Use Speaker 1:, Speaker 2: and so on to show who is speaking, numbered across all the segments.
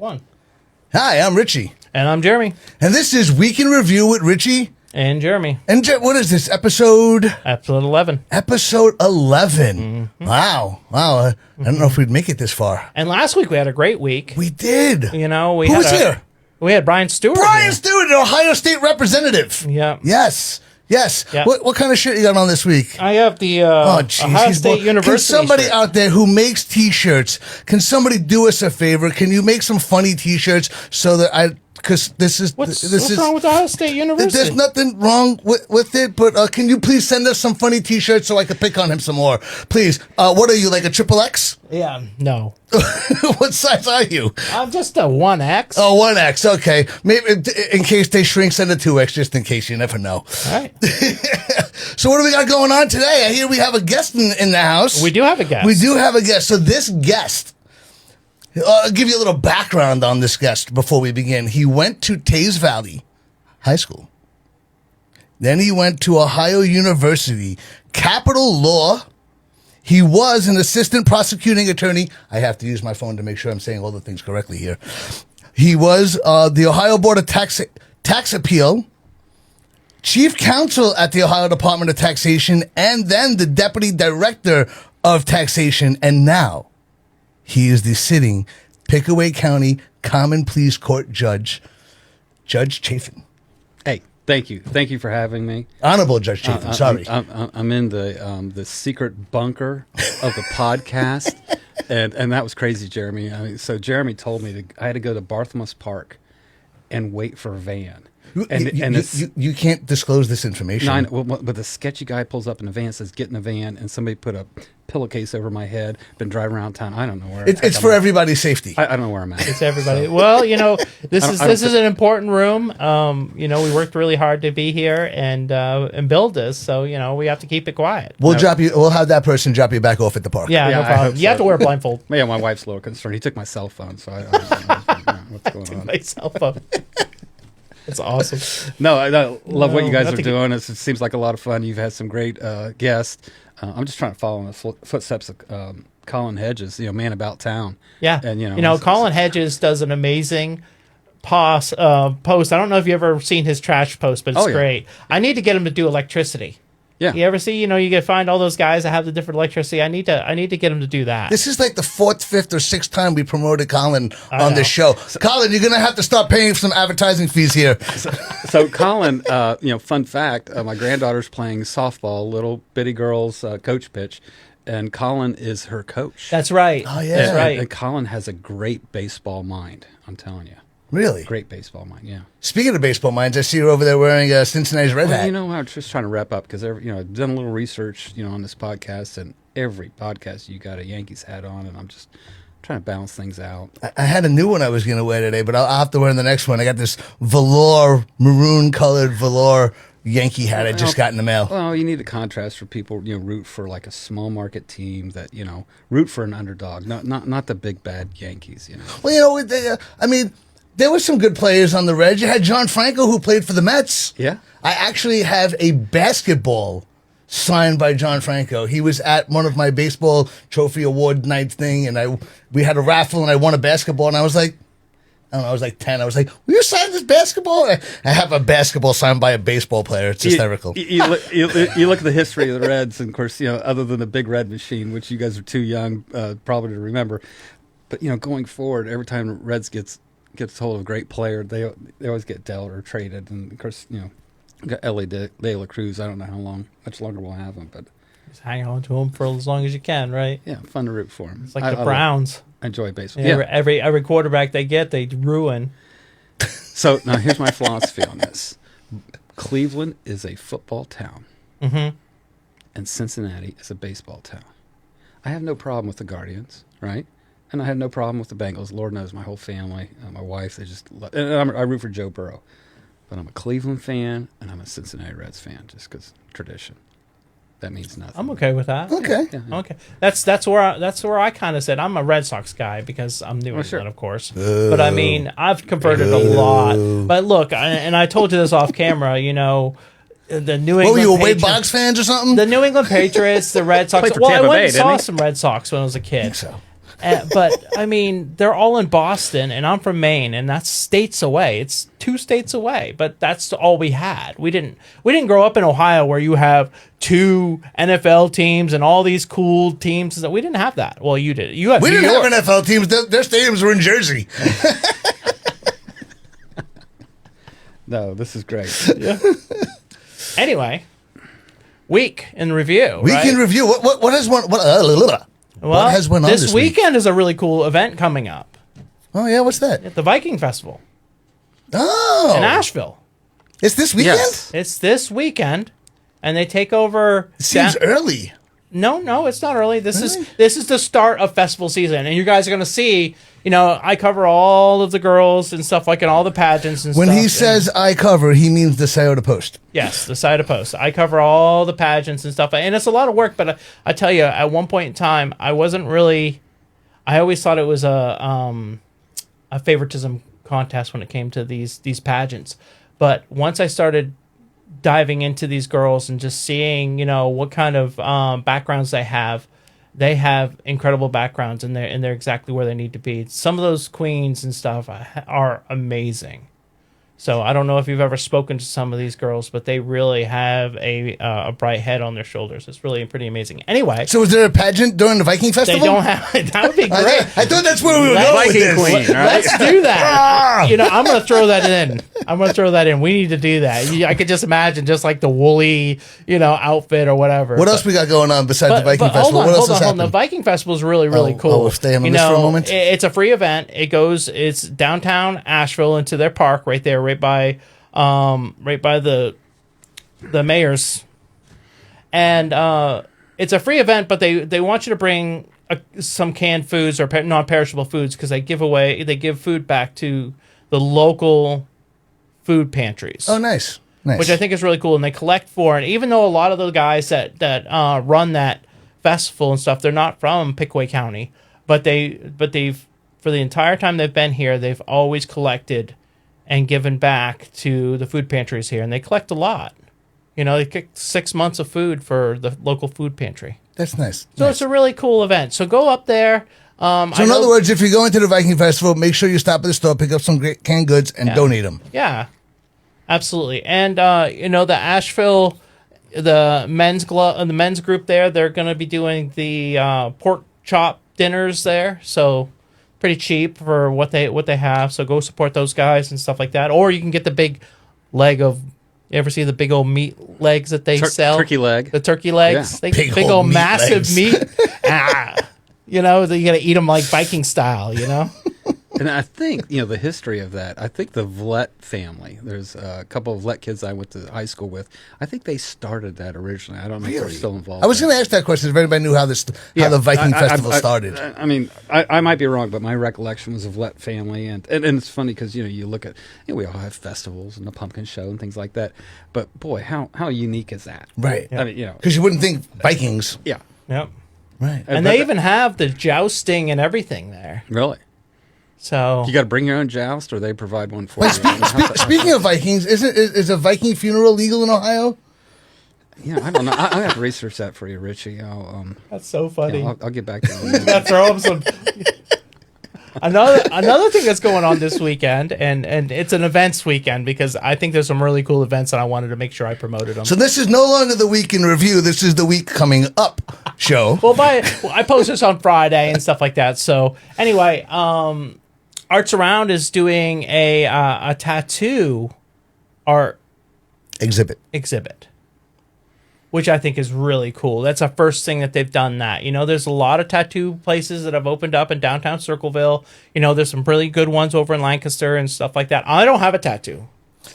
Speaker 1: One.
Speaker 2: Hi, I'm Richie.
Speaker 1: And I'm Jeremy.
Speaker 2: And this is Week in Review with Richie.
Speaker 1: And Jeremy.
Speaker 2: And what is this, episode?
Speaker 1: Episode 11.
Speaker 2: Episode 11.
Speaker 1: Mm-hmm.
Speaker 2: Wow. I don't know if we'd make it this far.
Speaker 1: And last week we had a great week.
Speaker 2: We did.
Speaker 1: You know,
Speaker 2: Who was here?
Speaker 1: We had Brian Stewart.
Speaker 2: Brian Stewart, an Ohio State representative.
Speaker 1: Yeah.
Speaker 2: Yes.
Speaker 1: Yep.
Speaker 2: What kind of shit you got on this week?
Speaker 1: I have the Ohio State University
Speaker 2: Can somebody
Speaker 1: shirt.
Speaker 2: out there who makes T-shirts, can somebody do us a favor? Can you make some funny T-shirts so that because this is...
Speaker 1: What's wrong with Ohio State University?
Speaker 2: There's nothing wrong with it, but can you please send us some funny T-shirts so I can pick on him some more? Please. What are you, like a XXX?
Speaker 1: Yeah, no.
Speaker 2: What size are you?
Speaker 1: I'm just a 1X.
Speaker 2: Oh, 1X, okay. Maybe in case they shrink, send a 2X, just in case. You never know.
Speaker 1: All right.
Speaker 2: So what do we got going on today? I hear we have a guest in the house.
Speaker 1: We do have a guest.
Speaker 2: We do have a guest. So this guest... I'll give you a little background on this guest before we begin. He went to Taze Valley High School. Then he went to Ohio University, Capital Law. He was an assistant prosecuting attorney. I have to use my phone to make sure I'm saying all the things correctly here. He was the Ohio Board of Tax Appeal, chief counsel at the Ohio Department of Taxation, and then the deputy director of taxation. And now he is the sitting Pickaway County Common Pleas Court Judge, Judge Chafin.
Speaker 3: Hey, thank you. Thank you for having me.
Speaker 2: Honorable Judge Chafin, sorry.
Speaker 3: I'm in the secret bunker of the podcast, and that was crazy, Jeremy. So Jeremy told me I had to go to Barthelmess Park and wait for a van.
Speaker 2: You can't disclose this information.
Speaker 3: No, but the sketchy guy pulls up in a van, says, "Get in the van," and somebody put a pillowcase over my head. Been driving around town. I don't know where.
Speaker 2: It's for everybody's safety.
Speaker 3: I don't know where I'm at.
Speaker 1: It's everybody. Well, you know, this is an important room. You know, we worked really hard to be here and build this, so you know we have to keep it quiet.
Speaker 2: We'll drop you. We'll have that person drop you back off at the park.
Speaker 1: Yeah, no problem. You have to wear a blindfold.
Speaker 3: Yeah, my wife's a little concerned. He took my cell phone, so I don't know what's going on.
Speaker 1: My cell phone. It's awesome.
Speaker 3: No, I love what you guys are doing. It seems like a lot of fun. You've had some great guests. I'm just trying to follow in the footsteps of Colin Hedges, man about town.
Speaker 1: Yeah, and Colin Hedges does an amazing post. I don't know if you've ever seen his trash post, but it's great. I need to get him to do electricity.
Speaker 3: Yeah.
Speaker 1: You ever see, you can find all those guys that have the different electricity. I need to get him to do that.
Speaker 2: This is like the 4th, 5th, or 6th time we promoted Colin on this show. Colin, you're going to have to start paying for some advertising fees here.
Speaker 3: So Colin, fun fact, my granddaughter's playing softball, little bitty girls coach pitch, and Colin is her coach.
Speaker 1: That's right.
Speaker 2: Oh, yeah.
Speaker 1: That's right.
Speaker 3: And Colin has a great baseball mind, I'm telling you.
Speaker 2: Really?
Speaker 3: Great baseball mind, yeah.
Speaker 2: Speaking of baseball minds, I see you over there wearing a Cincinnati's red hat.
Speaker 3: I'm just trying to wrap up because I've done a little research, on this podcast, and every podcast you got a Yankees hat on, and I'm just trying to balance things out.
Speaker 2: I had a new one I was going to wear today, but I'll have to wear in the next one. I got this maroon-colored velour Yankee hat I just got in the mail.
Speaker 3: Well, you need a contrast for people, root for like a small market team that, root for an underdog, not the big bad Yankees,
Speaker 2: Well, there were some good players on the Reds. You had John Franco, who played for the Mets.
Speaker 3: Yeah.
Speaker 2: I actually have a basketball signed by John Franco. He was at one of my baseball trophy award night thing, and we had a raffle, and I won a basketball, and I was like, I was like 10. I was like, will you sign this basketball? I have a basketball signed by a baseball player. It's hysterical.
Speaker 3: You look at the history of the Reds, and of course, other than the Big Red Machine, which you guys are too young probably to remember, but, going forward, every time the Reds gets hold of a great player, they always get dealt or traded, and of course, got Ellie De La Cruz. I don't know much longer we'll have him, but
Speaker 1: just hang on to him for as long as you can, right?
Speaker 3: Yeah, fun to root for him.
Speaker 1: It's like the Browns.
Speaker 3: I enjoy baseball.
Speaker 1: Yeah. Every quarterback they get, they ruin.
Speaker 3: So now here's my philosophy on this: Cleveland is a football town, and Cincinnati is a baseball town. I have no problem with the Guardians, right? And I have no problem with the Bengals. Lord knows my whole family, my wife, and I root for Joe Burrow. But I'm a Cleveland fan, and I'm a Cincinnati Reds fan, just because tradition. That means nothing.
Speaker 1: I'm okay with that.
Speaker 2: Okay.
Speaker 1: Yeah. Okay. That's where I kind of said I'm a Red Sox guy because I'm New England, of course. But I mean, I've converted a lot. But look, and I told you this off camera, the New England.
Speaker 2: What were you, Wade Boggs fans or something?
Speaker 1: The New England Patriots, the Red Sox. Well, I went and saw some Red Sox when I was a kid.
Speaker 2: I think so.
Speaker 1: But I mean, they're all in Boston, and I'm from Maine, and that's states away. It's 2 states away, but that's all we had. We didn't grow up in Ohio where you have 2 NFL teams and all these cool teams. We didn't have that. Well, you did. You had.
Speaker 2: We
Speaker 1: New
Speaker 2: didn't
Speaker 1: York.
Speaker 2: have NFL teams. Their stadiums were in Jersey.
Speaker 3: No, this is great.
Speaker 1: Yeah. Anyway, week in review.
Speaker 2: Week
Speaker 1: right?
Speaker 2: in review. What has one? What has went on
Speaker 1: this
Speaker 2: week?
Speaker 1: weekend is a really cool event coming up
Speaker 2: Oh yeah, what's that?
Speaker 1: at the Viking Festival
Speaker 2: Oh,
Speaker 1: in Asheville.
Speaker 2: it's this weekend.
Speaker 3: Yes.
Speaker 1: It's this weekend, and they take over.
Speaker 2: It seems early.
Speaker 1: No, it's not early. This
Speaker 2: Really?
Speaker 1: is the start of festival season, and you guys are going to see. You know, I cover all of the girls and stuff like, and all the pageants and
Speaker 2: When
Speaker 1: stuff.
Speaker 2: he says "I cover," he means the Scioto Post.
Speaker 1: Yes, the side of post. I cover all the pageants and stuff, and it's a lot of work. But I tell you, at one point in time, I wasn't really. I always thought it was a favoritism contest when it came to these pageants. But once I started diving into these girls and just seeing, you know, what kind of backgrounds they have incredible backgrounds, and they're exactly where they need to be. Some of those queens and stuff are amazing. So I don't know if you've ever spoken to some of these girls, but they really have a bright head on their shoulders. It's really pretty amazing. Anyway,
Speaker 2: So, was there a pageant during the Viking
Speaker 1: they
Speaker 2: Festival?
Speaker 1: don't have it. That would be great.
Speaker 2: I thought that's where we were
Speaker 1: That
Speaker 2: going with
Speaker 3: Viking
Speaker 2: this.
Speaker 3: queen, right?
Speaker 1: Let's do that. You know, I'm going to throw that in. We need to do that. I could just imagine just like the woolly, you know, outfit or whatever.
Speaker 2: What else we got going on besides the Viking Festival? What else has
Speaker 1: Hold on.
Speaker 2: happened?
Speaker 1: The Viking Festival is really, really cool.
Speaker 2: we'll stay on
Speaker 1: You
Speaker 2: this for a
Speaker 1: know,
Speaker 2: moment.
Speaker 1: It's a free event. It's downtown Asheville into their park right there, right by the mayor's, and it's a free event, but they want you to bring some canned foods or non-perishable foods, because they give food back to the local food pantries.
Speaker 2: Oh, nice.
Speaker 1: Which I think is really cool, and they collect for. And even though a lot of the guys that run that festival and stuff, they're not from Pickaway County, but they've for the entire time they've been here, they've always collected and given back to the food pantries here, and they collect a lot. You know, they get 6 months of food for the local food pantry.
Speaker 2: That's nice.
Speaker 1: So it's a really cool event. So go up there.
Speaker 2: So in other words, if you're going to the Viking Festival, make sure you stop at the store, pick up some great canned goods, and donate them.
Speaker 1: Yeah, absolutely. And you know, the Asheville, the men's group there, they're going to be doing the pork chop dinners there. So pretty cheap for what they have. So go support those guys and stuff like that. Or you can get the big leg of. You ever see the big old meat legs that they sell?
Speaker 3: Turkey leg.
Speaker 1: The turkey legs.
Speaker 2: Yeah.
Speaker 1: Big old
Speaker 2: meat
Speaker 1: massive
Speaker 2: legs.
Speaker 1: meat. You know, you got to eat them like Viking style. You know.
Speaker 3: And I think, you know, the history of that, I think the Vlett family, there's a couple of Vlett kids I went to high school with. I think they started that originally. I don't know if they're still involved.
Speaker 2: I was going to ask that question if anybody knew how the Viking Festival started.
Speaker 3: I mean, I might be wrong, but my recollection was of Vlett family. And it's funny because, you know, you look at, you know, we all have festivals and the pumpkin show and things like that. But boy, how unique is that?
Speaker 2: Right.
Speaker 3: I mean, you know.
Speaker 2: Because you wouldn't think Vikings.
Speaker 3: Yeah.
Speaker 1: Yep.
Speaker 2: Right.
Speaker 1: And they even have the jousting and everything there.
Speaker 3: Really?
Speaker 1: So
Speaker 3: You got to bring your own joust, or they provide one for
Speaker 2: Wait,
Speaker 3: you.
Speaker 2: speaking of Vikings, is a Viking funeral legal in Ohio?
Speaker 3: Yeah, I don't know. I have to research that for you, Richie.
Speaker 1: that's so funny.
Speaker 3: I'll get back to you.
Speaker 1: Throw them some. Another thing that's going on this weekend, and it's an events weekend, because I think there's some really cool events, and I wanted to make sure I promoted them.
Speaker 2: So this is no longer the week in review. This is the week coming up show.
Speaker 1: I post this on Friday and stuff like that. So anyway, ArtsaRound is doing a tattoo art exhibit, which I think is really cool. That's the first thing that they've done that. You know, there's a lot of tattoo places that have opened up in downtown Circleville. You know, there's some really good ones over in Lancaster and stuff like that. I don't have a tattoo.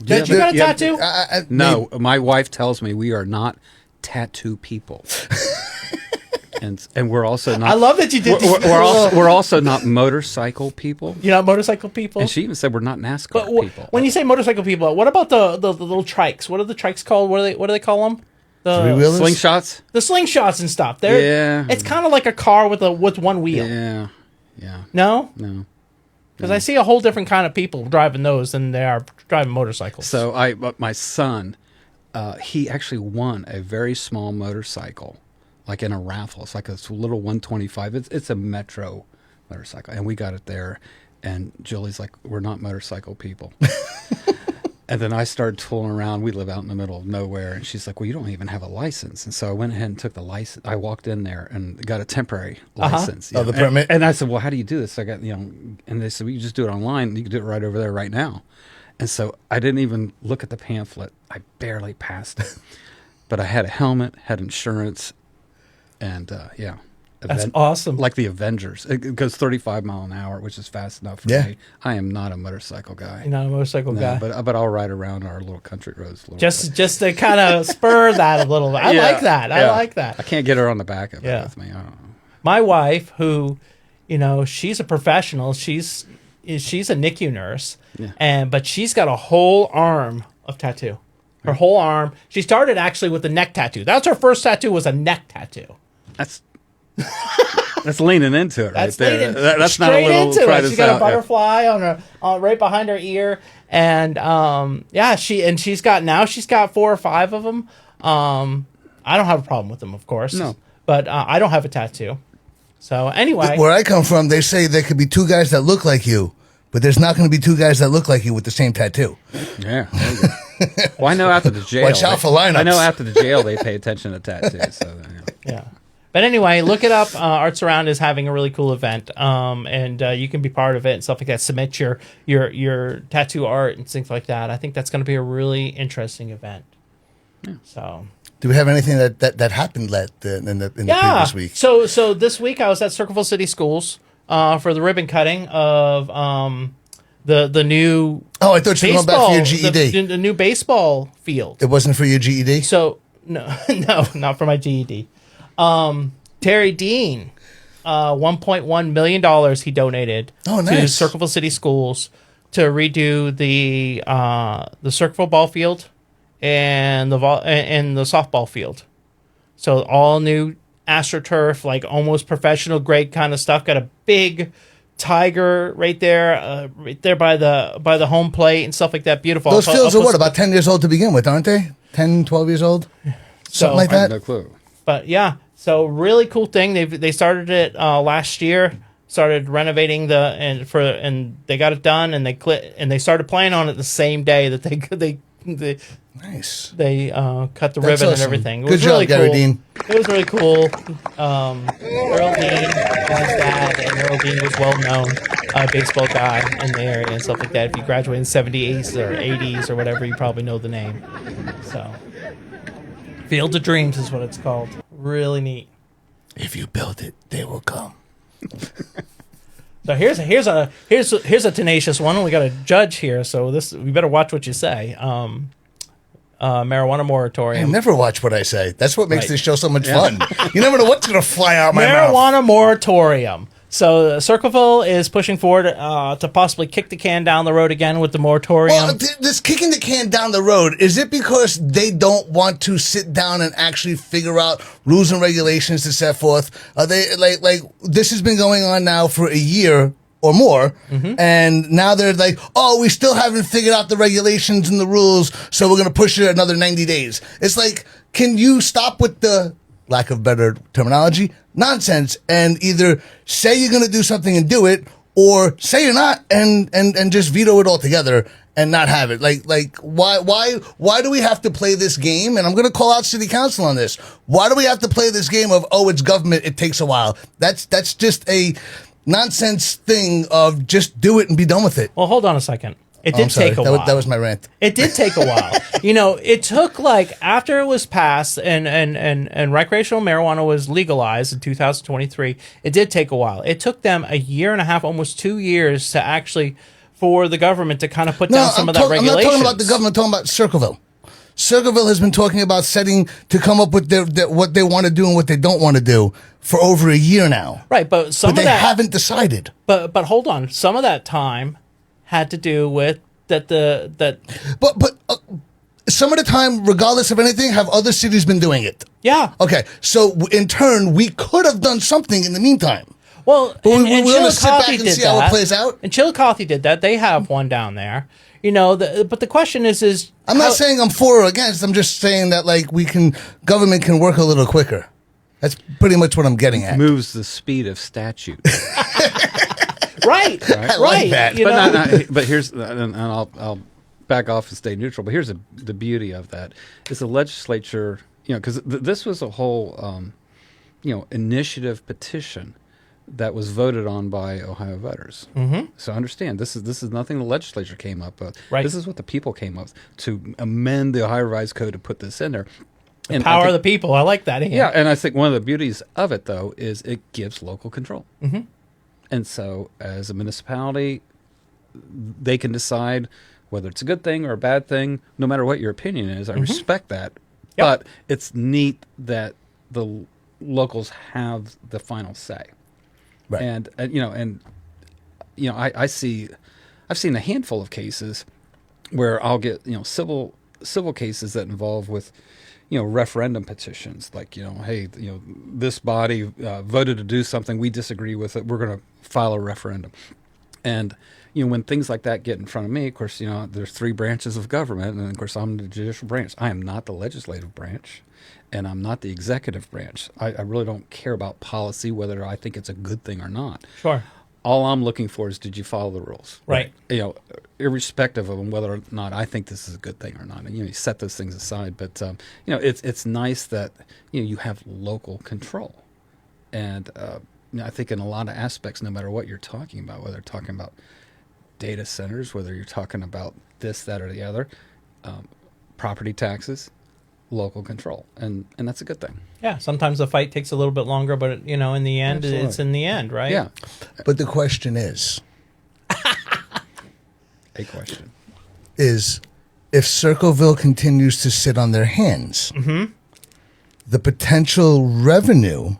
Speaker 1: Did you got a tattoo?
Speaker 3: No, my wife tells me we are not tattoo people. And we're also not.
Speaker 1: I love that you did.
Speaker 3: We're also not motorcycle people.
Speaker 1: You're not motorcycle people.
Speaker 3: And she even said we're not NASCAR people.
Speaker 1: When you say motorcycle people, what about the little trikes? What are the trikes called? What do they call them?
Speaker 2: Three-wheelers?
Speaker 3: Slingshots.
Speaker 1: The slingshots and stuff. It's kind of like a car with one wheel.
Speaker 3: Yeah.
Speaker 1: No.
Speaker 3: Because
Speaker 1: I see a whole different kind of people driving those than they are driving motorcycles.
Speaker 3: So my son, he actually won a very small motorcycle, like in a raffle. It's like a little 125. It's a Metro motorcycle. And we got it there. And Julie's like, we're not motorcycle people. And then I started tooling around. We live out in the middle of nowhere. And she's like, well, you don't even have a license. And so I went ahead and took the license. I walked in there and got a temporary license.
Speaker 2: Oh, the permit?
Speaker 3: And I said, well, how do you do this? I got, and they said, well, you just do it online. You can do it right over there right now. And so I didn't even look at the pamphlet. I barely passed it. But I had a helmet, had insurance, and yeah.
Speaker 1: That's awesome.
Speaker 3: Like the Avengers. It goes 35 miles an hour, which is fast enough for me. I am not a motorcycle guy.
Speaker 1: You're not a motorcycle guy.
Speaker 3: But I'll ride around our little country roads a little bit.
Speaker 1: Just to kind of spur that a little bit. I like that. I like that.
Speaker 3: I can't get her on the back of it with me. I don't know.
Speaker 1: My wife, who, she's a professional. She's a NICU nurse, but she's got a whole arm of tattoo. Her whole arm. She started actually with a neck tattoo. That's her first tattoo, was a neck tattoo.
Speaker 3: That's leaning into it right there. That's not a little
Speaker 1: into it. She's got a butterfly on her, right behind her ear, and she's got 4 or 5 of them. I don't have a problem with them, of course. No, but I don't have a tattoo. So anyway,
Speaker 2: where I come from, they say there could be 2 guys that look like you, but there's not going to be 2 guys that look like you with the same tattoo.
Speaker 3: Yeah. Well, I know after the jail.
Speaker 2: Watch out for lineups.
Speaker 3: I know after the jail they pay attention to tattoos. So,
Speaker 1: yeah. But anyway, look it up. ArtsaRound is having a really cool event, and you can be part of it and stuff like that. Submit your tattoo art and things like that. I think that's going to be a really interesting event. Yeah. So,
Speaker 2: do we have anything that happened in the previous week?
Speaker 1: So this week I was at Circleville City Schools for the ribbon cutting of the new.
Speaker 2: Oh, I thought you were going back for your GED.
Speaker 1: The new baseball field.
Speaker 2: It wasn't for your GED.
Speaker 1: So no, not for my GED. Terry Dean, $1.1 million he donated to Circleville City Schools to redo the Circleville ball field and the softball field. So all new AstroTurf, like almost professional grade kind of stuff. Got a big tiger right there by the home plate and stuff like that. Beautiful.
Speaker 2: Those fields are what, about 10 years old to begin with, aren't they? 10, 12 years old? Something like that?
Speaker 3: I have no clue.
Speaker 1: But yeah, so really cool thing. They started it last year. Started renovating and they got it done, and they started playing on it the same day that they
Speaker 2: nice.
Speaker 1: They cut the ribbon and everything. It
Speaker 2: Good
Speaker 1: was
Speaker 2: job,
Speaker 1: really
Speaker 2: Gary
Speaker 1: cool.
Speaker 2: Dean.
Speaker 1: It was really cool. Earl Dean was his dad, and Earl Dean was well known baseball guy in the area and stuff like that. If you graduated in the 70s or 80s or whatever, you probably know the name. So. Field of Dreams is what it's called. Really neat.
Speaker 2: If you build it, they will come.
Speaker 1: So here's a tenacious one. We got a judge here, so we better watch what you say. Marijuana moratorium.
Speaker 2: I never watch what I say. That's what makes this show so much fun. You never know what's going to fly out my mouth.
Speaker 1: Marijuana moratorium. So Circleville is pushing forward to possibly kick the can down the road again with the moratorium.
Speaker 2: Well, this kicking the can down the road, is it because they don't want to sit down and actually figure out rules and regulations to set forth? Are they like this has been going on now for a year or more, and now they're like, oh, we still haven't figured out the regulations and the rules, so we're going to push it another 90 days. It's like, can you stop with the, lack of better terminology, nonsense, and either say you're going to do something and do it, or say you're not and just veto it altogether and not have it. Like why do we have to play this game? And I'm going to call out city council on this. Why do we have to play this game of, oh, it's government, it takes a while? That's just a nonsense thing of just do it and be done with it.
Speaker 1: Well, hold on a second. It did take a while.
Speaker 2: That was my rant.
Speaker 1: It did take a while. It took after it was passed and recreational marijuana was legalized in 2023, it did take a while. It took them a year and a half, almost 2 years to actually, for the government to kind of put down some of that regulation.
Speaker 2: I'm not talking about the government, I'm talking about Circleville. Circleville has been talking about to come up with what they want to do and what they don't want to do for over a year now.
Speaker 1: Right, but they
Speaker 2: haven't decided.
Speaker 1: But hold on, some of that time had to do with that.
Speaker 2: But some of the time, regardless of anything, have other cities been doing it?
Speaker 1: Yeah.
Speaker 2: Okay, so in turn, we could have done something in the meantime.
Speaker 1: Well,
Speaker 2: but we want to sit back and see how it plays out.
Speaker 1: And Chillicothe did that. They have one down there. But the question is
Speaker 2: I'm not saying I'm for or against. I'm just saying that government can work a little quicker. That's pretty much what I'm getting at.
Speaker 3: Moves the speed of statute.
Speaker 1: Right.
Speaker 2: I like that.
Speaker 1: You know?
Speaker 3: But here's, and I'll back off and stay neutral. But here's the beauty of that is the legislature, because this was a whole, initiative petition that was voted on by Ohio voters. Mm-hmm. So understand, this is nothing the legislature came up with.
Speaker 1: Right.
Speaker 3: This is what the people came up with to amend the Ohio Revised Code to put this in there.
Speaker 1: The power of the people. I like that. Ian.
Speaker 3: Yeah, and I think one of the beauties of it, though, is it gives local control. Mm-hmm. And so as a municipality, they can decide whether it's a good thing or a bad thing, no matter what your opinion is. I respect that. Yep. But it's neat that the locals have the final say. Right. And I've seen a handful of cases where I'll get civil cases that involve with referendum petitions, like hey, this body voted to do something, we disagree with it, we're going to file a referendum. And when things like that get in front of me, of course, there's three branches of government, and of course I'm the judicial branch. I am not the legislative branch. And I'm not the executive branch. I really don't care about policy, whether I think it's a good thing or not.
Speaker 1: Sure.
Speaker 3: All I'm looking for is, did you follow the rules?
Speaker 1: Right.
Speaker 3: Irrespective of whether or not I think this is a good thing or not. And, you set those things aside. But, it's nice that, you have local control. And I think in a lot of aspects, no matter what you're talking about, whether you're talking about data centers, whether you're talking about this, that, or the other, property taxes, local control, and that's a good thing.
Speaker 1: Yeah, sometimes the fight takes a little bit longer, but in the end,
Speaker 3: Absolutely.
Speaker 1: It's in the end, right?
Speaker 3: Yeah.
Speaker 2: But the question is, is if Circleville continues to sit on their hands, the potential revenue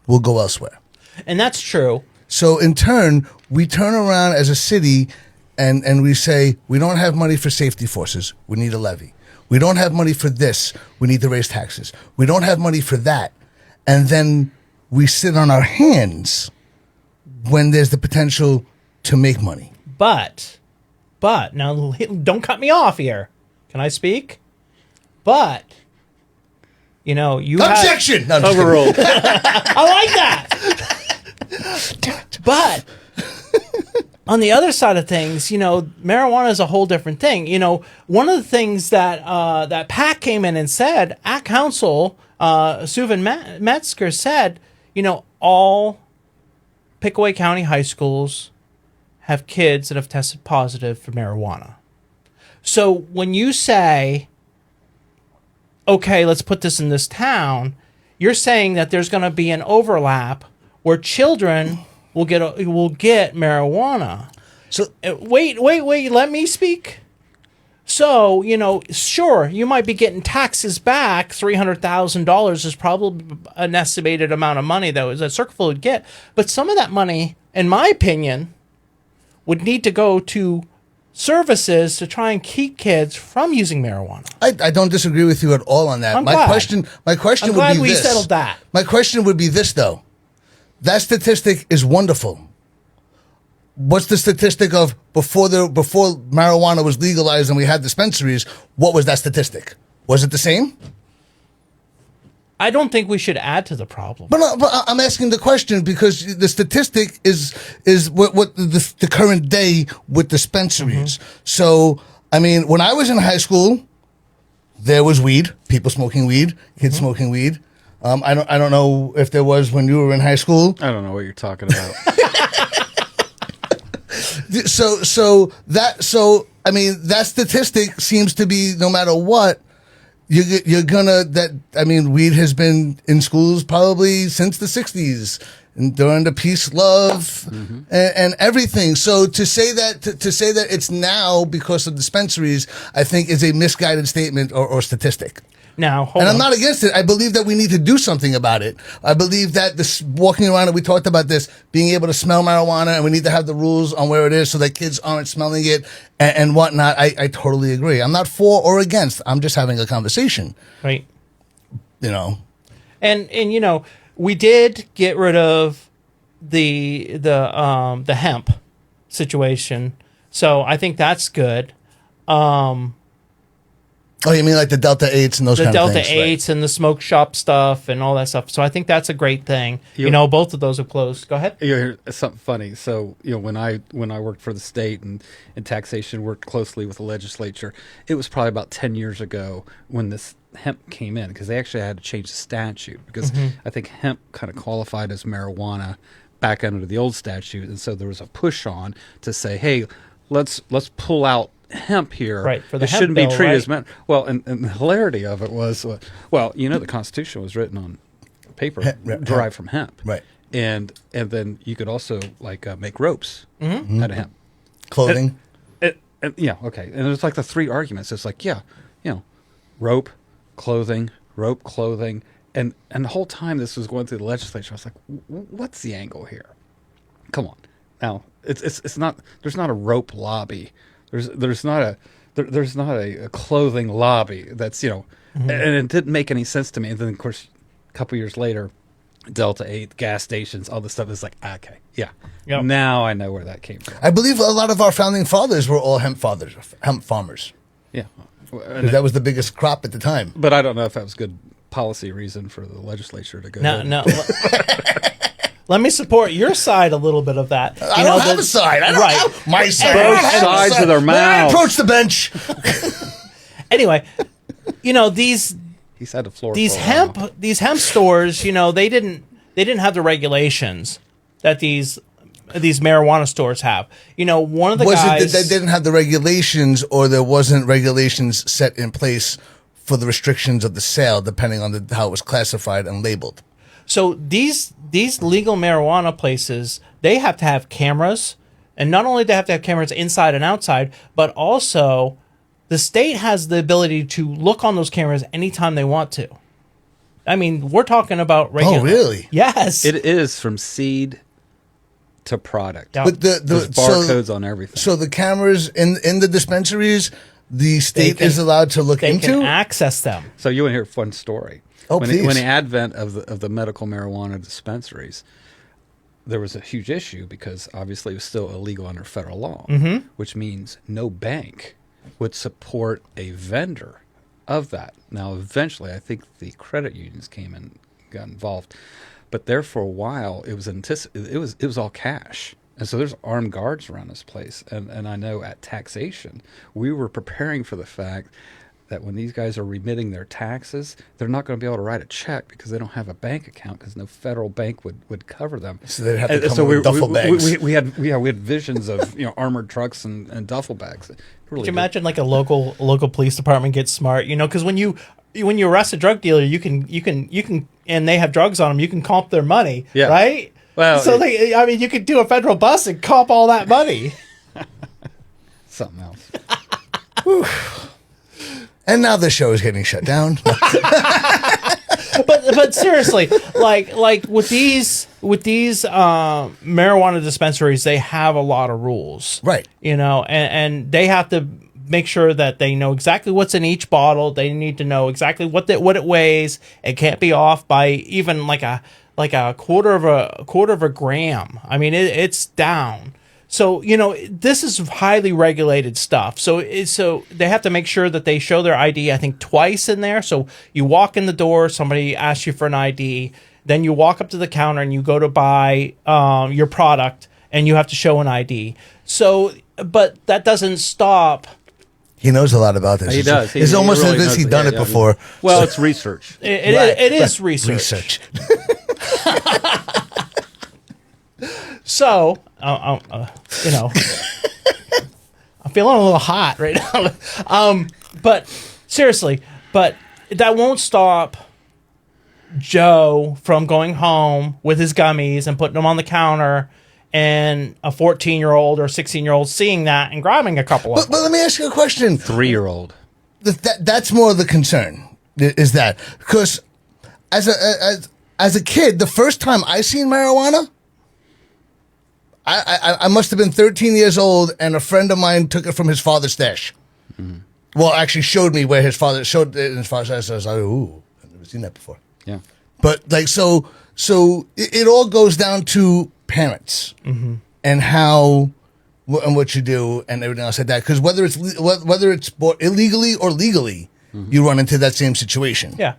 Speaker 2: will go elsewhere.
Speaker 1: And that's true.
Speaker 2: So in turn, we turn around as a city and we say, we don't have money for safety forces, we need a levy. We don't have money for this, we need to raise taxes. We don't have money for that. And then we sit on our hands when there's the potential to make money.
Speaker 1: But, now don't cut me off here. Can I speak? But, you
Speaker 2: Objection!
Speaker 1: have...
Speaker 3: Overruled.
Speaker 1: I like that! But... on the other side of things, marijuana is a whole different thing. One of the things that that PAC came in and said, at council, Susan Metzger said, all Pickaway County high schools have kids that have tested positive for marijuana. So when you say, okay, let's put this in this town, you're saying that there's going to be an overlap where children will get marijuana.
Speaker 2: So
Speaker 1: wait, let me speak. So, sure, you might be getting taxes back. $300,000 is probably an estimated amount of money that Circleville would get. But some of that money, in my opinion, would need to go to services to try and keep kids from using marijuana.
Speaker 2: I don't disagree with you at all on that. My question
Speaker 1: I'm
Speaker 2: would
Speaker 1: glad
Speaker 2: be
Speaker 1: we
Speaker 2: this.
Speaker 1: settled that.
Speaker 2: My question would be this, though. That statistic is wonderful. What's the statistic of before marijuana was legalized and we had dispensaries? What was that statistic? Was it the same?
Speaker 1: I don't think we should add to the problem.
Speaker 2: But I'm asking the question because the statistic is what the current day with dispensaries. So, I mean, when I was in high school, there was weed, people smoking weed, kids smoking weed. I don't know if there was when you were in high school.
Speaker 3: I don't know what you're talking about.
Speaker 2: I mean, that statistic seems to be no matter what, weed has been in schools probably since the 60s and during the peace, love, and everything. So to say that it's now because of dispensaries, I think is a misguided statement or statistic.
Speaker 1: Now,
Speaker 2: I'm not against it. I believe that we need to do something about it. I believe that this walking around, and we talked about this, being able to smell marijuana, and we need to have the rules on where it is so that kids aren't smelling it and whatnot. I totally agree. I'm not for or against. I'm just having a conversation.
Speaker 1: Right.
Speaker 2: And
Speaker 1: we did get rid of the hemp situation, so I think that's good.
Speaker 2: Oh, you mean like the Delta 8s and those
Speaker 1: the
Speaker 2: kind
Speaker 1: Delta
Speaker 2: of things?
Speaker 1: 8s and the smoke shop stuff and all that stuff. So I think that's a great thing. Both of those have closed. Go ahead.
Speaker 3: Here's something funny. So, when I worked for the state and taxation, worked closely with the legislature, it was probably about 10 years ago when this hemp came in, because they actually had to change the statute, because I think hemp kind of qualified as marijuana back under the old statute. And so there was a push on to say, hey, let's pull out hemp here.
Speaker 1: Right, for the
Speaker 3: it
Speaker 1: hemp
Speaker 3: shouldn't
Speaker 1: bill,
Speaker 3: be treated
Speaker 1: right?
Speaker 3: as well, and the hilarity of it was, the Constitution was written on paper derived from hemp,
Speaker 2: Right.
Speaker 3: And then you could also make ropes out of hemp,
Speaker 2: Clothing.
Speaker 3: and okay. And there's like the three arguments. It's like rope, clothing, and the whole time this was going through the legislature, I was like, what's the angle here? Come on, now it's not. There's not a rope lobby. There's not a clothing lobby that's and it didn't make any sense to me. And then of course a couple years later, Delta 8 gas stations, all this stuff is like, okay,
Speaker 1: Yep.
Speaker 3: now I know where that came from.
Speaker 2: I believe a lot of our founding fathers were all hemp farmers.
Speaker 3: Yeah,
Speaker 2: 'Cause that was the biggest crop at the time.
Speaker 3: but I don't know if that was good policy reason for the legislature to go.
Speaker 1: No. Let me support your side a little bit of that.
Speaker 2: I don't have a side. I don't have my side.
Speaker 3: Both
Speaker 2: I don't have a
Speaker 3: sides
Speaker 2: side.
Speaker 3: of their
Speaker 2: When I
Speaker 3: mouths.
Speaker 2: approach the bench.
Speaker 1: Anyway, these
Speaker 3: He's had the floor.
Speaker 1: these
Speaker 3: for a while.
Speaker 1: hemp stores, they didn't have the regulations that these marijuana stores have. One of the
Speaker 2: Was
Speaker 1: guys
Speaker 2: it that they didn't have the regulations, or there wasn't regulations set in place for the restrictions of the sale, depending on how it was classified and labeled?
Speaker 1: So these legal marijuana places, they have to have cameras, and not only do they have to have cameras inside and outside, but also the state has the ability to look on those cameras anytime they want to. I mean, we're talking about regular.
Speaker 2: Oh, really?
Speaker 1: Yes.
Speaker 3: It is from seed to product.
Speaker 1: Yeah.
Speaker 2: But
Speaker 3: There's barcodes on everything.
Speaker 2: So the cameras in the dispensaries, the state
Speaker 1: can-
Speaker 2: is allowed to look
Speaker 1: they
Speaker 2: into.
Speaker 1: can access them.
Speaker 3: So you want to hear a fun story?
Speaker 2: Oh,
Speaker 3: when
Speaker 2: please.
Speaker 3: when the advent of the medical marijuana dispensaries, there was a huge issue because obviously it was still illegal under federal law, which means no bank would support a vendor of that. Now, eventually, I think the credit unions came and got involved, but there for a while it was all cash. And so there's armed guards around this place. And I know at taxation, we were preparing for the fact that when these guys are remitting their taxes, they're not going to be able to write a check because they don't have a bank account, because no federal bank would cover them.
Speaker 2: So they'd have to come with duffel bags.
Speaker 3: We had visions of armored trucks and duffel bags. Really
Speaker 1: Could you imagine like a local police department gets smart? Because when you arrest a drug dealer, you can and they have drugs on them, you can comp their money, right?
Speaker 3: Well,
Speaker 1: so you could do a federal bust and comp all that money.
Speaker 3: Something else.
Speaker 2: And now the show is getting shut down.
Speaker 1: But seriously, like with these marijuana dispensaries, they have a lot of rules,
Speaker 2: Right.
Speaker 1: And they have to make sure that they know exactly what's in each bottle. They need to know exactly what it weighs. It can't be off by even like a quarter of a gram. I mean, it's down. So, this is highly regulated stuff. So they have to make sure that they show their ID, I think, twice in there. So you walk in the door, somebody asks you for an ID, then you walk up to the counter and you go to buy your product, and you have to show an ID. So, but that doesn't stop.
Speaker 2: He knows a lot about this.
Speaker 3: He does.
Speaker 2: It's almost
Speaker 3: really
Speaker 2: as if
Speaker 3: knows
Speaker 2: he's
Speaker 3: it.
Speaker 2: done
Speaker 3: Yeah,
Speaker 2: it
Speaker 3: yeah.
Speaker 2: before.
Speaker 3: Well, it's research.
Speaker 1: It is research. So, I'm feeling a little hot right now. But seriously, that won't stop Joe from going home with his gummies and putting them on the counter, and a 14-year-old or 16-year-old seeing that and grabbing a couple of them.
Speaker 2: But let me ask you a question.
Speaker 3: 3-year-old.
Speaker 2: That's more the concern, is that because as a kid, the first time I seen marijuana, I must have been 13 years old, and a friend of mine took it from his father's stash. Mm-hmm. Well, actually showed me where his father showed it in his father's stash. So I was like, ooh, I've never seen that before.
Speaker 3: Yeah.
Speaker 2: But so it all goes down to parents and how and what you do and everything else like that. Because whether it's bought illegally or legally, you run into that same situation.
Speaker 1: Yeah.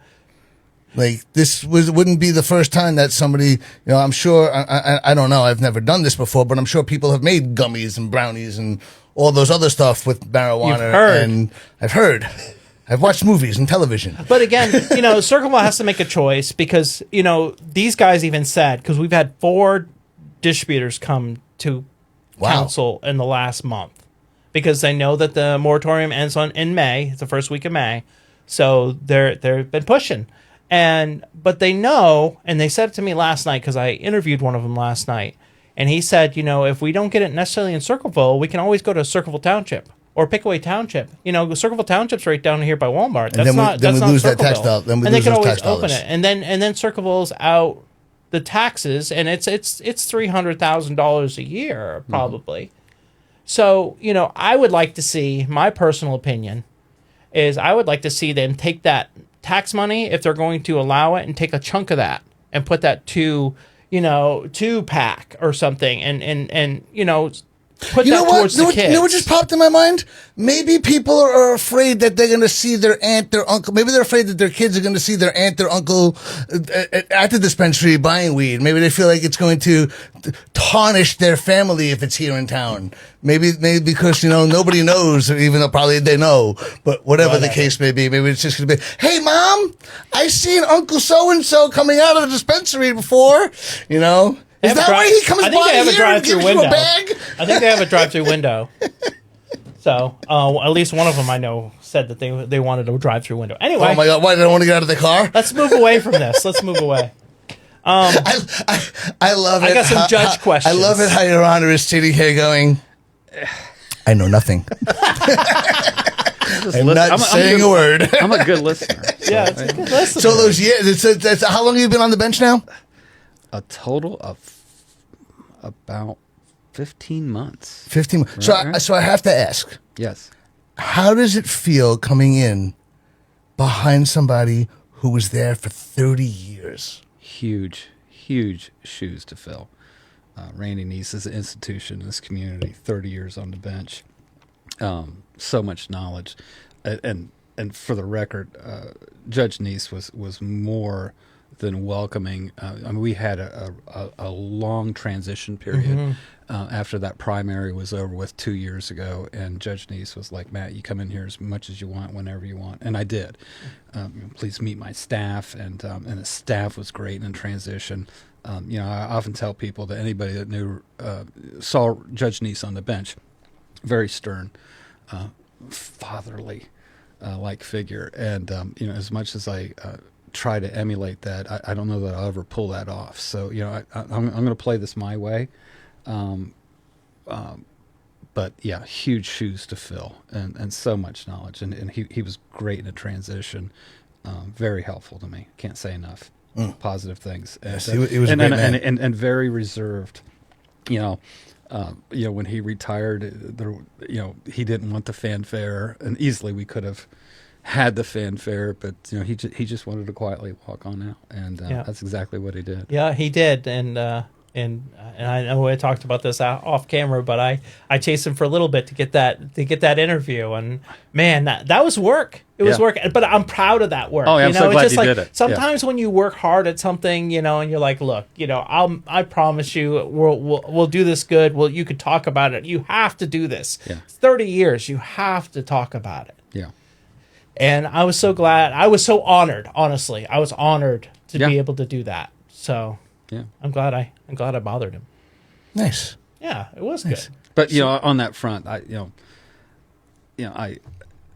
Speaker 2: Like, this wouldn't be the first time that somebody, I'm sure, I don't know, I've never done this before, but I'm sure people have made gummies and brownies and all those other stuff with marijuana.
Speaker 1: You've heard.
Speaker 2: And I've heard. I've watched movies and television.
Speaker 1: But again, Circleville has to make a choice because, these guys even said, because we've had 4 distributors come to council in the last month because they know that the moratorium ends in May. It's the first week of May. So they've been pushing. But they know, and they said it to me last night because I interviewed one of them last night, and he said, if we don't get it necessarily in Circleville, we can always go to Circleville Township or Pickaway Township. Circleville Township's right down here by Walmart. That's
Speaker 2: then we lose that tax dollar.
Speaker 1: And they can always open it, and then Circleville's out the taxes, and it's $300,000 a year probably. Mm-hmm. So I would like to see, my personal opinion is, I would like to see them take that tax money, if they're going to allow it, and take a chunk of that and put that to PAC or something, and put that towards the kids.
Speaker 2: You know what just popped in my mind? Maybe people are afraid that they're going to see their aunt, their uncle. Maybe they're afraid that their kids are going to see their aunt, their uncle at the dispensary buying weed. Maybe they feel like it's going to tarnish their family if it's here in town. Maybe because, nobody knows, even though probably they know. But whatever the case may be, maybe it's just going to be, hey, Mom, I seen Uncle so-and-so coming out of the dispensary before, Is that why he comes by here and gives you a bag?
Speaker 1: I think they have a drive-through window. So, at least one of them I know said that they wanted a drive-through window. Anyway.
Speaker 2: Oh my God, why did I want to get out of the car?
Speaker 1: Let's move away from this. Let's move away.
Speaker 2: I love it.
Speaker 1: I got some judge questions.
Speaker 2: I love it how Your Honor is sitting here going, I know nothing. I'm not saying a word.
Speaker 3: I'm a good listener.
Speaker 1: Yeah, it's a good listener.
Speaker 2: So those years, how long have you been on the bench now?
Speaker 3: A total of about 15 months.
Speaker 2: 15 months. So I have to ask.
Speaker 3: Yes.
Speaker 2: How does it feel coming in behind somebody who was there for 30 years?
Speaker 3: Huge shoes to fill. Randy Neese is an institution in this community, 30 years on the bench. So much knowledge. And for the record, Judge Neese was more than welcoming. We had a long transition period after that primary was over with 2 years ago, and Judge Neese was like, Matt, you come in here as much as you want, whenever you want. And I did. Please meet my staff, and the staff was great in transition. I often tell people that anybody that saw Judge Neese on the bench, very stern, fatherly like figure, and as much as I try to emulate that, I don't know that I'll ever pull that off. So I'm going to play this my way, but yeah, huge shoes to fill, and so much knowledge, and he was great in a transition, very helpful to me. Can't say enough positive things.
Speaker 2: Yes, he was a great man.
Speaker 3: And very reserved. When he retired, he didn't want the fanfare, and easily we could have had the fanfare, but he just wanted to quietly walk on out, and that's exactly what he did.
Speaker 1: Yeah, he did, and I know I talked about this off camera, but I chased him for a little bit to get that interview, and man, that was work. It was work, but I'm proud of that work.
Speaker 3: Oh, yeah, I'm so glad you did it.
Speaker 1: Sometimes when you work hard at something, and you're like, look, I promise you, we'll do this good. Well, you could talk about it. You have to do this.
Speaker 3: Yeah.
Speaker 1: 30 years, you have to talk about it.
Speaker 3: Yeah.
Speaker 1: And I was so glad. I was so honored. Honestly, I was honored to be able to do that. So
Speaker 3: yeah, I'm
Speaker 1: glad I bothered him.
Speaker 2: Nice.
Speaker 1: Yeah, it was good.
Speaker 3: But on that front,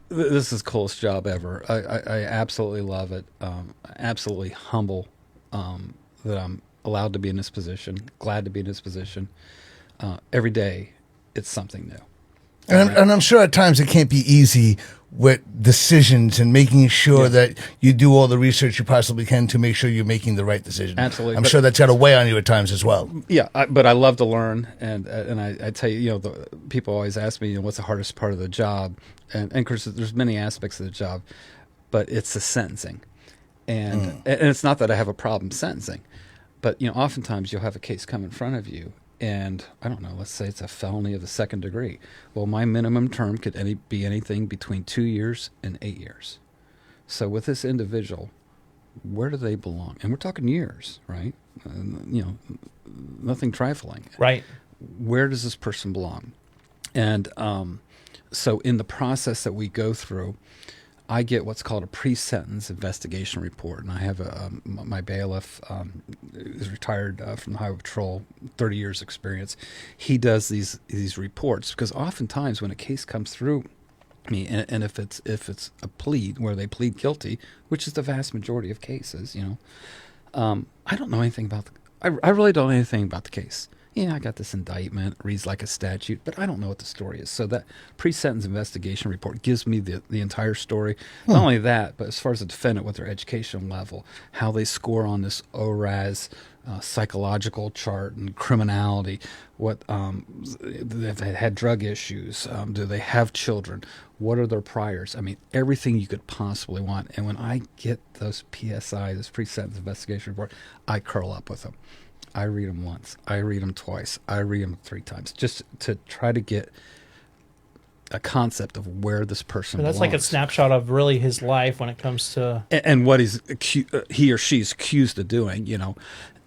Speaker 3: this is Cole's job ever. I absolutely love it. Absolutely humble that I'm allowed to be in this position. Glad to be in this position. Every day, it's something new.
Speaker 2: And I'm sure at times it can't be easy with decisions and making sure that you do all the research you possibly can to make sure you're making the right decision.
Speaker 3: Absolutely.
Speaker 2: I'm sure that's got to weigh on you at times as well.
Speaker 3: Yeah, but I love to learn, and I tell you, people always ask me, what's the hardest part of the job, and of course there's many aspects of the job, but it's the sentencing, and it's not that I have a problem sentencing, but oftentimes you'll have a case come in front of you. And I don't know, let's say it's a felony of the second degree. Well, my minimum term could be anything between 2 years and 8 years. So with this individual, where do they belong? And we're talking years, right? Nothing trifling.
Speaker 1: Right.
Speaker 3: Where does this person belong? And so in the process that we go through, I get what's called a pre-sentence investigation report, and I have my bailiff is retired from the Highway Patrol, 30 years experience. He does these reports because oftentimes when a case comes through me, and if it's a plea where they plead guilty, which is the vast majority of cases, I don't know anything about I really don't know anything about the case. Yeah, I got this indictment, reads like a statute, but I don't know what the story is. So that pre-sentence investigation report gives me the entire story. Not only that, but as far as the defendant, what their educational level, how they score on this ORAS psychological chart and criminality, what they've had drug issues, do they have children, what are their priors? I mean, everything you could possibly want. And when I get those PSI, this pre-sentence investigation report, I curl up with them. I read them once. I read them twice. I read them 3 times, just to try to get a concept of where this person belongs.
Speaker 1: That's like a snapshot of really his life when it comes to...
Speaker 3: And what he or she's accused of doing,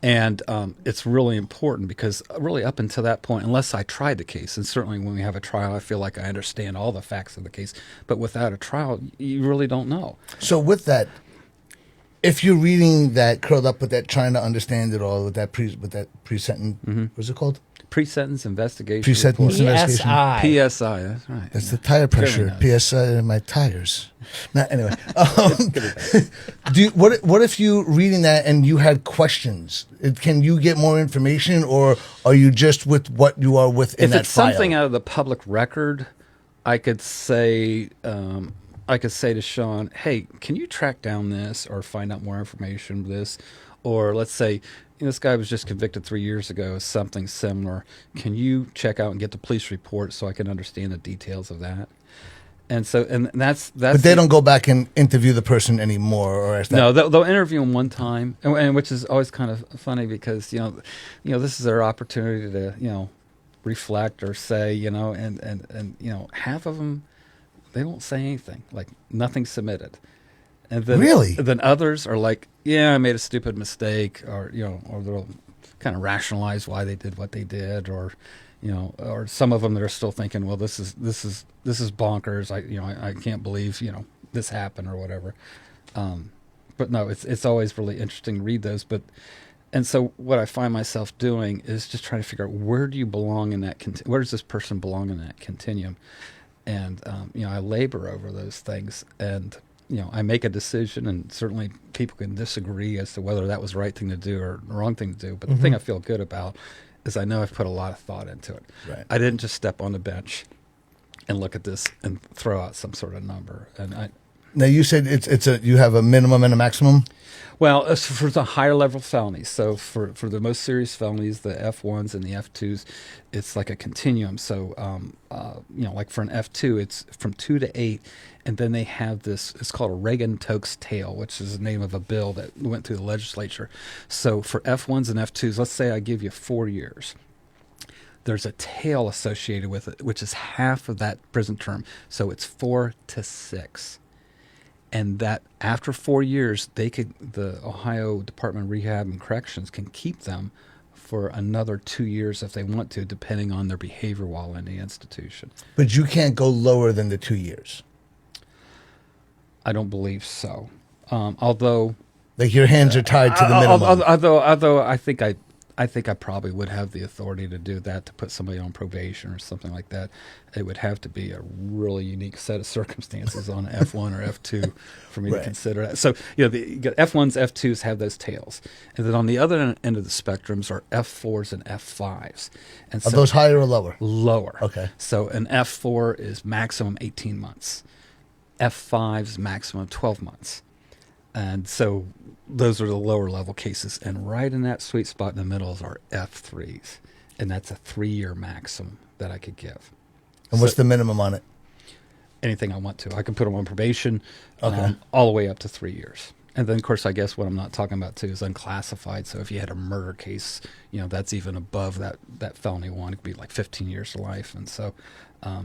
Speaker 3: And it's really important because really up until that point, unless I tried the case, and certainly when we have a trial, I feel like I understand all the facts of the case. But without a trial, you really don't know.
Speaker 2: So with that, if you're reading that, curled up with that, trying to understand it all, with that pre-sentence, what's it called?
Speaker 3: Pre-sentence investigation.
Speaker 2: Pre-sentence investigation.
Speaker 3: PSI, that's right.
Speaker 2: That's the tire pressure. PSI in my tires. Now, anyway, what if you reading that and you had questions? Can you get more information, or are you just with what you are with in that file? If
Speaker 3: it's something out of the public record, I could say to Sean, hey, can you track down this or find out more information on this? Or let's say, this guy was just convicted 3 years ago of something similar. Can you check out and get the police report so I can understand the details of that? And so, and that's.
Speaker 2: But they don't go back and interview the person anymore, or is that?
Speaker 3: No, they'll interview him one time, and which is always kind of funny because this is their opportunity to reflect or say and half of them, they don't say anything, like nothing submitted. And then,
Speaker 2: really?
Speaker 3: Then others are like, yeah, I made a stupid mistake, or they'll kind of rationalize why they did what they did, or some of them that are still thinking, well, this is bonkers. I can't believe this happened or whatever. But no, it's always really interesting to read those. And so what I find myself doing is just trying to figure out where do you belong in that where does this person belong in that continuum. And, I labor over those things, and, I make a decision, and certainly people can disagree as to whether that was the right thing to do or the wrong thing to do. But the thing I feel good about is I know I've put a lot of thought into it.
Speaker 2: Right.
Speaker 3: I didn't just step on the bench and look at this and throw out some sort of number. And
Speaker 2: now you said you have a minimum and a maximum?
Speaker 3: Well, as for the higher level felonies, so for the most serious felonies, the F1s and the F2s, it's like a continuum. So, like for an F2, it's from 2 to 8, and then they have this, it's called a Reagan-Tokes tail, which is the name of a bill that went through the legislature. So for F1s and F2s, let's say I give you 4 years. There's a tail associated with it, which is half of that prison term. So it's 4 to 6. And that after 4 years, the Ohio Department of Rehab and Corrections can keep them for another 2 years if they want to, depending on their behavior while in the institution.
Speaker 2: But you can't go lower than the 2 years.
Speaker 3: I don't believe so. Although,
Speaker 2: like your hands are tied to the minimum.
Speaker 3: Although I think I probably would have the authority to do that, to put somebody on probation or something like that. It would have to be a really unique set of circumstances on F1 or F2 for me to consider that. So, the F1s, F2s have those tails. And then on the other end of the spectrums are F4s and F5s. And
Speaker 2: are those higher or lower?
Speaker 3: Lower.
Speaker 2: Okay.
Speaker 3: So an F4 is maximum 18 months. F5 is maximum 12 months. And so those are the lower level cases. And right in that sweet spot in the middle is our F3s. And that's a 3-year maximum that I could give.
Speaker 2: And what's the minimum on it?
Speaker 3: Anything I want to. I can put them on probation all the way up to 3 years. And then, of course, I guess what I'm not talking about, too, is unclassified. So if you had a murder case, that's even above that felony one. It could be like 15 years to life. And so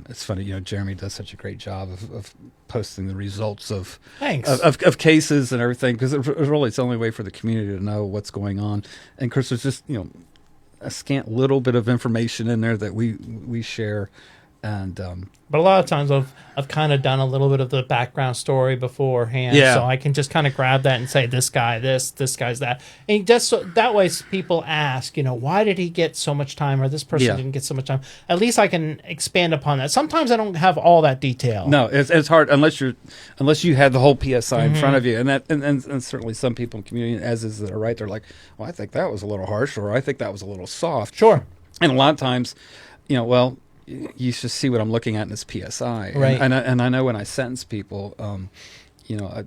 Speaker 3: It's funny, Jeremy does such a great job of posting the results of
Speaker 1: Thanks.
Speaker 3: of cases and everything, because really it's the only way for the community to know what's going on. And of course, there's just a scant little bit of information in there that we share. And
Speaker 1: but a lot of times I've kind of done a little bit of the background story beforehand, so I can just kind of grab that and say this guy this guy's that, and just so, that way people ask, why did he get so much time, or this person didn't get so much time. At least I can expand upon that. Sometimes I don't have all that detail.
Speaker 3: No, it's hard unless you had the whole PSI in front of you, and certainly some people in the community, as is that are right, they're like, well, I think that was a little harsh, or I think that was a little soft.
Speaker 1: Sure.
Speaker 3: And a lot of times, you should see what I'm looking at in this PSI,
Speaker 1: right?
Speaker 3: And I know when I sentence people,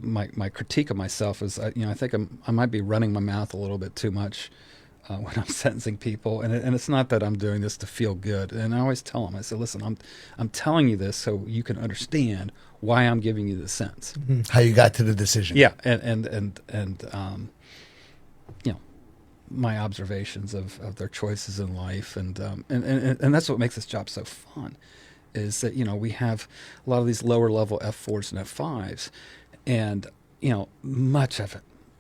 Speaker 3: my critique of myself is, I think I might be running my mouth a little bit too much when I'm sentencing people, and it's not that I'm doing this to feel good. And I always tell them, I say, listen, I'm telling you this so you can understand why I'm giving you the sentence,
Speaker 2: how you got to the decision.
Speaker 3: Yeah, and my observations of their choices in life, and that's what makes this job so fun, is that we have a lot of these lower level F4s and F5s, and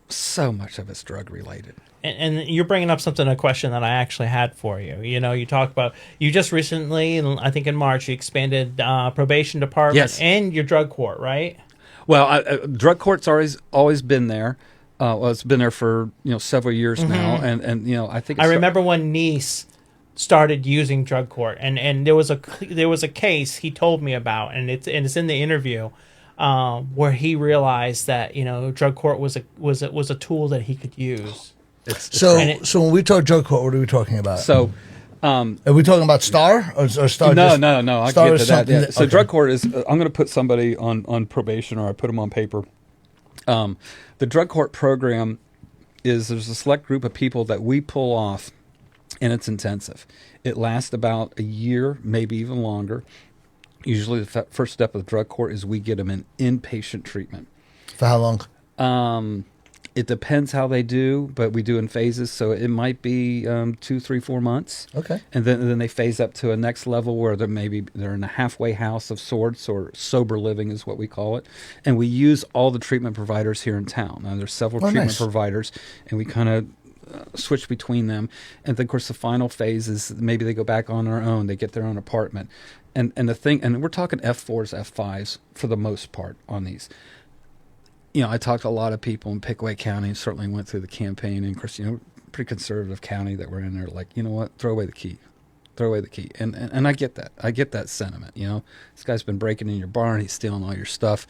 Speaker 3: so much of it's drug related.
Speaker 1: And you're bringing up a question that I actually had for you. You talk about, you just recently, I think in March, you expanded probation department and your drug court, right?
Speaker 3: Well, drug court's always been there. It's been there for several years now, and I think
Speaker 1: I remember when Nice started using drug court, and there was a case he told me about, and it's in the interview, where he realized that drug court was a tool that he could use.
Speaker 2: So when we talk drug court, what are we talking about?
Speaker 3: So.
Speaker 2: Are we talking about Star or Star?
Speaker 3: No. I'll get to that. Yeah. So
Speaker 2: okay.
Speaker 3: Drug court is, I'm going to put somebody on probation, or I put them on paper. The drug court program there's a select group of people that we pull off, and it's intensive. It lasts about a year, maybe even longer. Usually the first step of the drug court is we get them in inpatient treatment.
Speaker 2: For how long?
Speaker 3: It depends how they do, but we do in phases. So it might be 2, 3, 4 months.
Speaker 2: Okay.
Speaker 3: And then they phase up to a next level where they're in a halfway house of sorts, or sober living is what we call it. And we use all the treatment providers here in town. Now, there's several treatment providers, and we kind of switch between them. And then, of course, the final phase is maybe they go back on their own. They get their own apartment. And we're talking F4s, F5s for the most part on these. I talked to a lot of people in Pickaway County, certainly went through the campaign, and of course, pretty conservative county that we're in there, like, you know what, throw away the key. And I get that. I get that sentiment, This guy's been breaking in your barn, he's stealing all your stuff.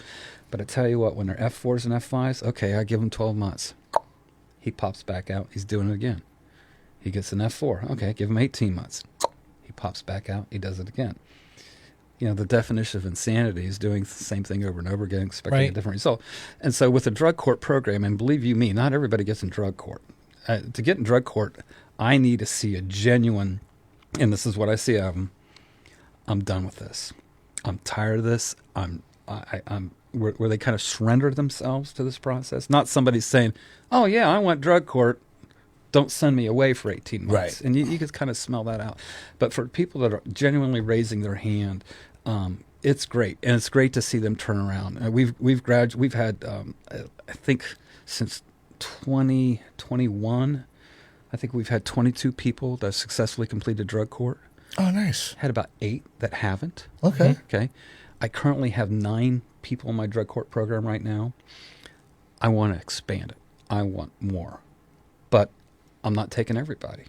Speaker 3: But I tell you what, when they're F4s and F5s, okay, I give him 12 months. He pops back out, he's doing it again. He gets an F4, okay, give him 18 months. He pops back out, he does it again. The definition of insanity is doing the same thing over and over again, expecting a different result. And so with the drug court program, and believe you me, not everybody gets in drug court. To get in drug court, I need to see a genuine, and this is what I see of them, I'm done with this. I'm tired of this. I'm where they kind of surrender themselves to this process. Not somebody saying, oh, yeah, I want drug court. Don't send me away for 18 months.
Speaker 2: Right.
Speaker 3: And you can kind of smell that out. But for people that are genuinely raising their hand, it's great. And it's great to see them turn around. We've had, I think since 2021, I think we've had 22 people that successfully completed drug court.
Speaker 2: Oh, nice.
Speaker 3: Had about 8 that haven't.
Speaker 2: Okay.
Speaker 3: Okay. I currently have 9 people in my drug court program right now. I want to expand it. I want more. But I'm not taking everybody.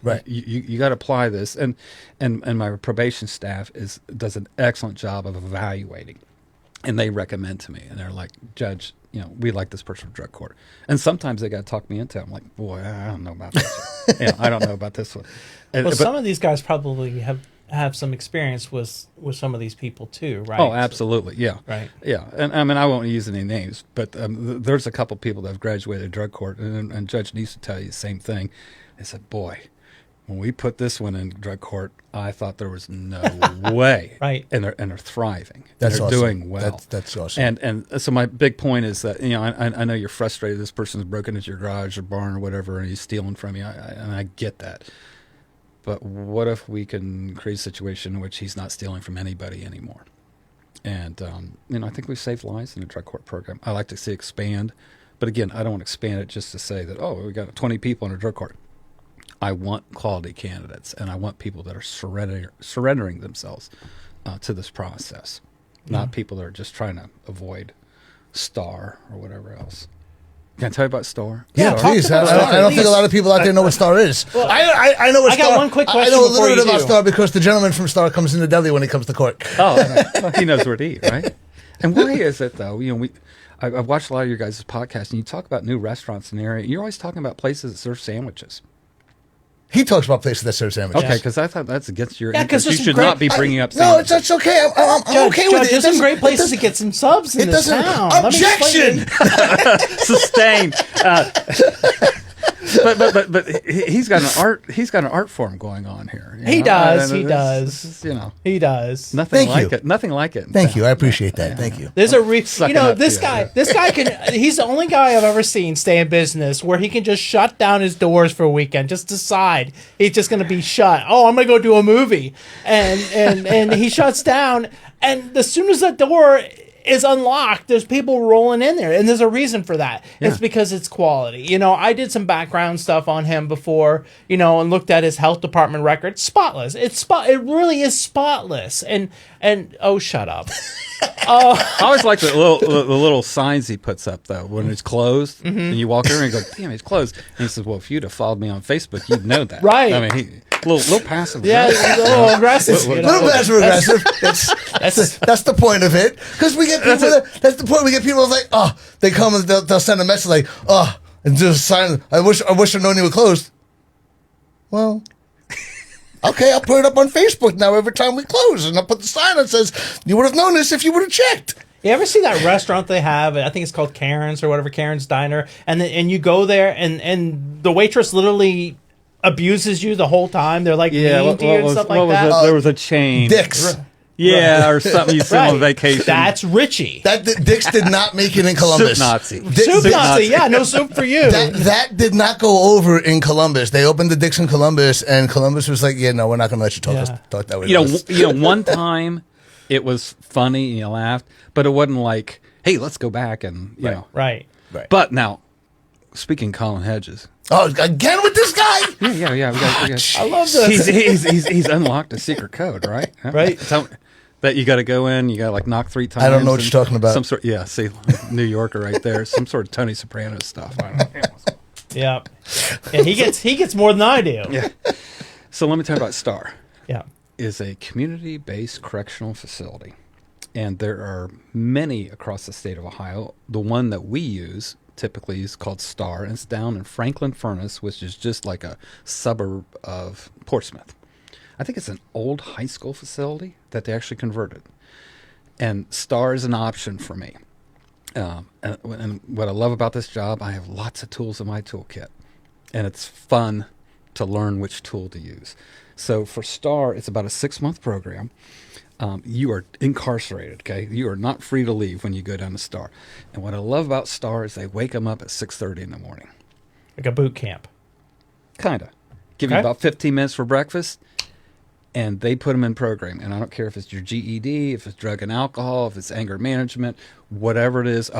Speaker 2: Right.
Speaker 3: You got to apply this, and my probation staff does an excellent job of evaluating, and they recommend to me, and they're like, Judge, we like this person for drug court, and sometimes they got to talk me into it. I'm like, boy, I don't know about this one. I don't know about this one.
Speaker 1: But some of these guys probably have some experience with some of these people too, right?
Speaker 3: Oh, absolutely, yeah,
Speaker 1: right,
Speaker 3: yeah. And I won't use any names, but there's a couple people that have graduated drug court, and Judge needs to tell you the same thing. They said, boy, when we put this one in drug court, I thought there was no way.
Speaker 1: Right.
Speaker 3: And they're thriving.
Speaker 2: That's
Speaker 3: they're
Speaker 2: awesome.
Speaker 3: Doing well.
Speaker 2: That's awesome.
Speaker 3: And so my big point is that, I know you're frustrated. This person's broken into your garage or barn or whatever, and he's stealing from you. And I get that. But what if we can create a situation in which he's not stealing from anybody anymore? And, I think we've saved lives in the drug court program. I like to see it expand. But again, I don't want to expand it just to say that, we got 20 people in a drug court. I want quality candidates, and I want people that are surrendering themselves to this process, not people that are just trying to avoid STAR or whatever else. Can I tell you about STAR?
Speaker 2: Yeah, please. I don't think a lot of people out there know what STAR is. Well, I know what STAR is. I got
Speaker 1: one quick question.
Speaker 2: I know a little bit about STAR because the gentleman from STAR comes in the deli when he comes to court.
Speaker 3: Well, he knows where to eat, right? And why is it, though? I've watched a lot of your guys' podcasts, and you talk about new restaurants in the area. You're always talking about places that serve sandwiches.
Speaker 2: He talks about places that serve sandwiches.
Speaker 3: Okay, because I thought that's against your interest. You should not be bringing up
Speaker 2: sandwiches.
Speaker 3: No,
Speaker 2: it's okay. I'm okay with it.
Speaker 1: There's some great places to get some subs in this town.
Speaker 2: Objection!
Speaker 3: Sustained. But he's got an art form going on here.
Speaker 1: He does. He does.
Speaker 3: Nothing like it. Nothing like it.
Speaker 2: Thank you. I appreciate that. Thank you.
Speaker 1: There's this guy can. He's the only guy I've ever seen stay in business where he can just shut down his doors for a weekend. Just decide he's just going to be shut. Oh, I'm going to go do a movie, and he shuts down. And as soon as that door is unlocked, there's people rolling in there, and there's a reason for that. Yeah. It's because it's quality. I did some background stuff on him before, and looked at his health department record. Spotless. It really is spotless. And oh, shut up.
Speaker 3: I always like the little signs he puts up though when it's closed, and you walk over and you go, "Damn, it's closed." And he says, "Well, if you'd have followed me on Facebook, you'd know that."
Speaker 1: Right.
Speaker 3: I mean, little passive.
Speaker 1: Yeah, a little aggressive.
Speaker 2: Little passive aggressive. That's the point of it. Because we get people. That's the point. We get people like, they come and they'll send a message like, and just sign. I wish I'd known you were closed. Well. Okay, I'll put it up on Facebook now every time we close, and I'll put the sign that says, "You would have known this if you would have checked."
Speaker 1: You ever see that restaurant they have? I think it's called Karen's or whatever, Karen's Diner, and you go there, and the waitress literally abuses you the whole time. They're like mean to you and stuff like that.
Speaker 3: There was a chain.
Speaker 2: Dick's.
Speaker 3: Yeah, or something you saw on vacation.
Speaker 1: That's Richie.
Speaker 2: Dick's did not make it in Columbus.
Speaker 3: Soup Nazi.
Speaker 1: Soup Nazi. Yeah, no soup for you.
Speaker 2: That did not go over in Columbus. They opened the Dick's in Columbus, and Columbus was like, "Yeah, no, we're not going to let you talk that way."
Speaker 3: One time it was funny and you laughed, but it wasn't like, "Hey, let's go back and you know."
Speaker 1: Right.
Speaker 3: But now, speaking Colin Hedges.
Speaker 2: Oh, again with this guy?
Speaker 3: Yeah. We got,
Speaker 1: I love this.
Speaker 3: He's unlocked a secret code, right?
Speaker 1: Right.
Speaker 3: That you got to go in, you got to like knock 3 times.
Speaker 2: I don't know what you're talking about.
Speaker 3: Some sort, see, New Yorker right there, some sort of Tony Soprano stuff. I don't know.
Speaker 1: Yeah, and he gets more than I do.
Speaker 3: Yeah. So let me tell you about STAR.
Speaker 1: Yeah,
Speaker 3: is a community-based correctional facility, and there are many across the state of Ohio. The one that we use typically is called STAR, and it's down in Franklin Furnace, which is just like a suburb of Portsmouth. I think it's an old high school facility that they actually converted. And STAR is an option for me. And what I love about this job, I have lots of tools in my toolkit. And it's fun to learn which tool to use. So for STAR, it's about a 6-month program. You are incarcerated, okay? You are not free to leave when you go down to STAR. And what I love about STAR is they wake them up at 6:30 in the morning.
Speaker 1: Like a boot camp.
Speaker 3: Kind of. Give you about 15 minutes for breakfast. And they put them in program. And I don't care if it's your GED, if it's drug and alcohol, if it's anger management, whatever it is.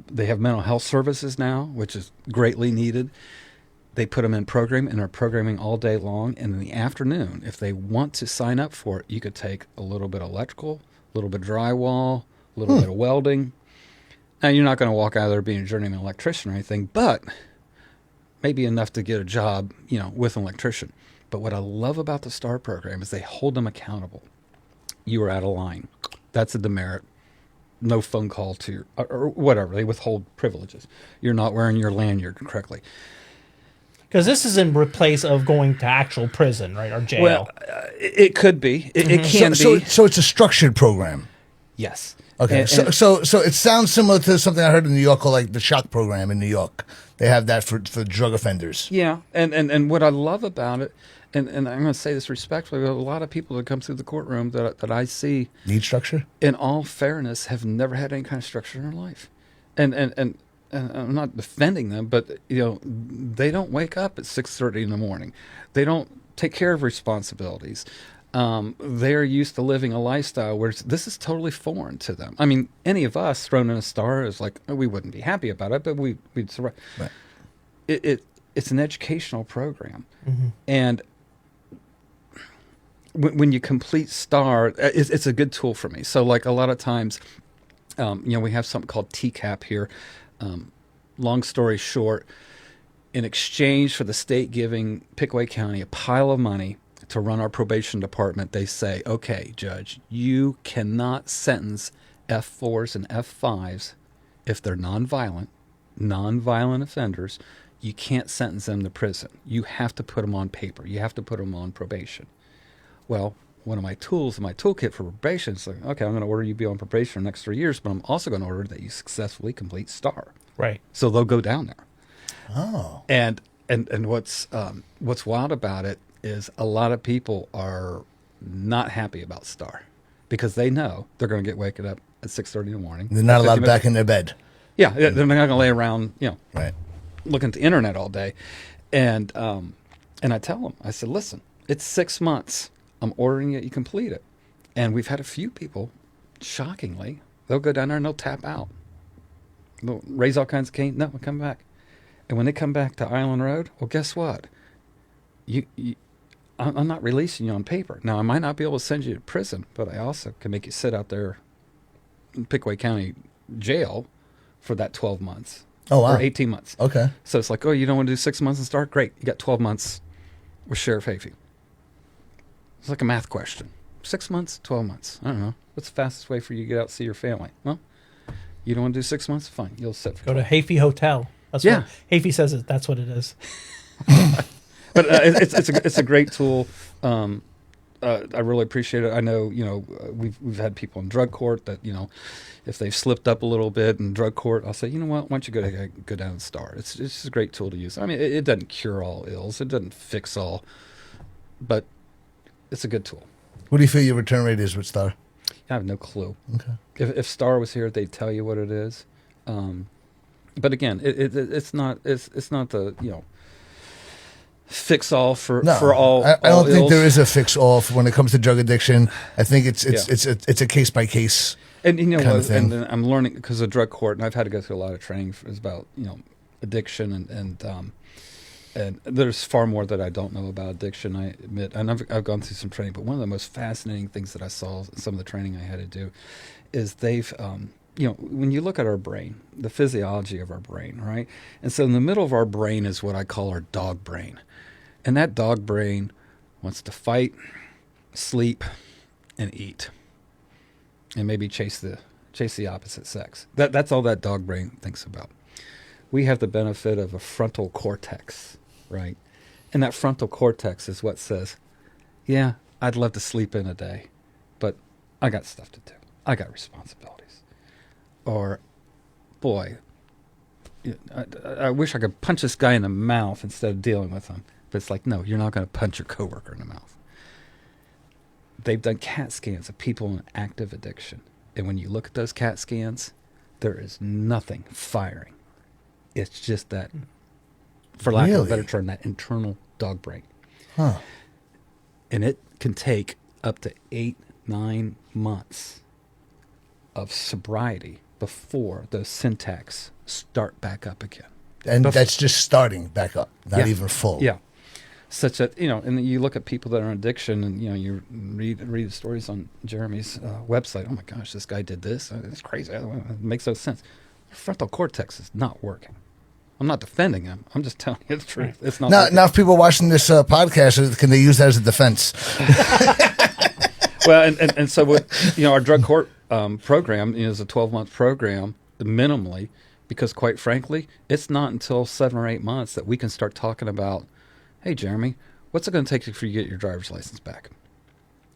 Speaker 3: They have mental health services now, which is greatly needed. They put them in program and are programming all day long. And in the afternoon, if they want to sign up for it, you could take a little bit of electrical, a little bit of drywall, a little bit of welding. Now, you're not going to walk out of there being a journeyman electrician or anything, but maybe enough to get a job, with an electrician. But what I love about the STAR program is they hold them accountable. You are out of line. That's a demerit. No phone call to your, or whatever. They withhold privileges. You're not wearing your lanyard correctly.
Speaker 1: Because this is in place of going to actual prison, right, or jail.
Speaker 3: Well, it could be. It can be.
Speaker 2: So it's a structured program.
Speaker 3: Yes.
Speaker 2: Okay. So it sounds similar to something I heard in New York called like the shock program in New York. They have that for drug offenders.
Speaker 3: Yeah. And what I love about it, and I'm going to say this respectfully, a lot of people that come through the courtroom that I see
Speaker 2: need structure. In
Speaker 3: all fairness, have never had any kind of structure in their life, and I'm not defending them, but they don't wake up at 6:30 in the morning. They don't take care of responsibilities. They're used to living a lifestyle where this is totally foreign to them. I mean, any of us thrown in a star is like, we wouldn't be happy about it, but we'd survive. Right. It's an educational program. Mm-hmm. And when you complete STAR, it's a good tool for me. So like a lot of times, we have something called TCAP here. Long story short, in exchange for the state giving Pickaway County a pile of money to run our probation department, they say, okay, Judge, you cannot sentence F4s and F5s if they're nonviolent offenders. You can't sentence them to prison. You have to put them on paper. You have to put them on probation. Well, one of my tools in my toolkit for probation is like, okay, I'm going to order you to be on probation for the next 3 years, but I'm also going to order that you successfully complete STAR.
Speaker 1: Right.
Speaker 3: So they'll go down there.
Speaker 2: Oh.
Speaker 3: And what's wild about it is a lot of people are not happy about STAR because they know they're going to get waken up at 6:30 in the morning.
Speaker 2: They're not allowed back in their bed.
Speaker 3: Yeah, they're not going to lay around,
Speaker 2: right,
Speaker 3: looking at the internet all day. And I tell them, I said, listen, it's 6 months. I'm ordering it. You complete it. And we've had a few people, shockingly, they'll go down there and they'll tap out. They'll raise all kinds of cane. No, we'll come back. And when they come back to Island Road, well, guess what? I'm not releasing you on paper. Now, I might not be able to send you to prison, but I also can make you sit out there in Pickaway County jail for that 12 months.
Speaker 2: Oh, wow.
Speaker 3: Or 18 months.
Speaker 2: Okay.
Speaker 3: So it's like, oh, you don't want to do 6 months and start? Great. You got 12 months with Sheriff Hafey. It's like a math question. 6 months, 12 months. I don't know. What's the fastest way for you to get out and see your family? Well, you don't want to do 6 months? Fine. You'll sit for
Speaker 1: Go to Hafey Hotel. That's what Hafey says it. That's what it is.
Speaker 3: But it's a great tool. I really appreciate it. I know, we've had people in drug court that, if they've slipped up a little bit in drug court, I'll say, you know what, why don't you go down and start? It's just a great tool to use. I mean, it doesn't cure all ills. It doesn't fix all, but it's a good tool.
Speaker 2: What do you feel your return rate is with STAR?
Speaker 3: I have no clue.
Speaker 2: Okay.
Speaker 3: If STAR was here, they'd tell you what it is. But again, it's not the, fix all for all.
Speaker 2: I don't think
Speaker 3: ills.
Speaker 2: there is a fix all when it comes to drug addiction. I think it's a case by case.
Speaker 3: And and I'm learning because of drug court, and I've had to go through a lot of training about addiction and there's far more that I don't know about addiction, I admit, and I've gone through some training. But one of the most fascinating things that I saw in some of the training I had to do is they've when you look at our brain, the physiology of our brain, right? And so in the middle of our brain is what I call our dog brain. And that dog brain wants to fight, sleep, and eat. And maybe chase the opposite sex. That's all that dog brain thinks about. We have the benefit of a frontal cortex, right? And that frontal cortex is what says, yeah, I'd love to sleep in a day, but I got stuff to do. I got responsibilities. Or, boy, I wish I could punch this guy in the mouth instead of dealing with him. But it's like, no, you're not going to punch your coworker in the mouth. They've done CAT scans of people in active addiction. And when you look at those CAT scans, there is nothing firing. It's just that, for lack of a better term, that internal dog brain.
Speaker 2: Huh.
Speaker 3: And it can take up to 8-9 months of sobriety before those syntax start back up again.
Speaker 2: And that's just starting back up, not even full.
Speaker 3: Yeah. Such that, and you look at people that are in addiction and, you read the stories on Jeremy's website. Oh my gosh, this guy did this. It's crazy. It makes no sense. The frontal cortex is not working. I'm not defending him. I'm just telling you the truth. It's not working.
Speaker 2: Now if people watching this podcast, can they use that as a defense?
Speaker 3: Well, and so what, our drug court program is a 12-month program minimally, because quite frankly, it's not until 7 or 8 months that we can start talking about, hey, Jeremy, what's it going to take for you to get your driver's license back?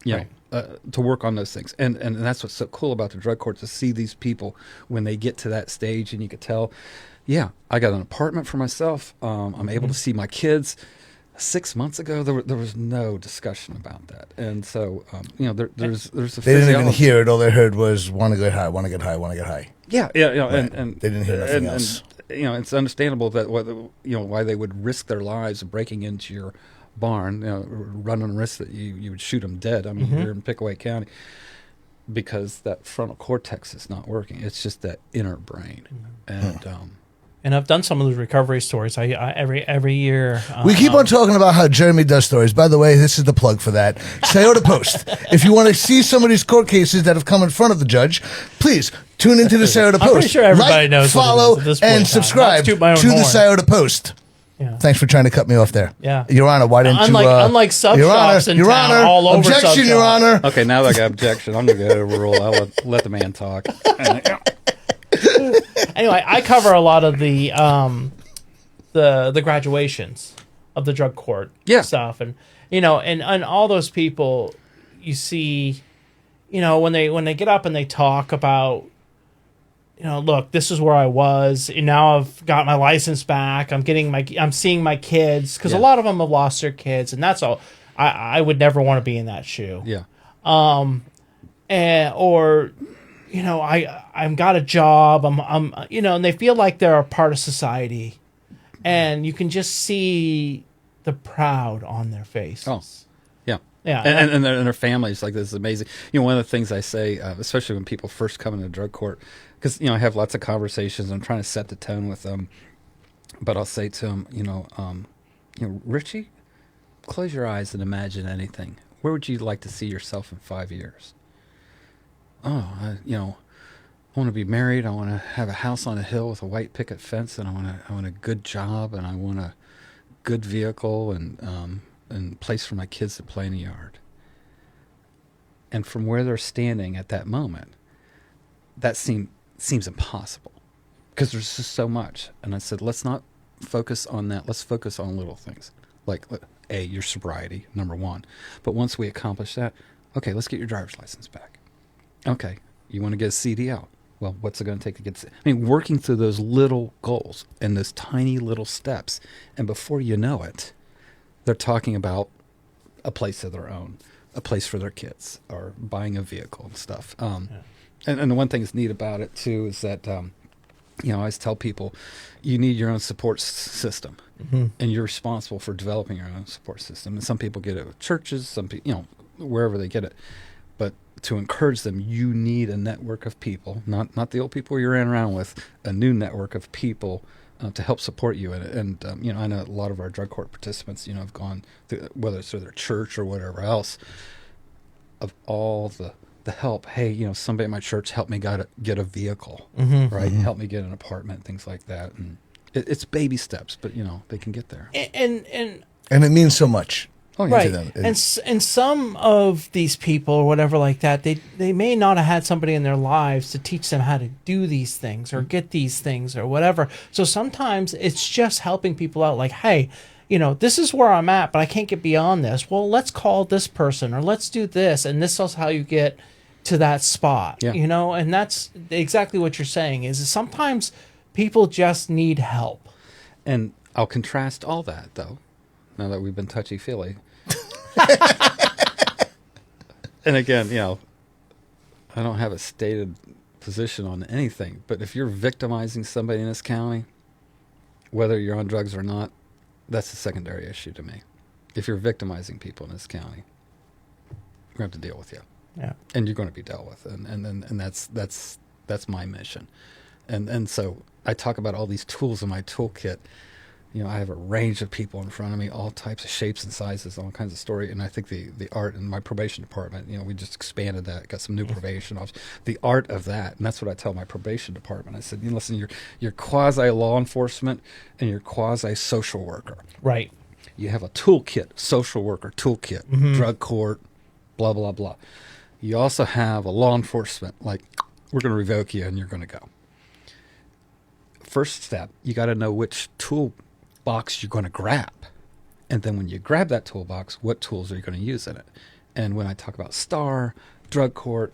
Speaker 3: To work on those things. And that's what's so cool about the drug court, to see these people when they get to that stage, and you could tell, yeah, I got an apartment for myself. I'm able to see my kids. 6 months ago, there was no discussion about that. And so, there's a physiology.
Speaker 2: They didn't even hear it. All they heard was, want to get high, want to get high, want to get high.
Speaker 3: Yeah.
Speaker 2: Right.
Speaker 3: And
Speaker 2: they didn't hear nothing else.
Speaker 3: And, it's understandable that why they would risk their lives breaking into your barn, running the risk that you would shoot them dead. I mean, you're in Pickaway County because that frontal cortex is not working. It's just that inner brain.
Speaker 1: And I've done some of those recovery stories. I every year.
Speaker 2: We keep on talking about how Jeremy does stories. By the way, this is the plug for that. Scioto Post. If you want to see some of these court cases that have come in front of the judge, please tune into the Scioto Post.
Speaker 1: I'm pretty sure everybody knows
Speaker 2: follow,
Speaker 1: what it is at this point
Speaker 2: and
Speaker 1: in time.
Speaker 2: subscribe to the Scioto Post.
Speaker 1: Yeah.
Speaker 2: Thanks for trying to cut me off there.
Speaker 1: Yeah.
Speaker 2: Your Honor, why didn't
Speaker 1: unlike sub
Speaker 2: Your
Speaker 1: shops
Speaker 2: Honor,
Speaker 1: in town, all over
Speaker 2: objection,
Speaker 1: sub
Speaker 2: Your
Speaker 1: shop.
Speaker 2: Honor.
Speaker 3: Okay, now that I got objection, I'm going to go overrule. I'll let the man talk.
Speaker 1: Anyway, I cover a lot of the graduations of the drug court stuff, and and all those people you see, when they get up and they talk about, look, this is where I was, and now I've got my license back. I'm seeing my kids, because a lot of them have lost their kids, and that's all. I would never want to be in that shoe.
Speaker 3: Yeah.
Speaker 1: I've got a job. And they feel like they're a part of society, and you can just see the proud on their faces.
Speaker 3: Oh, yeah.
Speaker 1: Yeah.
Speaker 3: And their families, like, this is amazing. One of the things I say, especially when people first come into drug court, because, I have lots of conversations. I'm trying to set the tone with them, but I'll say to them, Richie, close your eyes and imagine anything. Where would you like to see yourself in 5 years? Oh, I want to be married. I want to have a house on a hill with a white picket fence, and I want a good job, and I want a good vehicle, and place for my kids to play in the yard. And from where they're standing at that moment, that seems impossible, because there's just so much. And I said, let's not focus on that. Let's focus on little things, like your sobriety, number one. But once we accomplish that, okay, let's get your driver's license back. Okay, you want to get a CDL. Well, what's it going to take to get... working through those little goals and those tiny little steps. And before you know it, they're talking about a place of their own, a place for their kids, or buying a vehicle and stuff. And the one thing that's neat about it, too, is that, I always tell people, you need your own support system. And you're responsible for developing your own support system. And some people get it with churches, some people, wherever they get it. But to encourage them, you need a network of people, not the old people you're in around with, a new network of people to help support you in it. And I know a lot of our drug court participants, have gone through, whether it's through their church or whatever else, of all the help. Hey, somebody at my church helped me get a vehicle, right? Help me get an apartment, things like that. And it's baby steps, but they can get there.
Speaker 2: And it means so much.
Speaker 1: Right, and some of these people or whatever like that, they may not have had somebody in their lives to teach them how to do these things or get these things or whatever. So sometimes it's just helping people out, like, hey, this is where I'm at, but I can't get beyond this. Well, let's call this person, or let's do this, and this is how you get to that spot.
Speaker 3: Yeah.
Speaker 1: And that's exactly what you're saying. Is sometimes people just need help.
Speaker 3: And I'll contrast all that, though, now that we've been touchy-feely. And again, I don't have a stated position on anything, but if you're victimizing somebody in this county, whether you're on drugs or not, that's a secondary issue to me. If you're victimizing people in this county, we're going to have to deal with you.
Speaker 1: Yeah.
Speaker 3: And you're going to be dealt with. And that's my mission. And so I talk about all these tools in my toolkit. I have a range of people in front of me, all types of shapes and sizes, all kinds of story. And I think the art in my probation department, we just expanded that, got some new probation officers. The art of that, and that's what I tell my probation department. I said, listen, you're quasi law enforcement and you're quasi social worker.
Speaker 1: Right.
Speaker 3: You have a toolkit, social worker toolkit, drug court, blah, blah, blah. You also have a law enforcement, like, we're going to revoke you and you're going to go. First step, you got to know which toolbox you're going to grab. And then when you grab that toolbox, what tools are you going to use in it? And when I talk about STAR, drug court,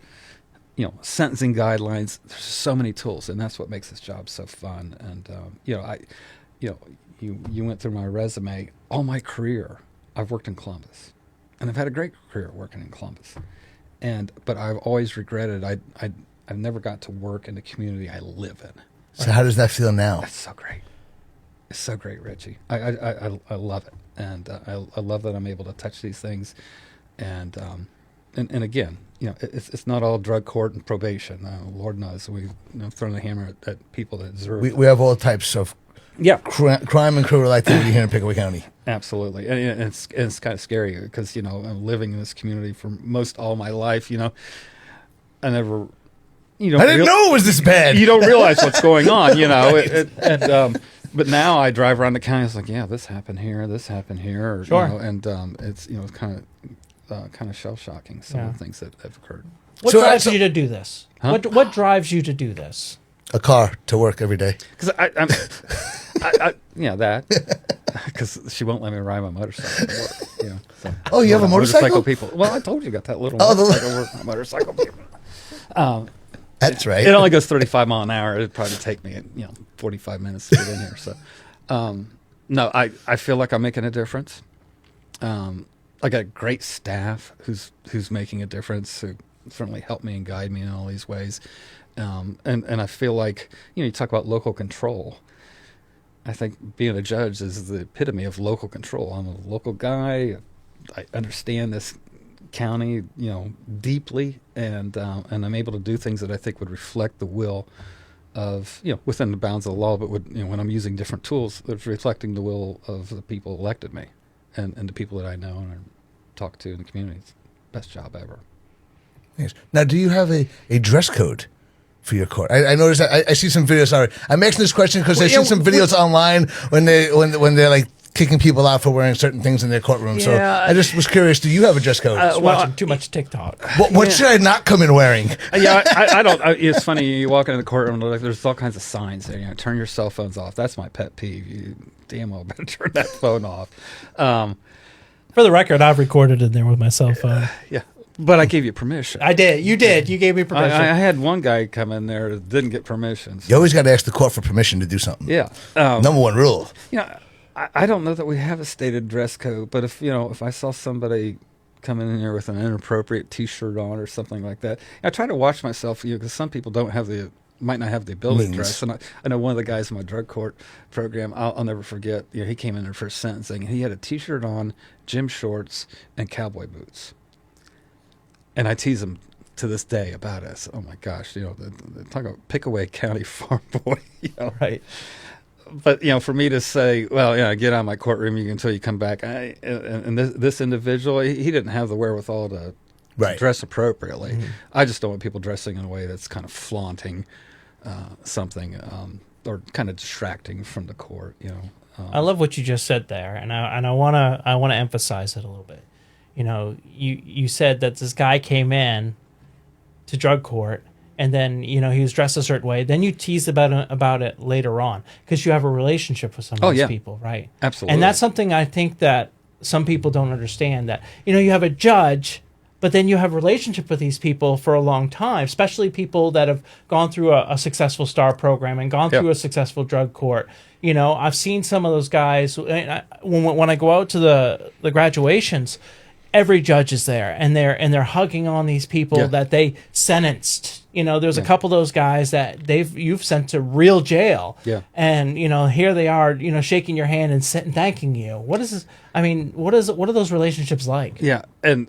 Speaker 3: sentencing guidelines, there's so many tools, and that's what makes this job so fun. And, you went through my resume. All my career, I've worked in Columbus, and I've had a great career working in Columbus. But I've always regretted I've never got to work in the community I live in.
Speaker 2: So how does that feel now?
Speaker 3: That's so great. It's so great, Richie. I love it, and I love that I'm able to touch these things, and again, it's not all drug court and probation. Lord knows we've thrown the hammer at people that deserve.
Speaker 2: We have all types of crime and criminal activity here in Pickaway County.
Speaker 3: Absolutely, and it's kind of scary because I'm living in this community for most all my life. I never. I
Speaker 2: didn't know it was this bad.
Speaker 3: You don't realize what's going on, but now I drive around the county. It's like, yeah, this happened here,
Speaker 1: sure.
Speaker 3: And it's kind of shell shocking some of the things that have occurred.
Speaker 1: What drives you to do this?
Speaker 3: Huh?
Speaker 1: What drives you to do this?
Speaker 2: A car to work every day.
Speaker 3: Because because she won't let me ride my motorcycle to work.
Speaker 2: Oh, you have a motorcycle?
Speaker 3: People. Well, I told you, got that little motorcycle people. That's right. It only goes 35 mile an hour. It'd probably take me 45 minutes to get in here. So, no, I feel like I'm making a difference. I got a great staff who's making a difference, who certainly helped me and guide me in all these ways. And I feel like, you talk about local control. I think being a judge is the epitome of local control. I'm a local guy. I understand this county, deeply, and I'm able to do things that I think would reflect the will of, within the bounds of the law, but when I'm using different tools, it's reflecting the will of the people elected me, and the people that I know and talk to in the community. It's the best job ever.
Speaker 2: Yes. Now, do you have a dress code for your court? I noticed that I see some videos. Sorry, I'm asking this question because I see some videos online when they're like kicking people out for wearing certain things in their courtroom. So I just was curious, do you have a dress code?
Speaker 1: Watching too much TikTok.
Speaker 2: What should I not come in wearing?
Speaker 3: I don't. It's funny, you walk into the courtroom, there's all kinds of signs there. Turn your cell phones off. That's my pet peeve. You damn well better turn that phone off.
Speaker 1: For the record, I've recorded in there with my cell phone.
Speaker 3: Yeah. But I gave you permission.
Speaker 1: I did. You did. You gave me permission.
Speaker 3: I had one guy come in there that didn't get permission. So.
Speaker 2: You always got to ask the court for permission to do something.
Speaker 3: Yeah.
Speaker 2: Number one rule.
Speaker 3: I don't know that we have a stated dress code, but if I saw somebody coming in here with an inappropriate T-shirt on or something like that, I try to watch myself, because some people might not have the ability to dress. And I know one of the guys in my drug court program, I'll never forget, he came in there for sentencing, and he had a T-shirt on, gym shorts, and cowboy boots. And I tease him to this day about it. Oh my gosh, talk about Pickaway County farm boy,
Speaker 1: Right.
Speaker 3: But for me to say, well, get out of my courtroom until you come back. And this individual, he didn't have the wherewithal to dress appropriately. Mm-hmm. I just don't want people dressing in a way that's kind of flaunting something or kind of distracting from the court.
Speaker 1: I love what you just said there, and I wanna emphasize it a little bit. You said that this guy came in to drug court, and then he was dressed a certain way. Then you tease about it later on because you have a relationship with some of these people, right?
Speaker 3: Absolutely.
Speaker 1: And that's something I think that some people don't understand. That you have a judge, but then you have a relationship with these people for a long time, especially people that have gone through a successful STAR program and gone through a successful drug court. I've seen some of those guys when I go out to the graduations. Every judge is there, and they're hugging on these people that they sentenced. There's a couple of those guys that you've sent to real jail. Yeah. And here they are, shaking your hand and thanking you. What is this? I mean, what are those relationships like?
Speaker 3: Yeah, and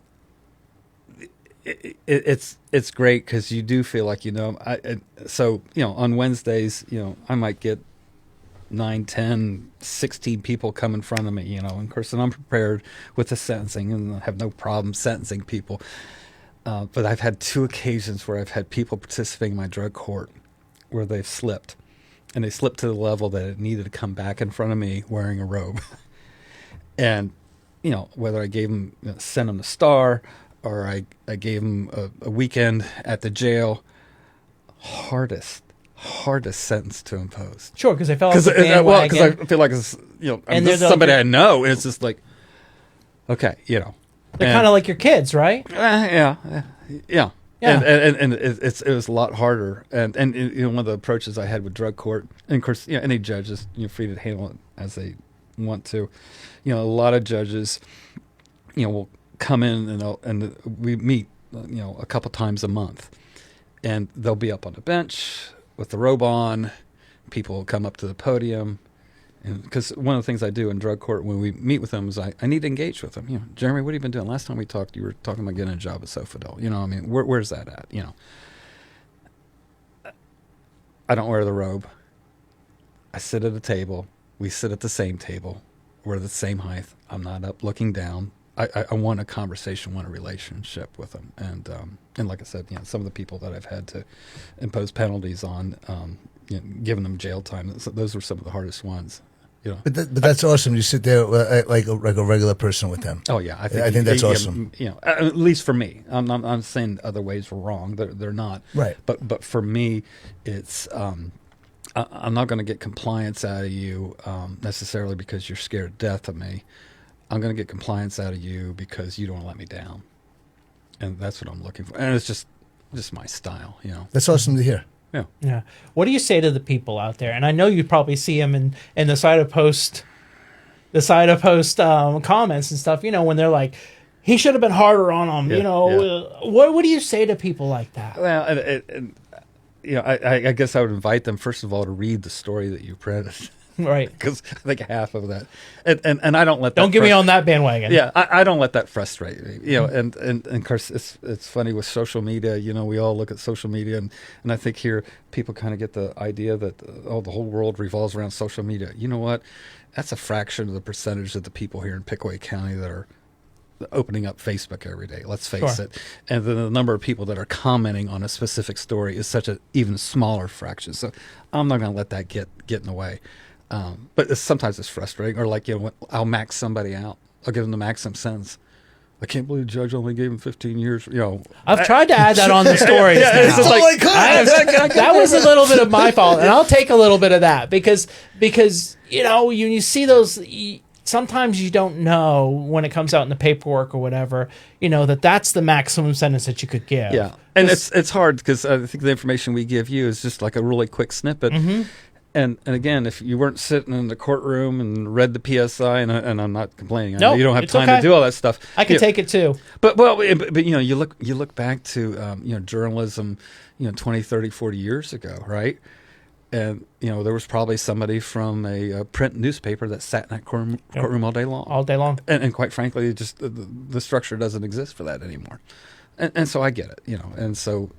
Speaker 3: it's great because you do feel like on Wednesdays, I might get 9, 10, 16 people come in front of me, and of course, I'm prepared with the sentencing and I have no problem sentencing people. But I've had 2 occasions where I've had people participating in my drug court where they've slipped, and they slipped to the level that it needed to come back in front of me wearing a robe. And, whether I gave them, sent them the STAR or I gave them a weekend at the jail, hardest sentence to impose.
Speaker 1: Sure, because they fell off the bandwagon.
Speaker 3: Well, because I feel like it's, and this is somebody I know, and it's just like, okay,
Speaker 1: They're kind of like your kids, right?
Speaker 3: Yeah. And it was a lot harder. And one of the approaches I had with drug court, and of course, any judge is free to handle it as they want to. A lot of judges, will come in and we meet, a couple times a month, and they'll be up on the bench with the robe on. People will come up to the podium Because one of the things I do in drug court when we meet with them is I need to engage with them. You know, Jeremy, what have you been doing? Last time we talked, you were talking about getting a job at Sofidel. You know, I mean, where's that at? You know, I don't wear the robe. I sit at a table. We sit at the same table. We're the same height. I'm not up looking down. I want a conversation, want a relationship with them. And like I said, you know, some of the people that I've had to impose penalties on, you know, giving them jail time, those were some of the hardest ones. You know. But
Speaker 2: that's awesome. You sit there like a regular person with them.
Speaker 3: Oh yeah, I
Speaker 2: think that's awesome.
Speaker 3: You know, at least for me, I'm saying other ways were wrong. They're not.
Speaker 2: Right.
Speaker 3: But for me, it's I'm not going to get compliance out of you necessarily because you're scared to death of me. I'm going to get compliance out of you because you don't want to let me down, and that's what I'm looking for. And it's just my style, you know.
Speaker 2: That's awesome to hear.
Speaker 3: Yeah.
Speaker 1: Yeah. What do you say to the people out there? And I know you probably see them in the side of post comments and stuff. You know, when they're like, he should have been harder on him. Yeah, you know, what do you say to people like that?
Speaker 3: Well, you know, I guess I would invite them first of all to read the story that you printed.
Speaker 1: Right.
Speaker 3: Because I think half of that, and I don't let that.
Speaker 1: Don't get me on that bandwagon.
Speaker 3: Yeah, I don't let that frustrate me. You know, and of course it's funny with social media. You know, we all look at social media, and I think here people kind of get the idea that the whole world revolves around social media. You know what? That's a fraction of the percentage of the people here in Pickaway County that are opening up Facebook every day. Let's face it. And then the number of people that are commenting on a specific story is such an even smaller fraction. So I'm not going to let that get in the way. But sometimes it's frustrating. Or like, you know, I'll max somebody out. I'll give them the maximum sentence. I can't believe the judge only gave him 15 years. You know,
Speaker 1: I've tried to add that on the stories.
Speaker 2: It's just like,
Speaker 1: that was a little bit of my fault, and I'll take a little bit of that because you know, you see those. Sometimes you don't know when it comes out in the paperwork or whatever, you know, that's the maximum sentence that you could give.
Speaker 3: Yeah, and it's hard because I think the information we give you is just like a really quick snippet. Mm-hmm. And again, if you weren't sitting in the courtroom and read the PSI, and I'm not complaining, I know you don't have time to do all that stuff.
Speaker 1: I can take it too.
Speaker 3: But you know, you look back to you know, journalism, you know, 20, 30, 40 years ago, right? And you know, there was probably somebody from a print newspaper that sat in that courtroom all day long.
Speaker 1: All day long.
Speaker 3: And quite frankly, just the structure doesn't exist for that anymore. And so I get it, you know. And so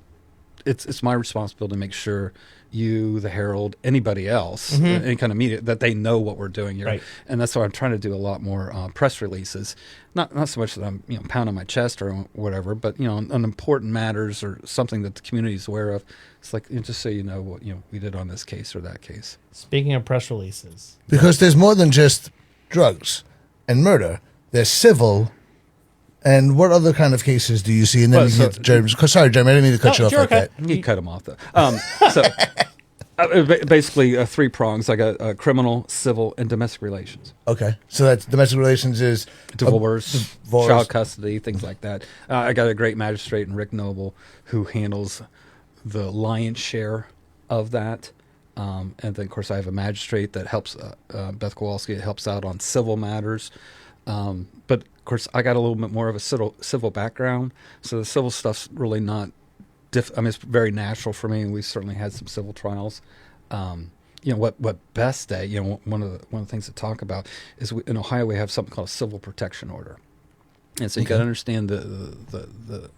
Speaker 3: it's my responsibility to make sure you, the Herald, anybody else, any kind of media, that they know what we're doing here. Right. And that's why I'm trying to do a lot more press releases. Not so much that I'm, you know, pounding my chest or whatever, but, you know, on important matters or something that the community is aware of. It's like, you know, just so you know what, you know, we did on this case or that case.
Speaker 1: Speaking of press releases,
Speaker 2: because there's more than just drugs and murder. There's civil. And what other kind of cases do you see? And then Jeremy. Sorry, Jeremy, I didn't mean to cut you off like that.
Speaker 3: You cut him off, though. So basically 3 prongs. I got criminal, civil, and domestic relations.
Speaker 2: Okay. So that's domestic relations is
Speaker 3: divorce, child custody, things like that. I got a great magistrate in Rick Noble who handles the lion's share of that. And then, of course, I have a magistrate that helps, Beth Kowalski, that helps out on civil matters. But of course, I got a little bit more of a civil background, so the civil stuff's really not. I mean, it's very natural for me, and we've certainly had some civil trials. You know, what Best Day. You know, one of the things to talk about is in Ohio we have something called a civil protection order, and so you got to understand the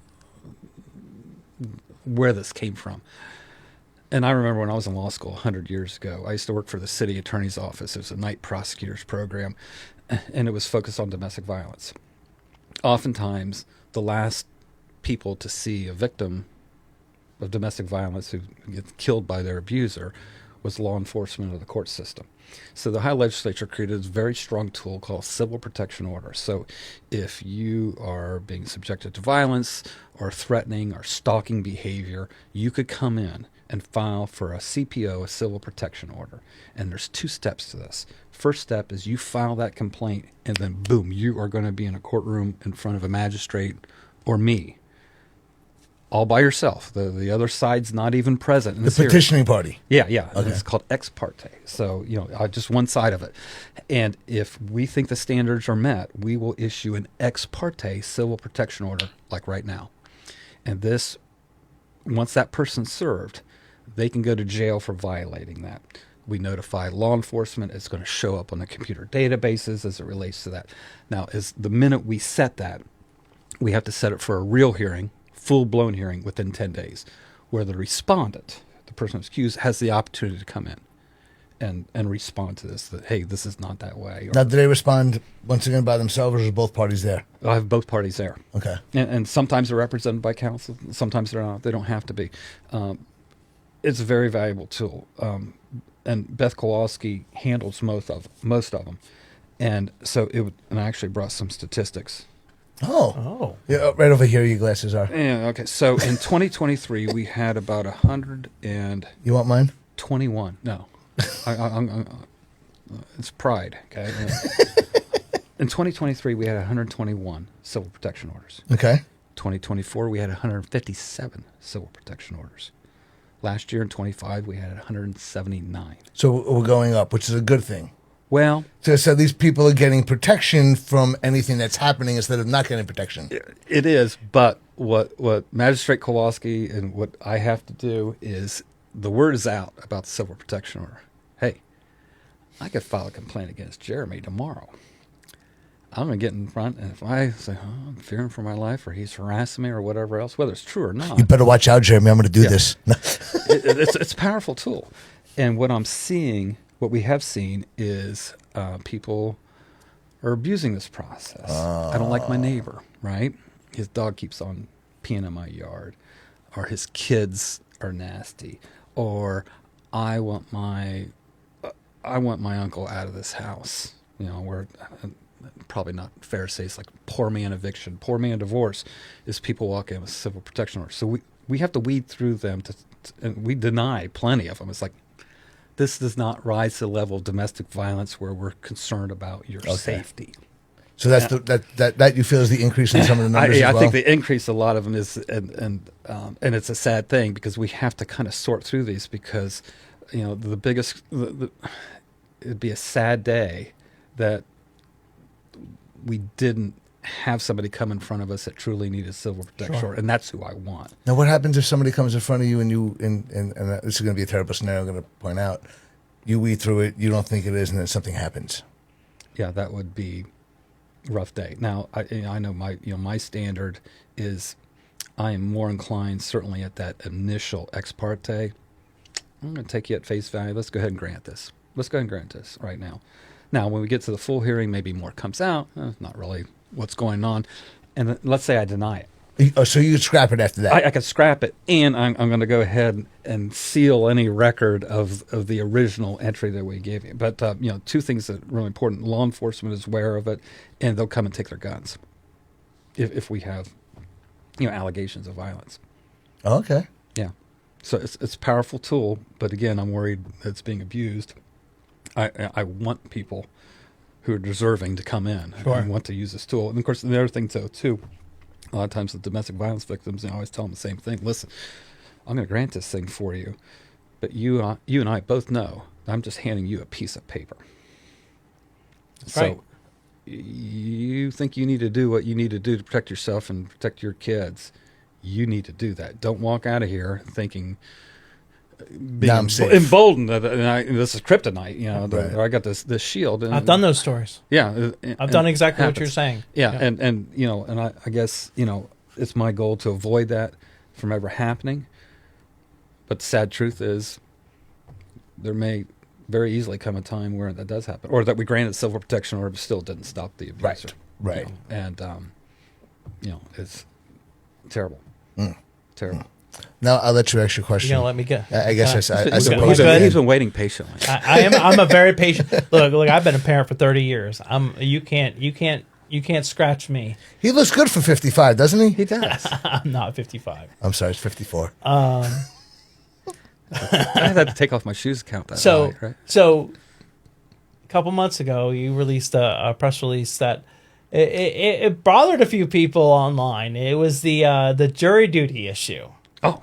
Speaker 3: where this came from. And I remember when I was in law school 100 years ago, I used to work for the city attorney's office. It was a night prosecutor's program, and it was focused on domestic violence. Oftentimes, the last people to see a victim of domestic violence who gets killed by their abuser was law enforcement or the court system. So the Ohio legislature created a very strong tool called civil protection order. So if you are being subjected to violence or threatening or stalking behavior, you could come in and file for a CPO, a civil protection order. And there's 2 steps to this. First step is you file that complaint, and then boom, you are going to be in a courtroom in front of a magistrate or me, all by yourself. The other side's not even present in
Speaker 2: the petitioning party.
Speaker 3: Yeah.
Speaker 2: Okay.
Speaker 3: It's called ex parte. So, you know, just one side of it. And if we think the standards are met, we will issue an ex parte civil protection order, like right now. And this, once that person's served, they can go to jail for violating that. we notify law enforcement. It's going to show up on the computer databases as it relates to that. Now, as the minute we set that, we have to set it for a real hearing, full-blown hearing within 10 days, where the respondent, the person who's accused, has the opportunity to come in and respond to this, that, hey, this is not that way.
Speaker 2: Now, do they respond once again by themselves, or is both parties there?
Speaker 3: I have both parties there.
Speaker 2: Okay.
Speaker 3: And sometimes they're represented by counsel. Sometimes they're not. They don't have to be. It's a very valuable tool. And Beth Kowalski handles most of them. And so and I actually brought some statistics.
Speaker 2: Oh. Yeah, right over here your glasses are.
Speaker 3: Yeah, okay. So in 2023, we had about 100 and...
Speaker 2: You want mine?
Speaker 3: 21. No. It's pride, okay? In 2023, we had 121 civil protection orders.
Speaker 2: Okay.
Speaker 3: 2024, we had 157 civil protection orders. Last year in 25, we had 179.
Speaker 2: So we're going up, which is a good thing.
Speaker 3: Well...
Speaker 2: So these people are getting protection from anything that's happening instead of not getting protection.
Speaker 3: It is, but what Magistrate Kowalski and what I have to do is, the word is out about the civil protection order. Hey, I could file a complaint against Jeremy tomorrow. I'm going to get in front, and if I say, I'm fearing for my life, or he's harassing me, or whatever else, whether it's true or not.
Speaker 2: You better watch out, Jeremy. I'm going to do this.
Speaker 3: It's a powerful tool. And what we have seen is people are abusing this process. I don't like my neighbor, right? His dog keeps on peeing in my yard, or his kids are nasty, or I want my uncle out of this house. You know, where probably not fair to say it's like poor man eviction, poor man divorce is people walk in with civil protection orders. So we have to weed through them and we deny plenty of them. It's like, this does not rise to the level of domestic violence where we're concerned about your safety.
Speaker 2: So that's that you feel is the increase in some of the numbers as well?
Speaker 3: I think the increase, a lot of them is, and it's a sad thing because we have to kind of sort through these because, you know, it'd be a sad day that we didn't have somebody come in front of us that truly needed civil protection, sure. And that's who I want.
Speaker 2: Now, what happens if somebody comes in front of you and this is going to be a terrible scenario I'm going to point out, you weed through it, you don't think it is, and then something happens?
Speaker 3: Yeah, that would be a rough day. Now, I know my standard is I am more inclined, certainly at that initial ex parte, I'm going to take you at face value. Let's go ahead and grant this. Let's go ahead and grant this right now. Now, when we get to the full hearing, maybe more comes out. Not really what's going on. And let's say I deny it.
Speaker 2: Oh, so you could scrap it after that?
Speaker 3: I could scrap it, and I'm going to go ahead and seal any record of the original entry that we gave you. But, two things that are really important. Law enforcement is aware of it, and they'll come and take their guns if we have, allegations of violence.
Speaker 2: Okay.
Speaker 3: Yeah. So it's a powerful tool, but again, I'm worried that it's being abused. I want people who are deserving to come in and want to use this tool. And, of course, the other thing, too, a lot of times the domestic violence victims, I always tell them the same thing. Listen, I'm going to grant this thing for you, but you and I both know I'm just handing you a piece of paper. So you think you need to do what you need to do to protect yourself and protect your kids. You need to do that. Don't walk out of here thinking... being emboldened that this is kryptonite, right. I got this shield. And,
Speaker 1: I've done those stories.
Speaker 3: Yeah,
Speaker 1: I've done exactly what you're saying.
Speaker 3: Yeah, and I guess it's my goal to avoid that from ever happening. But the sad truth is, there may very easily come a time where that does happen, or that we granted civil protection order but still didn't stop the abuser.
Speaker 2: Right.
Speaker 3: And it's terrible. Terrible.
Speaker 2: Now I'll let you ask your question.
Speaker 1: You're gonna let me go?
Speaker 2: I guess I
Speaker 3: suppose he's been waiting patiently.
Speaker 1: I'm a very patient. Look. I've been a parent for 30 years. You can't scratch me.
Speaker 2: He looks good for 55, doesn't he?
Speaker 3: He does.
Speaker 1: I'm not 55.
Speaker 2: I'm sorry, it's 54.
Speaker 3: I had to take off my shoes to count that.
Speaker 1: So,
Speaker 3: right?
Speaker 1: So, a couple months ago, you released a press release that it bothered a few people online. It was the jury duty issue.
Speaker 3: Oh,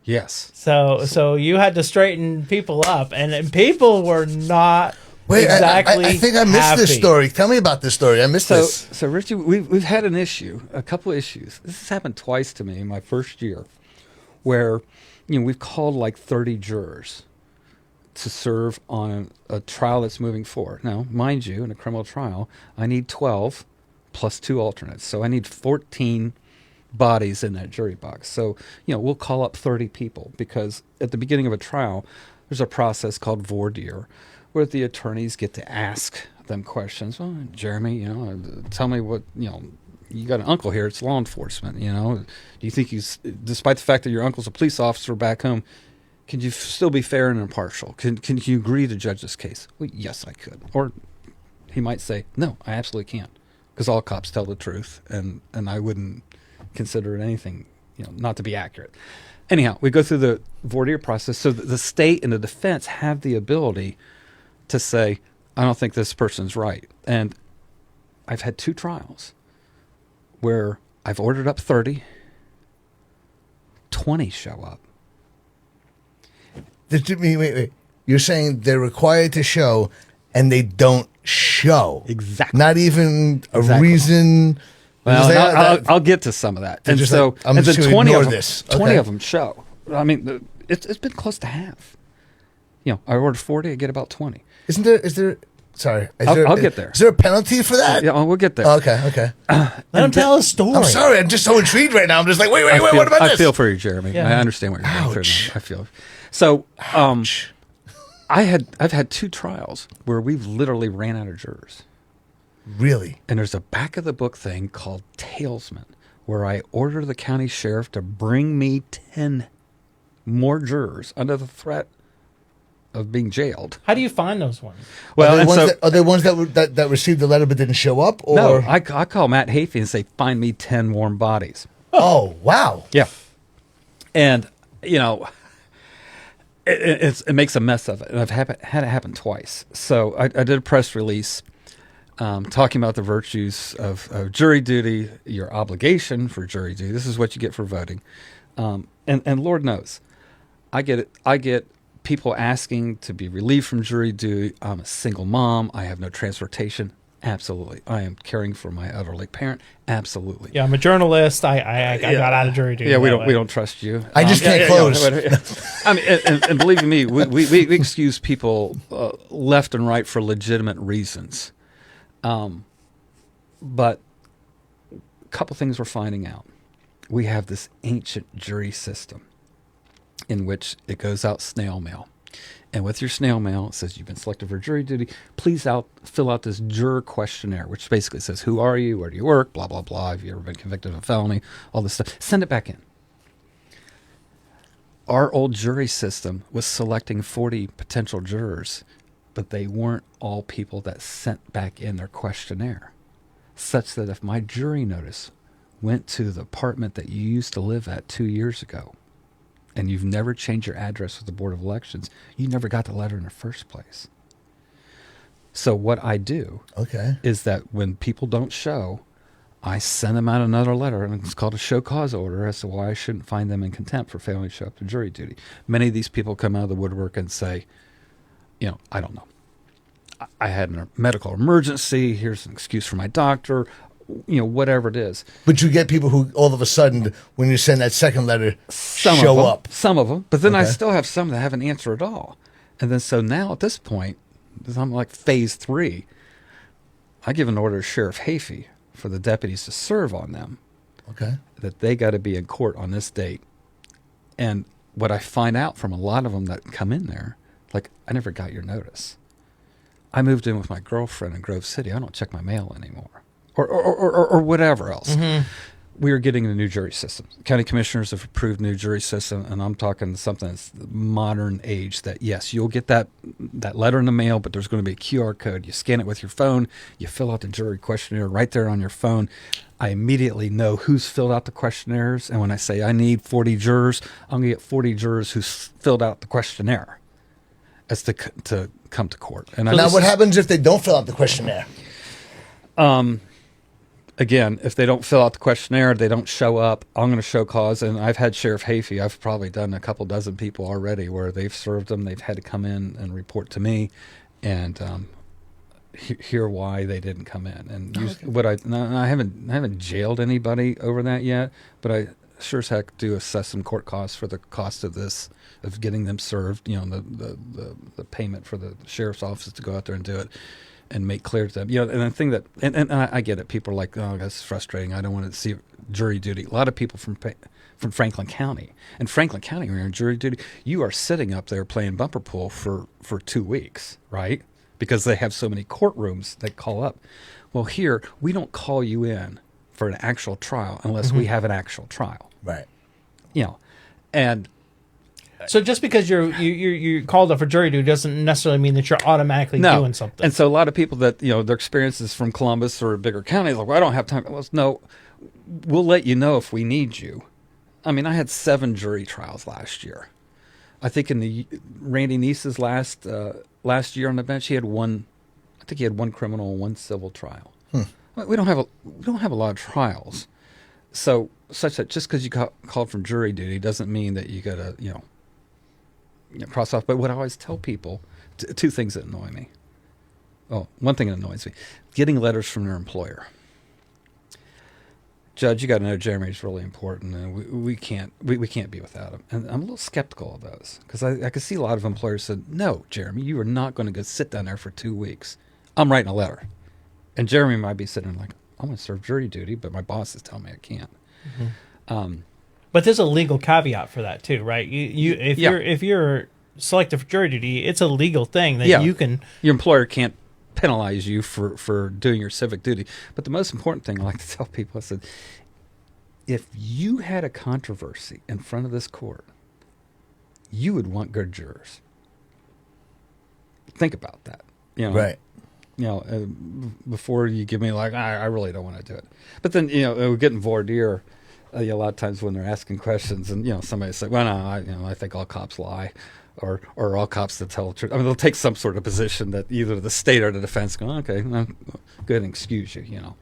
Speaker 3: yes.
Speaker 1: So you had to straighten people up, and people were not exactly
Speaker 2: I think I missed
Speaker 1: happy.
Speaker 2: this story. Tell me about this story. I missed this.
Speaker 3: So Richie, we've had a couple of issues. This has happened twice to me in my first year, where we've called like 30 jurors to serve on a trial that's moving forward. Now, mind you, in a criminal trial, I need 12 plus 2 alternates. So I need 14 bodies in that jury box. So, we'll call up 30 people because at the beginning of a trial, there's a process called voir dire where the attorneys get to ask them questions. Well, Jeremy, tell me what, you got an uncle here. It's law enforcement, Do you think despite the fact that your uncle's a police officer back home, can you still be fair and impartial? Can you agree to judge this case? Well, yes, I could. Or he might say, no, I absolutely can't, because all cops tell the truth, and I wouldn't consider it anything, not to be accurate. Anyhow, we go through the voir dire process, so the state and the defense have the ability to say, I don't think this person's right. And I've had 2 trials where I've ordered up 30, 20 show up.
Speaker 2: Wait. You're saying they're required to show, and they don't show.
Speaker 3: Exactly.
Speaker 2: Not even a reason.
Speaker 3: Well, I'll get to some of that. And so,
Speaker 2: I'm
Speaker 3: and
Speaker 2: just
Speaker 3: then
Speaker 2: going
Speaker 3: 20
Speaker 2: to
Speaker 3: of
Speaker 2: ignore
Speaker 3: them,
Speaker 2: this.
Speaker 3: 20 of them show. I mean, it's been close to half. I ordered 40, I get about 20.
Speaker 2: Is there? Sorry,
Speaker 3: I'll get there.
Speaker 2: Is there a penalty for that?
Speaker 3: Yeah, we'll get there.
Speaker 2: Okay.
Speaker 1: Let him tell a story.
Speaker 2: I'm sorry. I'm just so intrigued right now. I'm just like, wait. What about this?
Speaker 3: I feel for you, Jeremy.
Speaker 1: Yeah.
Speaker 3: I understand what you're going through. I feel. So, I've had 2 trials where we've literally ran out of jurors.
Speaker 2: Really?
Speaker 3: And there's a back of the book thing called talesman, where I order the county sheriff to bring me 10 more jurors under the threat of being jailed.
Speaker 1: How do you find those ones?
Speaker 3: Well,
Speaker 2: are they ones that received the letter but didn't show up? Or?
Speaker 3: No, I call Matt Chafin and say, find me 10 warm bodies.
Speaker 2: Oh, wow.
Speaker 3: Yeah. And, it makes a mess of it. And I've had it happen twice. So I did a press release talking about the virtues of jury duty, your obligation for jury duty. This is what you get for voting. And Lord knows, I get people asking to be relieved from jury duty. I'm a single mom. I have no transportation. Absolutely. I am caring for my elderly parent. Absolutely.
Speaker 1: Yeah, I'm a journalist. I got out of jury duty.
Speaker 3: Yeah, we don't trust you.
Speaker 2: I just can't close.
Speaker 3: I mean, and believe me, we excuse people left and right for legitimate reasons. But a couple things we're finding out. We have this ancient jury system in which it goes out snail mail. And with your snail mail, it says you've been selected for jury duty. Please fill out this juror questionnaire, which basically says, who are you? Where do you work? Blah, blah, blah. Have you ever been convicted of a felony? All this stuff. Send it back in. Our old jury system was selecting 40 potential jurors, but they weren't all people that sent back in their questionnaire. Such that if my jury notice went to the apartment that you used to live at 2 years ago, and you've never changed your address with the Board of Elections, you never got the letter in the first place. So what I do is that when people don't show, I send them out another letter, and it's called a show cause order as to why I shouldn't find them in contempt for failing to show up to jury duty. Many of these people come out of the woodwork and say, I don't know. I had a medical emergency. Here's an excuse for my doctor. Whatever it is.
Speaker 2: But you get people who all of a sudden, when you send that second letter, show up.
Speaker 3: Some of them. But then I still have some that haven't answered at all. And then so now at this point, I'm like phase 3. I give an order to Sheriff Chafin for the deputies to serve on them.
Speaker 2: Okay.
Speaker 3: That they got to be in court on this date. And what I find out from a lot of them that come in there, like, I never got your notice. I moved in with my girlfriend in Grove City. I don't check my mail anymore. Or whatever else. Mm-hmm. We are getting a new jury system. County commissioners have approved new jury system, and I'm talking something that's modern age that, yes, you'll get that letter in the mail, but there's going to be a QR code. You scan it with your phone. You fill out the jury questionnaire right there on your phone. I immediately know who's filled out the questionnaires, and when I say I need 40 jurors, I'm going to get 40 jurors who's filled out the questionnaire as to come to court. And
Speaker 2: now what happens if they don't fill out the questionnaire?
Speaker 3: Again, if they don't fill out the questionnaire, they don't show up, I'm going to show cause. And I've had Sheriff Chafin, I've probably done a couple dozen people already where they've served them. They've had to come in and report to me and hear why they didn't come in. And I haven't jailed anybody over that yet, but I sure as heck do assess some court costs for the cost of this, of getting them served, the payment for the sheriff's office to go out there and do it and make clear to them. And the thing that, and I get it, people are like, oh, that's frustrating. I don't want to see jury duty. A lot of people from Franklin County. And Franklin County, when you're in jury duty, you are sitting up there playing bumper pool for 2 weeks, right? Because they have so many courtrooms they call up. Well, here, we don't call you in for an actual trial unless we have an actual trial.
Speaker 2: Right.
Speaker 3: And
Speaker 1: so just because you're called up for jury duty doesn't necessarily mean that you're automatically doing something.
Speaker 3: And so a lot of people that, their experiences from Columbus or a bigger county, like, well, I don't have time. Well, no, we'll let you know if we need you. I mean, I had 7 jury trials last year. I think in the Randy Neese's last year on the bench, he had one. I think he had 1 criminal and 1 civil trial. We don't have a lot of trials, so such that just because you called from jury duty doesn't mean that you got to cross off. But what I always tell people, 2 things that annoy me. Oh, one thing that annoys me: getting letters from their employer. Judge, you got to know Jeremy's really important, and we can't be without him. And I'm a little skeptical of those because I can see a lot of employers said, "No, Jeremy, you are not going to go sit down there for 2 weeks. I'm writing a letter," and Jeremy might be sitting there like, "I want to serve jury duty, but my boss is telling me I can't."
Speaker 1: But there's a legal caveat for that too, right? If you're selected for jury duty, it's a legal thing that you can.
Speaker 3: Your employer can't penalize you for doing your civic duty. But the most important thing I like to tell people, I said, if you had a controversy in front of this court, you would want good jurors. Think about that.
Speaker 2: Right.
Speaker 3: Before you give me like, I really don't want to do it. But then, we're getting voir dire a lot of times when they're asking questions and, somebody say, well, no, I think all cops lie. Or all cops that tell the truth. I mean, they'll take some sort of position that either the state or the defense go, okay, well, go ahead and excuse you,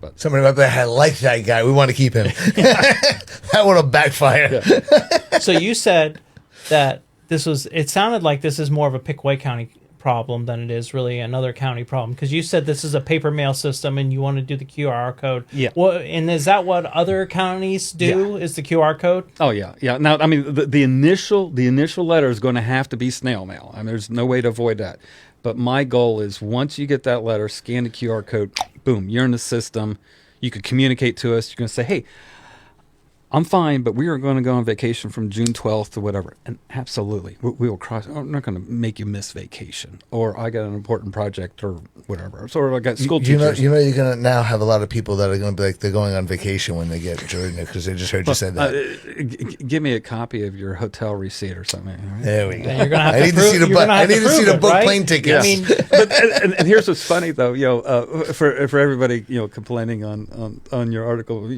Speaker 3: But
Speaker 2: somebody might be, I like that guy. We want to keep him. That would have backfired.
Speaker 1: Yeah. So you said that it sounded like this is more of a Pickaway County problem than it is really another county problem, because you said this is a paper mail system and you want to do the QR code.
Speaker 3: Yeah.
Speaker 1: And is that what other counties do? Is the QR code?
Speaker 3: Oh yeah. Now, I mean, the initial letter is going to have to be snail mail. I mean, there's no way to avoid that. But my goal is once you get that letter, scan the QR code, boom, you're in the system. You could communicate to us. You're going to say, hey, I'm fine, but we are going to go on vacation from June 12th to whatever. And absolutely, we will cross. I'm not going to make you miss vacation. Or I got an important project or whatever. So I got school teachers.
Speaker 2: You're going to now have a lot of people that are going to be like, they're going on vacation when they get jury because they just heard you say that.
Speaker 3: Give me a copy of your hotel receipt or something. Right?
Speaker 2: There we go.
Speaker 1: You're gonna have
Speaker 2: I need to see the book. I need to see the book plane tickets.
Speaker 1: I mean,
Speaker 3: but and here's what's funny though, for everybody, complaining on your article,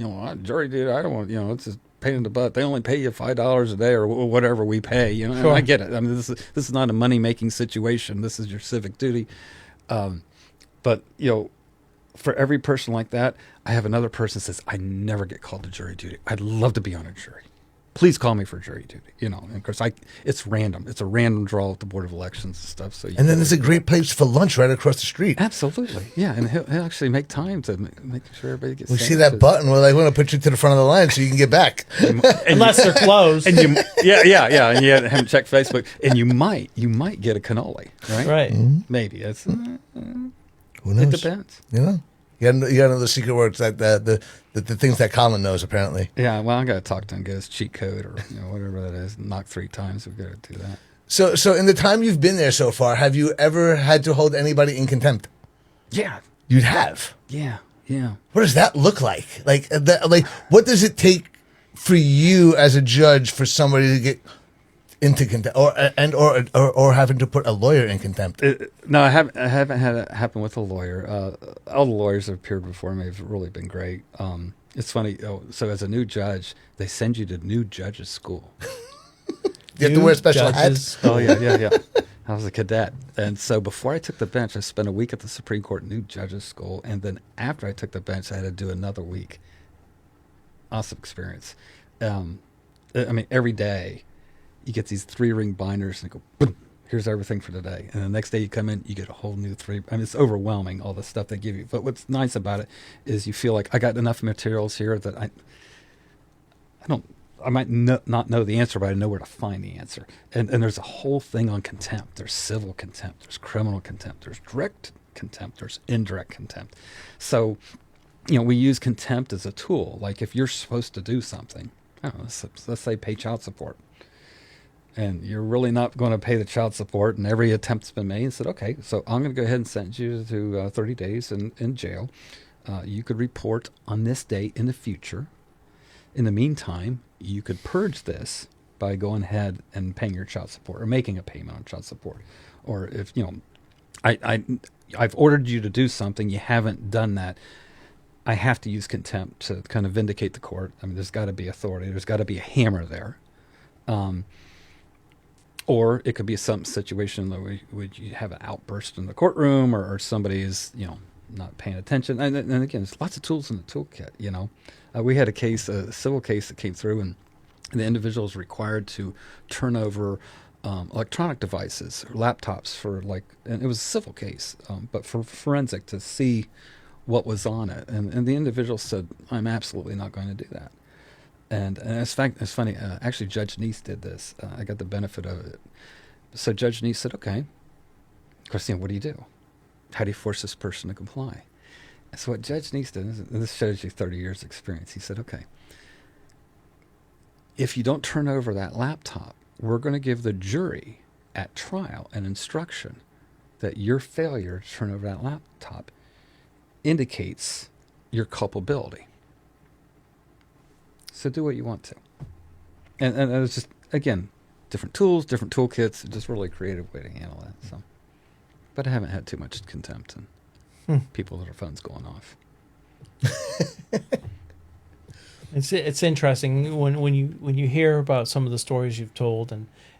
Speaker 3: jury duty, I don't want, it's just pain in the butt. They only pay you $5 a day or whatever we pay. Sure. I get it. I mean, this is not a money making situation. This is your civic duty. But for every person like that, I have another person that says, I never get called to jury duty. I'd love to be on a jury. Please call me for jury duty. And of course, it's random. It's a random draw at the Board of Elections and stuff. So
Speaker 2: and then there's a great place for lunch right across the street.
Speaker 3: Absolutely, yeah. And he'll actually make time to make sure everybody gets.
Speaker 2: We see that button. We're like, we're going to put you to the front of the line so you can get back,
Speaker 1: unless they're closed.
Speaker 3: And yeah. And you haven't checked Facebook, and you might get a cannoli, right?
Speaker 1: Right.
Speaker 2: Mm-hmm.
Speaker 3: Maybe it's.
Speaker 2: Who knows?
Speaker 3: It depends.
Speaker 2: You got to know the secret words, like the things that Colin knows, apparently.
Speaker 3: Yeah, well, I got to talk to him, get his cheat code or whatever that is. Knock 3 times. We've got to do that.
Speaker 2: So in the time you've been there so far, have you ever had to hold anybody in contempt?
Speaker 3: Yeah.
Speaker 2: You'd have?
Speaker 3: Yeah.
Speaker 2: What does that look like? Like what does it take for you as a judge for somebody to get into contempt, or having to put a lawyer in contempt?
Speaker 3: No, I haven't had it happen with a lawyer. All the lawyers that have appeared before me have really been great. It's funny. So as a new judge, they send you to new judges school.
Speaker 2: You have to wear special hats.
Speaker 3: Oh yeah. I was a cadet, and so before I took the bench, I spent a week at the Supreme Court new judges school, and then after I took the bench, I had to do another week. Awesome experience. I mean, every day. You get these 3-ring binders and go, boom, here's everything for today. And the next day you come in, you get a whole new 3. I mean, it's overwhelming, all the stuff they give you. But what's nice about it is you feel like I got enough materials here that I I might not know the answer, but I know where to find the answer. And there's a whole thing on contempt. There's civil contempt. There's criminal contempt. There's direct contempt. There's indirect contempt. So, we use contempt as a tool. Like if you're supposed to do something, I don't know, let's say pay child support, and you're really not going to pay the child support, and every attempt's been made, and said, okay, so I'm going to go ahead and sentence you to 30 days in jail. You could report on this date in the future. In the meantime, you could purge this by going ahead and paying your child support or making a payment on child support. Or if, I've ordered you to do something, you haven't done that, I have to use contempt to kind of vindicate the court. I mean, there's got to be authority. There's got to be a hammer there. Or it could be some situation where you have an outburst in the courtroom or somebody is, not paying attention. And again, there's lots of tools in the toolkit, We had a civil case that came through, and the individual was required to turn over electronic devices, or laptops and it was a civil case, but for forensic to see what was on it. And the individual said, I'm absolutely not going to do that. And it's funny, actually Judge Neese did this. I got the benefit of it. So Judge Neese said, okay, of course, what do you do? How do you force this person to comply? And so what Judge Neese did, and this shows you 30 years experience, he said, okay, if you don't turn over that laptop, we're going to give the jury at trial an instruction that your failure to turn over that laptop indicates your culpability. So do what you want to. And it was just, again, different tools, different toolkits, just really a creative way to handle that. So, but I haven't had too much contempt and people that are phones going off.
Speaker 1: It's interesting when you hear about some of the stories you've told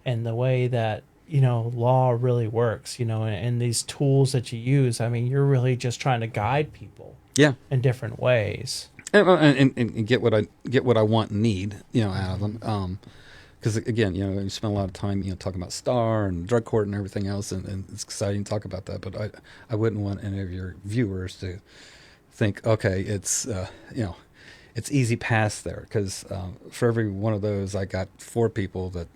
Speaker 1: and the way that law really works, and these tools that you use. I mean, you're really just trying to guide people, in different ways,
Speaker 3: and get what I want and need, out of them. Because again, you spend a lot of time, talking about Star and drug court and everything else, and it's exciting to talk about that. But I wouldn't want any of your viewers to think, okay, it's it's easy pass there, because for every one of those, I got 4 people that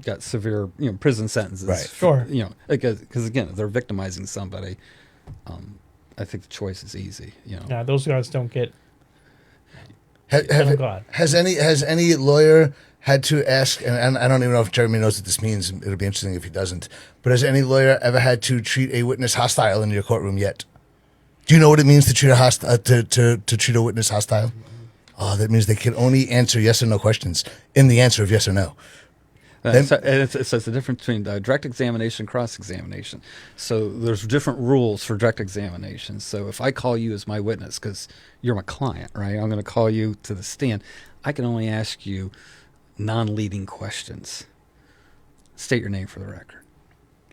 Speaker 3: got severe, prison sentences.
Speaker 2: Right.
Speaker 1: Sure.
Speaker 2: Because
Speaker 3: again, if they're victimizing somebody, I think the choice is easy.
Speaker 1: Yeah, those guys don't get.
Speaker 2: Has any lawyer had to ask, and I don't even know if Jeremy knows what this means. It'll be interesting if he doesn't. But has any lawyer ever had to treat a witness hostile in your courtroom yet? Do you know what it means to treat to treat a witness hostile? Oh, that means they can only answer yes or no questions in the answer of yes or no.
Speaker 3: So it's the difference between direct examination and cross-examination. So there's different rules for direct examination. So if I call you as my witness, because you're my client, right? I'm going to call you to the stand. I can only ask you non-leading questions. State your name for the record.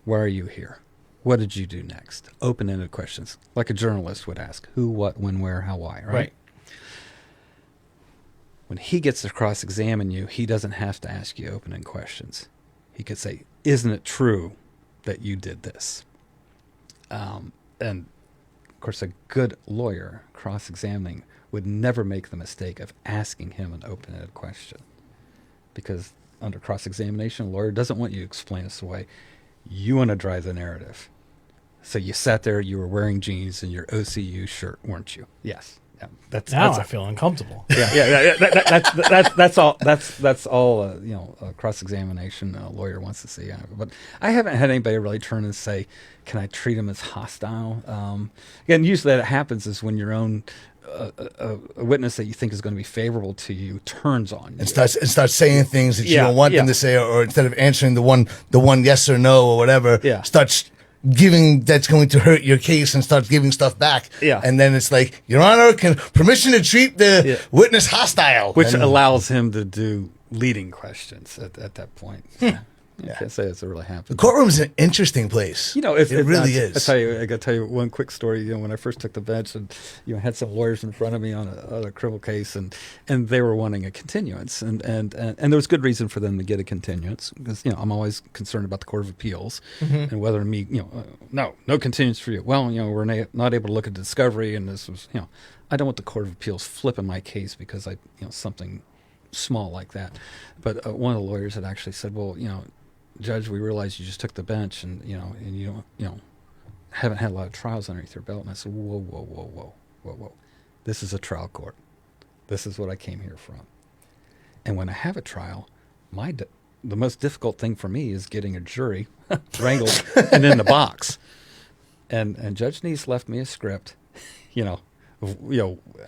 Speaker 3: Why are you here? What did you do next? Open-ended questions, like a journalist would ask. Who, what, when, where, how, why, right? When he gets to cross-examine you, he doesn't have to ask you open-ended questions. He could say, isn't it true that you did this? And, of course, a good lawyer cross-examining would never make the mistake of asking him an open-ended question. Because under cross-examination, a lawyer doesn't want you to explain this away. You want to drive the narrative. So you sat there, you were wearing jeans and your OCU shirt, weren't you? Yes. Yeah.
Speaker 1: I feel uncomfortable.
Speaker 3: Yeah. That's all. That's all. A cross-examination lawyer wants to see. But I haven't had anybody really turn and say, "Can I treat him as hostile?" Again, usually that happens is when your own a witness that you think is going to be favorable to you turns on you
Speaker 2: and starts saying things that you don't want them to say, or instead of answering the one yes or no or whatever, starts giving that's going to hurt your case and starts giving stuff back. And then it's like, Your Honor, permission to treat the witness hostile,
Speaker 3: which allows him to do leading questions at that point. I can't say it's really happened.
Speaker 2: The courtroom's an interesting place.
Speaker 3: It really is. I got to tell you one quick story. When I first took the bench, and I had some lawyers in front of me on a criminal case, and they were wanting a continuance, and there was good reason for them to get a continuance, because I'm always concerned about the Court of Appeals and whether no continuance for you. Well, we're not able to look at discovery, and this was I don't want the Court of Appeals flipping my case because something small like that. But one of the lawyers had actually said, well, Judge, we realize you just took the bench and you don't, haven't had a lot of trials underneath your belt. And I said, whoa. This is a trial court. This is what I came here from. And when I have a trial, the most difficult thing for me is getting a jury wrangled and in the box. And Judge Neese left me a script,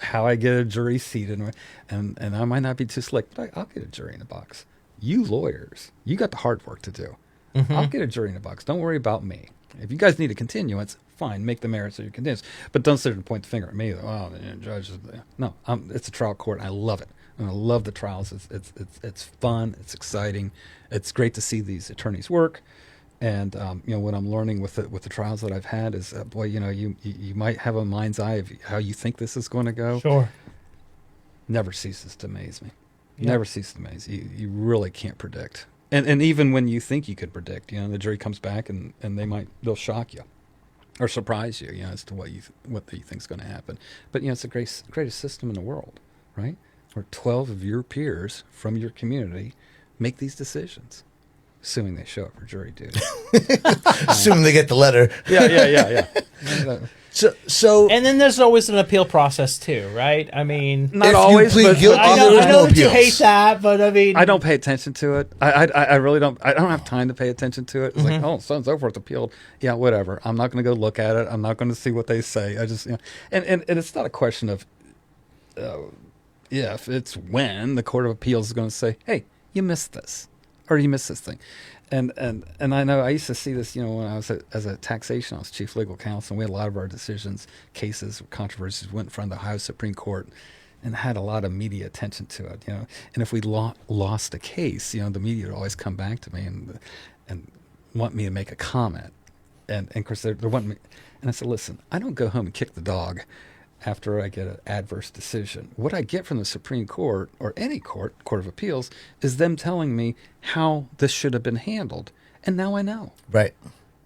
Speaker 3: how I get a jury seated, and I might not be too slick, but I'll get a jury in the box. You lawyers, you got the hard work to do. Mm-hmm. I'll get a jury in the box. Don't worry about me. If you guys need a continuance, fine, make the merits of your continuance. But don't sit there and point the finger at me. Oh, the judge is there. No, it's a trial court, and I love it. And I love the trials. It's fun. It's exciting. It's great to see these attorneys work. And what I'm learning with the trials that I've had is, you might have a mind's eye of how you think this is going to go.
Speaker 1: Sure.
Speaker 3: Never ceases to amaze me. Yep. Never ceases to amaze you. You really can't predict. And even when you think you could predict, the jury comes back and they'll shock you or surprise you, as to what you think is going to happen. But it's the greatest system in the world, right? Where 12 of your peers from your community make these decisions, assuming they show up for jury duty.
Speaker 2: Assuming they get the letter.
Speaker 3: Yeah.
Speaker 2: So
Speaker 1: and then there's always an appeal process too, right? I mean,
Speaker 3: not always, but
Speaker 2: guilty,
Speaker 1: I know that you hate that, but I mean,
Speaker 3: I don't pay attention to it. I really don't. I don't have time to pay attention to it. It's like, oh, so and so forth appealed. Yeah, whatever. I'm not going to go look at it. I'm not going to see what they say. I just, and it's not a question of if, it's when the Court of Appeals is going to say, hey, you missed this, or you missed this thing. And I know I used to see this, when I was as a taxation, I was chief legal counsel, and we had a lot of our decisions, cases, controversies went in front of the Ohio Supreme Court and had a lot of media attention to it, And if we lost a case, the media would always come back to me and want me to make a comment. And of course, they're wanting me. And I said, listen, I don't go home and kick the dog after I get an adverse decision. What I get from the Supreme Court or any Court of Appeals, is them telling me how this should have been handled. And now I know.
Speaker 2: Right.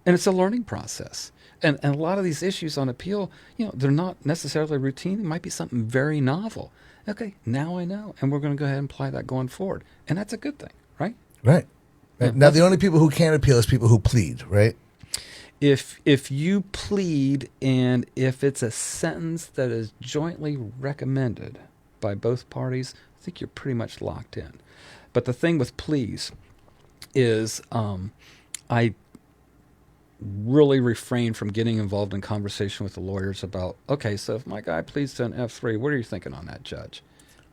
Speaker 3: And it's a learning process. And a lot of these issues on appeal, they're not necessarily routine. It might be something very novel. Okay, now I know. And we're going to go ahead and apply that going forward. And that's a good thing, right?
Speaker 2: Right. Yeah, now, the only people who can't appeal is people who plead, right?
Speaker 3: If you plead and if it's a sentence that is jointly recommended by both parties, I think you're pretty much locked in. But the thing with pleas is I really refrain from getting involved in conversation with the lawyers about, okay, so if my guy pleads to an F3, what are you thinking on that, Judge?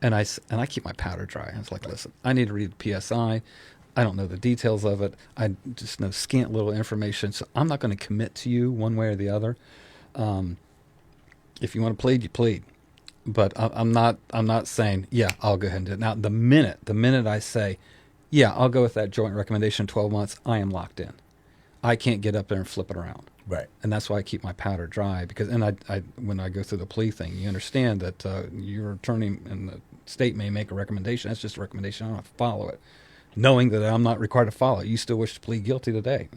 Speaker 3: And I keep my powder dry. I was like, listen, I need to read the PSI. I don't know the details of it. I just know scant little information, so I'm not going to commit to you one way or the other. If you want to plead, you plead. But I'm not saying, yeah, I'll go ahead and do it. Now, the minute I say, yeah, I'll go with that joint recommendation 12 months, I am locked in. I can't get up there and flip it around.
Speaker 2: Right. And
Speaker 3: that's why I keep my powder dry, because I when I go through the plea thing, you understand that your attorney and the state may make a recommendation. That's just a recommendation. I don't have to follow it. Knowing that I'm not required to follow it. You still wish to plead guilty today.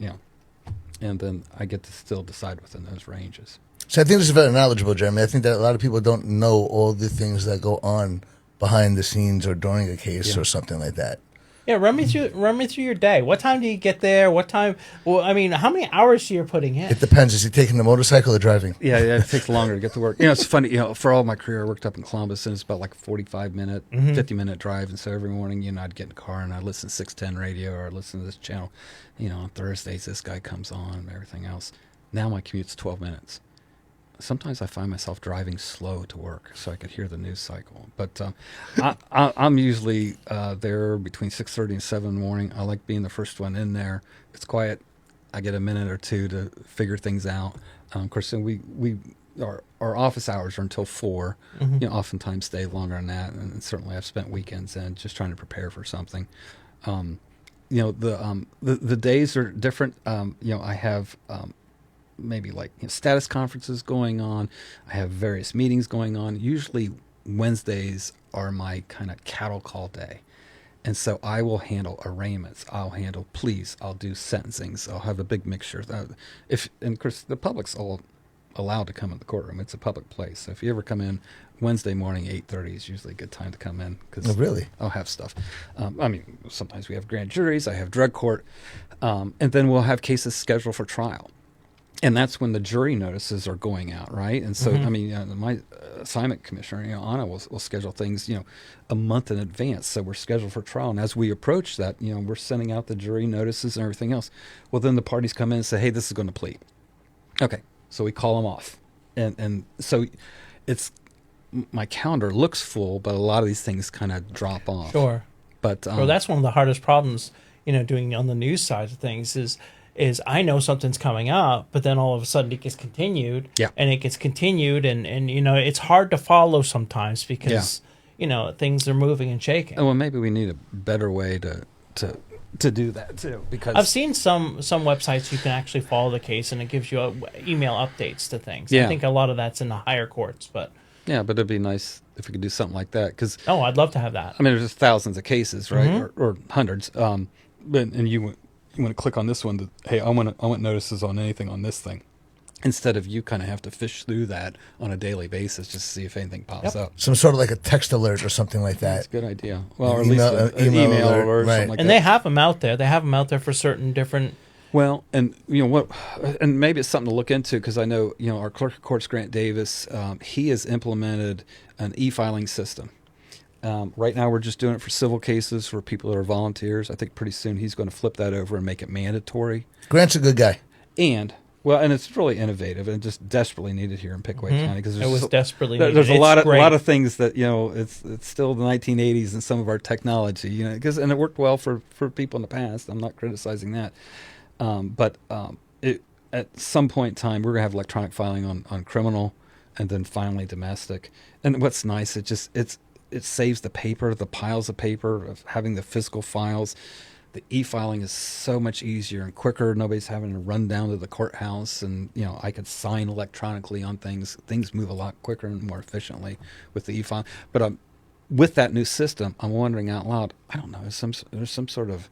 Speaker 3: And then I get to still decide within those ranges.
Speaker 2: So I think this is very knowledgeable, Jeremy. I think that a lot of people don't know all the things that go on behind the scenes or during a case or something like that.
Speaker 1: Yeah, run me through your day. What time do you get there? What time? Well, I mean, how many hours are you putting in?
Speaker 2: It depends. Is he taking the motorcycle or driving?
Speaker 3: Yeah, it takes longer to get to work. It's funny. For all my career, I worked up in Columbus, and it's about like 45-minute, 50-minute drive. And so every morning, I'd get in the car and I'd listen to 610 radio or I'd listen to this channel. On Thursdays, this guy comes on and everything else. Now my commute's 12 minutes. Sometimes I find myself driving slow to work so I could hear the news cycle. But I'm usually there between 6:30 and 7 in the morning. I like being the first one in there. It's quiet. I get a minute or two to figure things out. Of course, our office hours are until 4. Oftentimes stay longer than that. And certainly I've spent weekends in just trying to prepare for something. The days are different. I have maybe like status conferences going on. I have various meetings going on. Usually Wednesdays are my kind of cattle call day. And so I will handle arraignments. I'll handle pleas. I'll do sentencings. I'll have a big mixture. And of course, the public's all allowed to come in the courtroom. It's a public place. So if you ever come in Wednesday morning, 8:30 is usually a good time to come in. Cause
Speaker 2: Oh, really?
Speaker 3: I'll have stuff. I mean, sometimes we have grand juries. I have drug court. And then we'll have cases scheduled for trial. And that's when the jury notices are going out, right? And so, I mean, my assignment commissioner, Anna, will schedule things, a month in advance. So we're scheduled for trial. And as we approach that, we're sending out the jury notices and everything else. Well, then the parties come in and say, hey, this is going to plead. Okay. So we call them off. And so it's, my calendar looks full, but a lot of these things kind of drop off.
Speaker 1: Sure.
Speaker 3: But
Speaker 1: well, that's one of the hardest problems, doing on the news side of things is I know something's coming up, but then all of a sudden it gets continued.
Speaker 3: Yeah.
Speaker 1: And it gets continued, and it's hard to follow sometimes because, things are moving and shaking.
Speaker 3: Well, maybe we need a better way to do that too, because
Speaker 1: I've seen some websites you can actually follow the case and it gives you email updates to things.
Speaker 3: Yeah.
Speaker 1: I think a lot of that's in the higher courts, but
Speaker 3: but it'd be nice if we could do something like that. Because
Speaker 1: I'd love to have that.
Speaker 3: I mean, there's just thousands of cases, right, or hundreds. And you want to click on this one. Hey, I want notices on anything on this thing, instead of you kind of have to fish through that on a daily basis just to see if anything pops up.
Speaker 2: Some sort of like a text alert or something like that.
Speaker 3: That's a good idea. Well, or at least an email alert, or something like that.
Speaker 1: And they have them out there. They have them out there for certain different.
Speaker 3: Well, and and maybe it's something to look into, because I know our clerk of courts, Grant Davis, he has implemented an e-filing system. Right now, we're just doing it for civil cases for people that are volunteers. I think pretty soon he's going to flip that over and make it mandatory.
Speaker 2: Grant's a good guy.
Speaker 3: And it's really innovative and just desperately needed here in Pickaway County, because
Speaker 1: It was desperately needed.
Speaker 3: There's a lot of things that it's still the 1980s in some of our technology, and it worked well for people in the past. I'm not criticizing that, but at some point in time we're gonna have electronic filing on criminal, and then finally domestic. And what's nice, it saves the paper, the piles of paper of having the physical files. The e-filing is so much easier and quicker. Nobody's having to run down to the courthouse, and I could sign electronically on things. Things move a lot quicker and more efficiently with the e-filing. But with that new system, I'm wondering out loud, I don't know, there's some sort of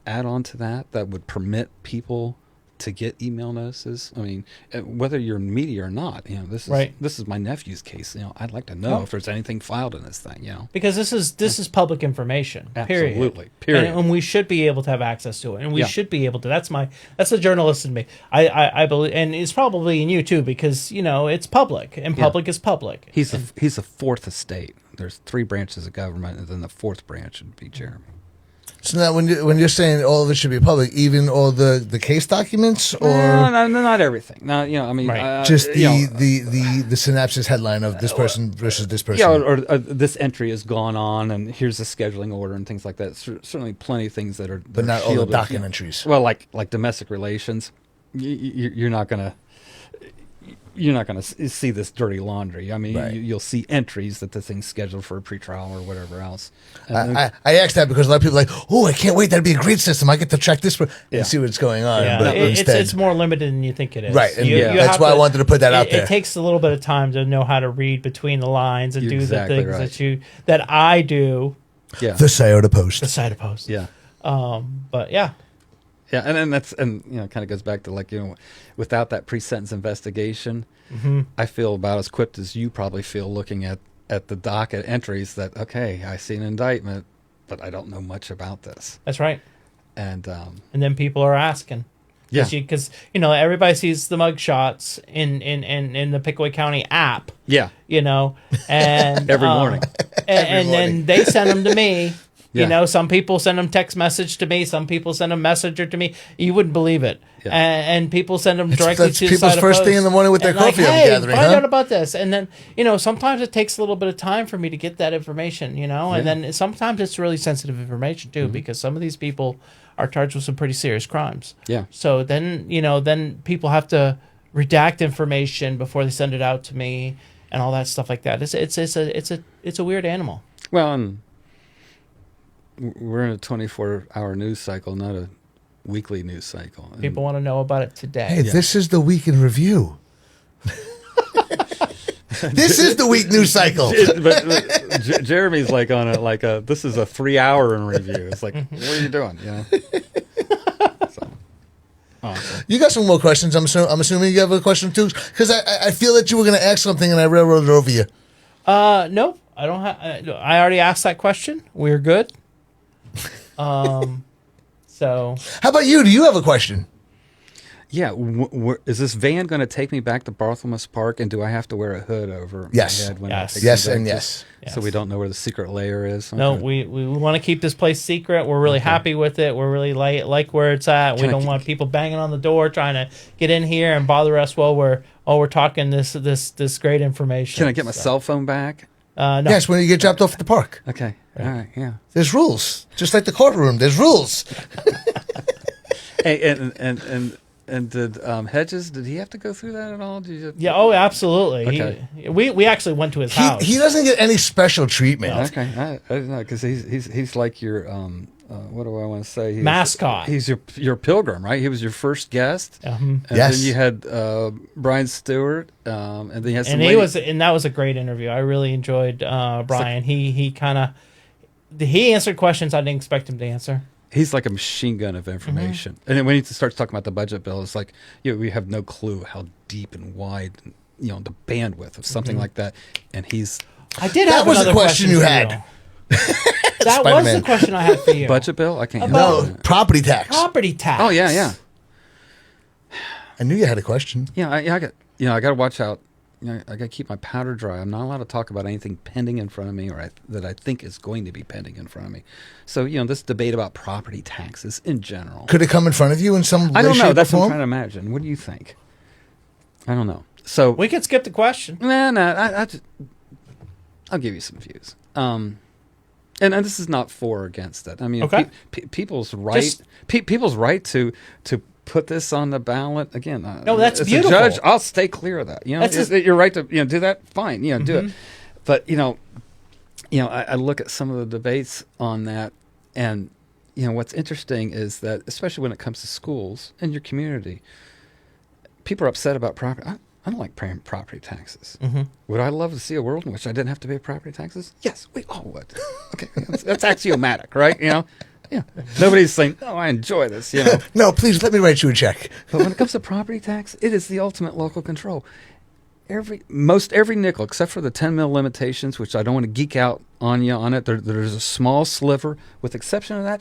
Speaker 3: add-on to that would permit people to get email notices. I mean, whether you're in media or not, this is my nephew's case. I'd like to know if there's anything filed in this thing.
Speaker 1: Because this is public information.
Speaker 3: Absolutely.
Speaker 1: Period. And we should be able to have access to it, and we should be able to. That's the journalist in me. I believe, and it's probably in you too, because it's public, and public is public.
Speaker 3: He's the fourth estate. There's 3 branches of government, and then the 4th branch would be Jeremy.
Speaker 2: So now, when you're saying all of it should be public, even all the case documents, or
Speaker 3: no, not everything. No, I mean,
Speaker 2: just the synopsis headline of this person versus this person.
Speaker 3: Yeah, or this entry has gone on, and here's the scheduling order and things like that. Certainly, plenty of things that are,
Speaker 2: but not all the docket entries.
Speaker 3: Well, like domestic relations, you're not gonna see this dirty laundry. I mean, you'll see entries that the thing's scheduled for a pretrial or whatever else.
Speaker 2: I asked that because a lot of people are like, oh, I can't wait. That'd be a great system. I get to track this and see what's going on.
Speaker 1: Yeah.
Speaker 2: But
Speaker 1: it's more limited than you think it is.
Speaker 2: Right. And that's why I wanted to put that out there.
Speaker 1: It takes a little bit of time to know how to read between the lines and do the things that I do.
Speaker 3: Yeah.
Speaker 2: The Scioto Post.
Speaker 3: Yeah.
Speaker 1: But yeah.
Speaker 3: Yeah, and that's kind of goes back to without that pre-sentence investigation, I feel about as equipped as you probably feel looking at the docket entries. That I see an indictment, but I don't know much about this.
Speaker 1: That's right.
Speaker 3: And
Speaker 1: then people are asking.
Speaker 3: Yeah.
Speaker 1: Because everybody sees the mug shots in the Pickaway County app.
Speaker 3: Yeah.
Speaker 1: And
Speaker 3: every morning.
Speaker 1: And then they send them to me. Yeah. Some people send them text message to me. Some people send a messenger to me. You wouldn't believe it. Yeah. And people send them directly to the
Speaker 2: people's first thing in the morning with their coffee gathering.
Speaker 1: Find out about this. And then, sometimes it takes a little bit of time for me to get that information, and then sometimes it's really sensitive information too, because some of these people are charged with some pretty serious crimes.
Speaker 3: Yeah.
Speaker 1: So then, then people have to redact information before they send it out to me and all that stuff like that. It's a weird animal.
Speaker 3: Well, and we're in a 24-hour news cycle, not a weekly news cycle. And
Speaker 1: people want to know about it today.
Speaker 2: Hey, this is the week in review. This is the week news cycle.
Speaker 3: But Jeremy's on this is a 3-hour in review. It's like, what are you doing? So, awesome.
Speaker 2: You got some more questions. I'm assuming you have a question too, because I feel that you were going to ask something and I railroaded over you.
Speaker 1: Nope. I don't have. I already asked that question. We're good. So.
Speaker 2: How about you? Do you have a question?
Speaker 3: Yeah, is this van going to take me back to Barthelmess Park, and do I have to wear a hood over
Speaker 2: Yes.
Speaker 3: my head when
Speaker 1: Yes.
Speaker 3: I take
Speaker 2: Yes,
Speaker 3: me back
Speaker 2: and
Speaker 3: to-
Speaker 2: yes.
Speaker 3: So we don't know where the secret layer is?
Speaker 1: No,
Speaker 3: Okay.
Speaker 1: we want to keep this place secret. We're really happy with it. We're really like where it's at. We
Speaker 3: Can I
Speaker 1: don't
Speaker 3: keep-
Speaker 1: want people banging on the door trying to get in here and bother us while we're talking this great information.
Speaker 3: Can I get my cell phone back?
Speaker 1: No.
Speaker 2: Yes, when you get dropped off at the park.
Speaker 3: Okay, all right, yeah.
Speaker 2: There's rules. Just like the courtroom, there's rules.
Speaker 3: Hey, and did Hedges? Did he have to go through that at all? Did you,
Speaker 1: Yeah. Oh, absolutely.
Speaker 3: Okay.
Speaker 1: We actually went to his house.
Speaker 2: He doesn't get any special treatment.
Speaker 3: Okay, I don't know, because he's like your what do I want to say?
Speaker 1: Mascot.
Speaker 3: He's your pilgrim, right? He was your first guest, and
Speaker 2: Yes.
Speaker 3: then you had Brian Stewart, and then you had some.
Speaker 1: And that was a great interview. I really enjoyed Brian. He answered questions I didn't expect him to answer.
Speaker 3: He's like a machine gun of information, and then when he starts talking about the budget bill, it's like we have no clue how deep and wide, the bandwidth of something like that, and he's.
Speaker 1: I did
Speaker 2: That
Speaker 1: have
Speaker 2: was
Speaker 1: another
Speaker 2: the question you
Speaker 1: for
Speaker 2: had.
Speaker 1: That was
Speaker 2: Spider-Man.
Speaker 1: the question I had for you.
Speaker 3: Budget bill? I can't.
Speaker 2: No, property tax.
Speaker 1: Property tax.
Speaker 3: Oh yeah.
Speaker 2: I knew you had a question.
Speaker 3: Yeah, I got I got to watch out. I got to keep my powder dry. I'm not allowed to talk about anything pending in front of me or that I think is going to be pending in front of me. So this debate about property taxes in general.
Speaker 2: Could it come in front of you in some way,
Speaker 3: I don't know.
Speaker 2: shape, or
Speaker 3: That's what I'm
Speaker 2: form?
Speaker 3: trying to imagine. What do you think? I don't know. So
Speaker 1: We could skip the question.
Speaker 3: I'll give you some views. And this is not for or against it. I mean,
Speaker 1: Okay.
Speaker 3: people's right, people's right to put this on the ballot again.
Speaker 1: No, that's
Speaker 3: as
Speaker 1: beautiful.
Speaker 3: a judge, I'll stay clear of that. You're right to do that. Fine, do it. But I look at some of the debates on that, and what's interesting is that, especially when it comes to schools and your community, people are upset about property. I don't like paying property taxes. Would I love to see a world in which I didn't have to pay property taxes? Yes, we all would. Okay, that's axiomatic, right? Yeah. Nobody's saying, "Oh, I enjoy this."
Speaker 2: No, please let me write you a check.
Speaker 3: But when it comes to property tax, it is the ultimate local control. Most every nickel, except for the 10 mil limitations, which I don't want to geek out on you on it. There's a small sliver. With exception of that,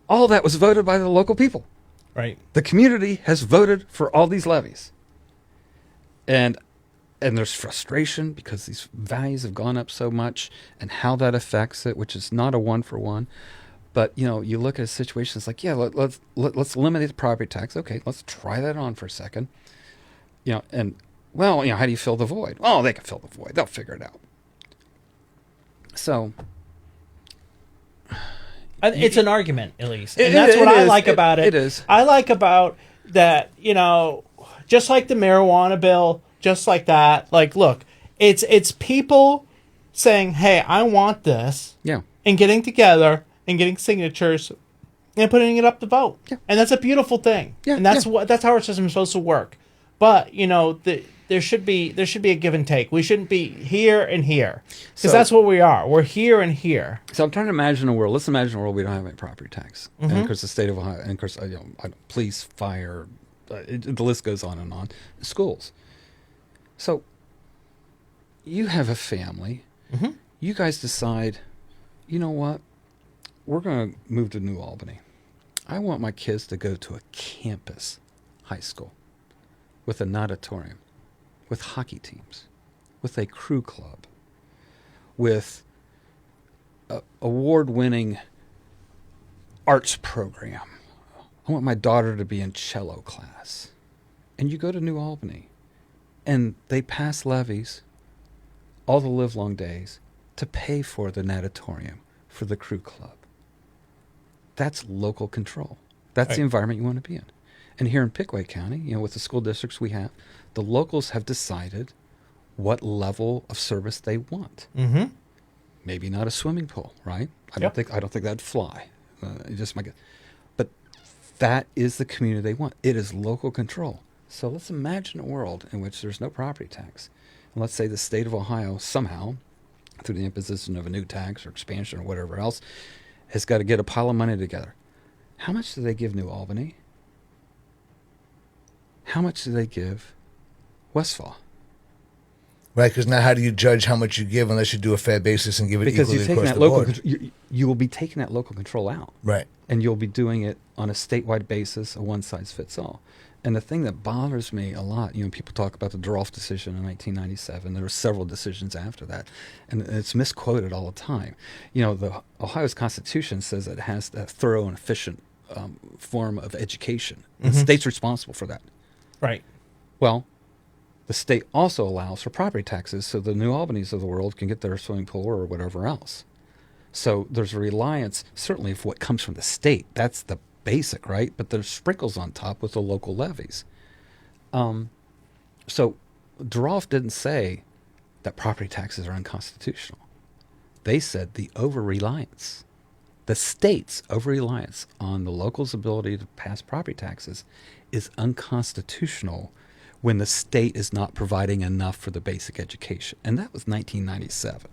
Speaker 3: all that was voted by the local people.
Speaker 1: Right.
Speaker 3: The community has voted for all these levies. And there's frustration because these values have gone up so much, and how that affects it, which is not a one for one. But you look at a situation. It's like, yeah, let's eliminate the property tax. Okay, let's try that on for a second. And how do you fill the void? Oh, they can fill the void. They'll figure it out. So
Speaker 1: It's an argument, at least. And that's what I like about it.
Speaker 3: It is.
Speaker 1: I like about that, just like the marijuana bill, just like that. Like, look, it's people saying, hey, I want this.
Speaker 3: Yeah.
Speaker 1: And getting together and getting signatures and putting it up to vote.
Speaker 3: Yeah.
Speaker 1: And that's a beautiful thing.
Speaker 3: Yeah,
Speaker 1: And that's
Speaker 3: yeah.
Speaker 1: that's how our system is supposed to work. But, there should be a give and take. We shouldn't be here and here. Because that's what we are. We're here and here.
Speaker 3: So I'm trying to imagine a world. Let's imagine a world we don't have any property tax. And of course, the state of Ohio, and of course, police, fire, the list goes on and on. Schools. So you have a family. You guys decide, you know what? We're going to move to New Albany. I want my kids to go to a campus high school with an auditorium, with hockey teams, with a crew club, with an award-winning arts program. I want my daughter to be in cello class. And you go to New Albany, and they pass levies all the livelong days to pay for the natatorium, for the crew club. That's local control. That's
Speaker 1: Right.
Speaker 3: the environment you want to be in. And here in Pickaway County, with the school districts we have, the locals have decided what level of service they want.
Speaker 1: Mm-hmm.
Speaker 3: Maybe not a swimming pool, right? I
Speaker 1: Yep.
Speaker 3: don't think that'd fly. But that is the community they want. It is local control. So let's imagine a world in which there's no property tax. And let's say the state of Ohio somehow, through the imposition of a new tax or expansion or whatever else, has got to get a pile of money together. How much do they give New Albany? How much do they give Westfall?
Speaker 2: Right, because now how do you judge how much you give unless you do a fair basis and give it
Speaker 3: because
Speaker 2: equally
Speaker 3: you're taking
Speaker 2: across
Speaker 3: that
Speaker 2: the
Speaker 3: local
Speaker 2: board?
Speaker 3: you will be taking that local control out.
Speaker 2: Right.
Speaker 3: And you'll be doing it on a statewide basis, a one-size-fits-all. And the thing that bothers me a lot, people talk about the Duroff decision in 1997. There were several decisions after that, and it's misquoted all the time. The Ohio's Constitution says it has a thorough and efficient form of education. The state's responsible for that.
Speaker 1: Right.
Speaker 3: Well, the state also allows for property taxes so the New Albanys of the world can get their swimming pool or whatever else. So there's a reliance, certainly, of what comes from the state. That's the basic, right? But there's sprinkles on top with the local levies. So Duroff didn't say that property taxes are unconstitutional. They said the over-reliance, the state's over-reliance on the local's ability to pass property taxes is unconstitutional when the state is not providing enough for the basic education. And that was 1997.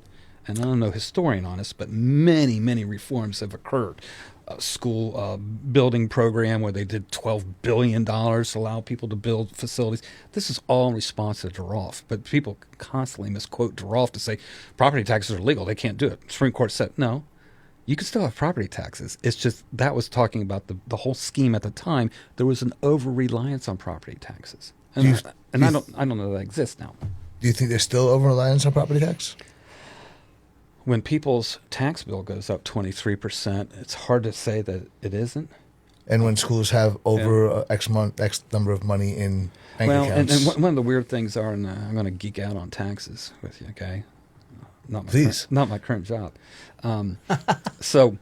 Speaker 3: And I'm no historian on this, but many, many reforms have occurred. A school building program where they did $12 billion to allow people to build facilities. This is all in response to Duroff. But people constantly misquote Duroff to say property taxes are legal. They can't do it. The Supreme Court said, no, you can still have property taxes. It's just that was talking about the whole scheme at the time. There was an over-reliance on property taxes. And I don't know that exists now.
Speaker 2: Do you think there's still over-reliance on property tax?
Speaker 3: When people's tax bill goes up 23%, it's hard to say that it isn't.
Speaker 2: And when schools have over X number of money in bank accounts.
Speaker 3: And one of the weird things are, and I'm going to geek out on taxes with you, okay?
Speaker 2: Please.
Speaker 3: Not my current job. So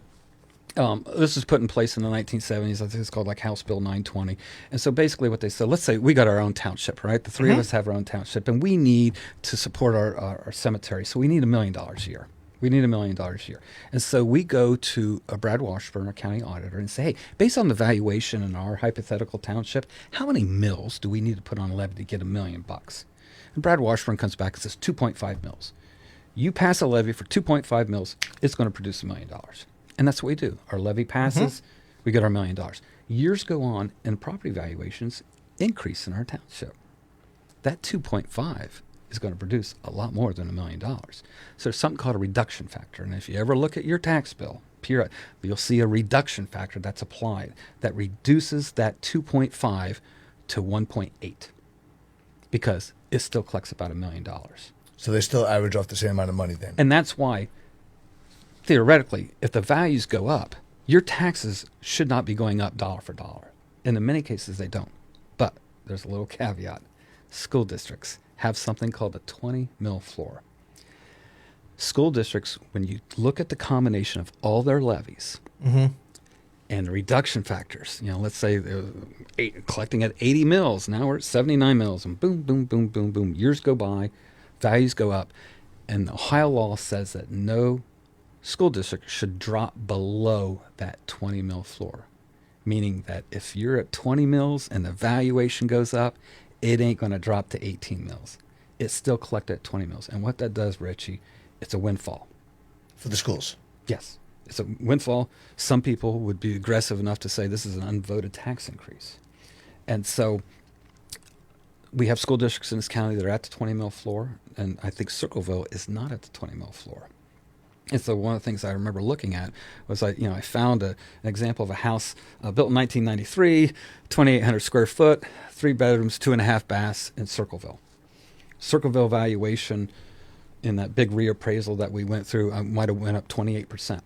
Speaker 3: this was put in place in the 1970s. I think it's called like House Bill 920. And so basically what they said, let's say we got our own township, right? The three of us have our own township, and we need to support our cemetery. So we need $1 million a year. We need $1 million a year. And so we go to Brad Washburn, our county auditor, and say, hey, based on the valuation in our hypothetical township, how many mills do we need to put on a levy to get $1 million? And Brad Washburn comes back and says 2.5 mills. You pass a levy for 2.5 mills, it's going to produce $1 million. And that's what we do. Our levy passes, we get our $1 million. Years go on, and property valuations increase in our township. That 2.5 is going to produce a lot more than $1 million. So there's something called a reduction factor. And if you ever look at your tax bill, you'll see a reduction factor that's applied that reduces that 2.5 to 1.8 because it still collects about $1 million.
Speaker 2: So they still average off the same amount of money then.
Speaker 3: And that's why, theoretically, if the values go up, your taxes should not be going up dollar for dollar. And in many cases, they don't. But there's a little caveat. School districts have something called a 20 mil floor. School districts, when you look at the combination of all their levies and the reduction factors, let's say they're collecting at 80 mils, now we're at 79 mils, and boom, boom, boom, boom, boom. Years go by, values go up, and Ohio law says that no school district should drop below that 20 mil floor, meaning that if you're at 20 mils and the valuation goes up, it ain't going to drop to 18 mils. It's still collected at 20 mils. And what that does, Richie, it's a windfall.
Speaker 2: For the schools?
Speaker 3: Yes. It's a windfall. Some people would be aggressive enough to say this is an unvoted tax increase. And so we have school districts in this county that are at the 20 mil floor, and I think Circleville is not at the 20 mil floor. And so one of the things I remember looking at was I found an example of a house built in 1993, 2,800 square foot, 3 bedrooms, 2.5 baths in Circleville. Circleville valuation in that big reappraisal that we went through might have went up 28%.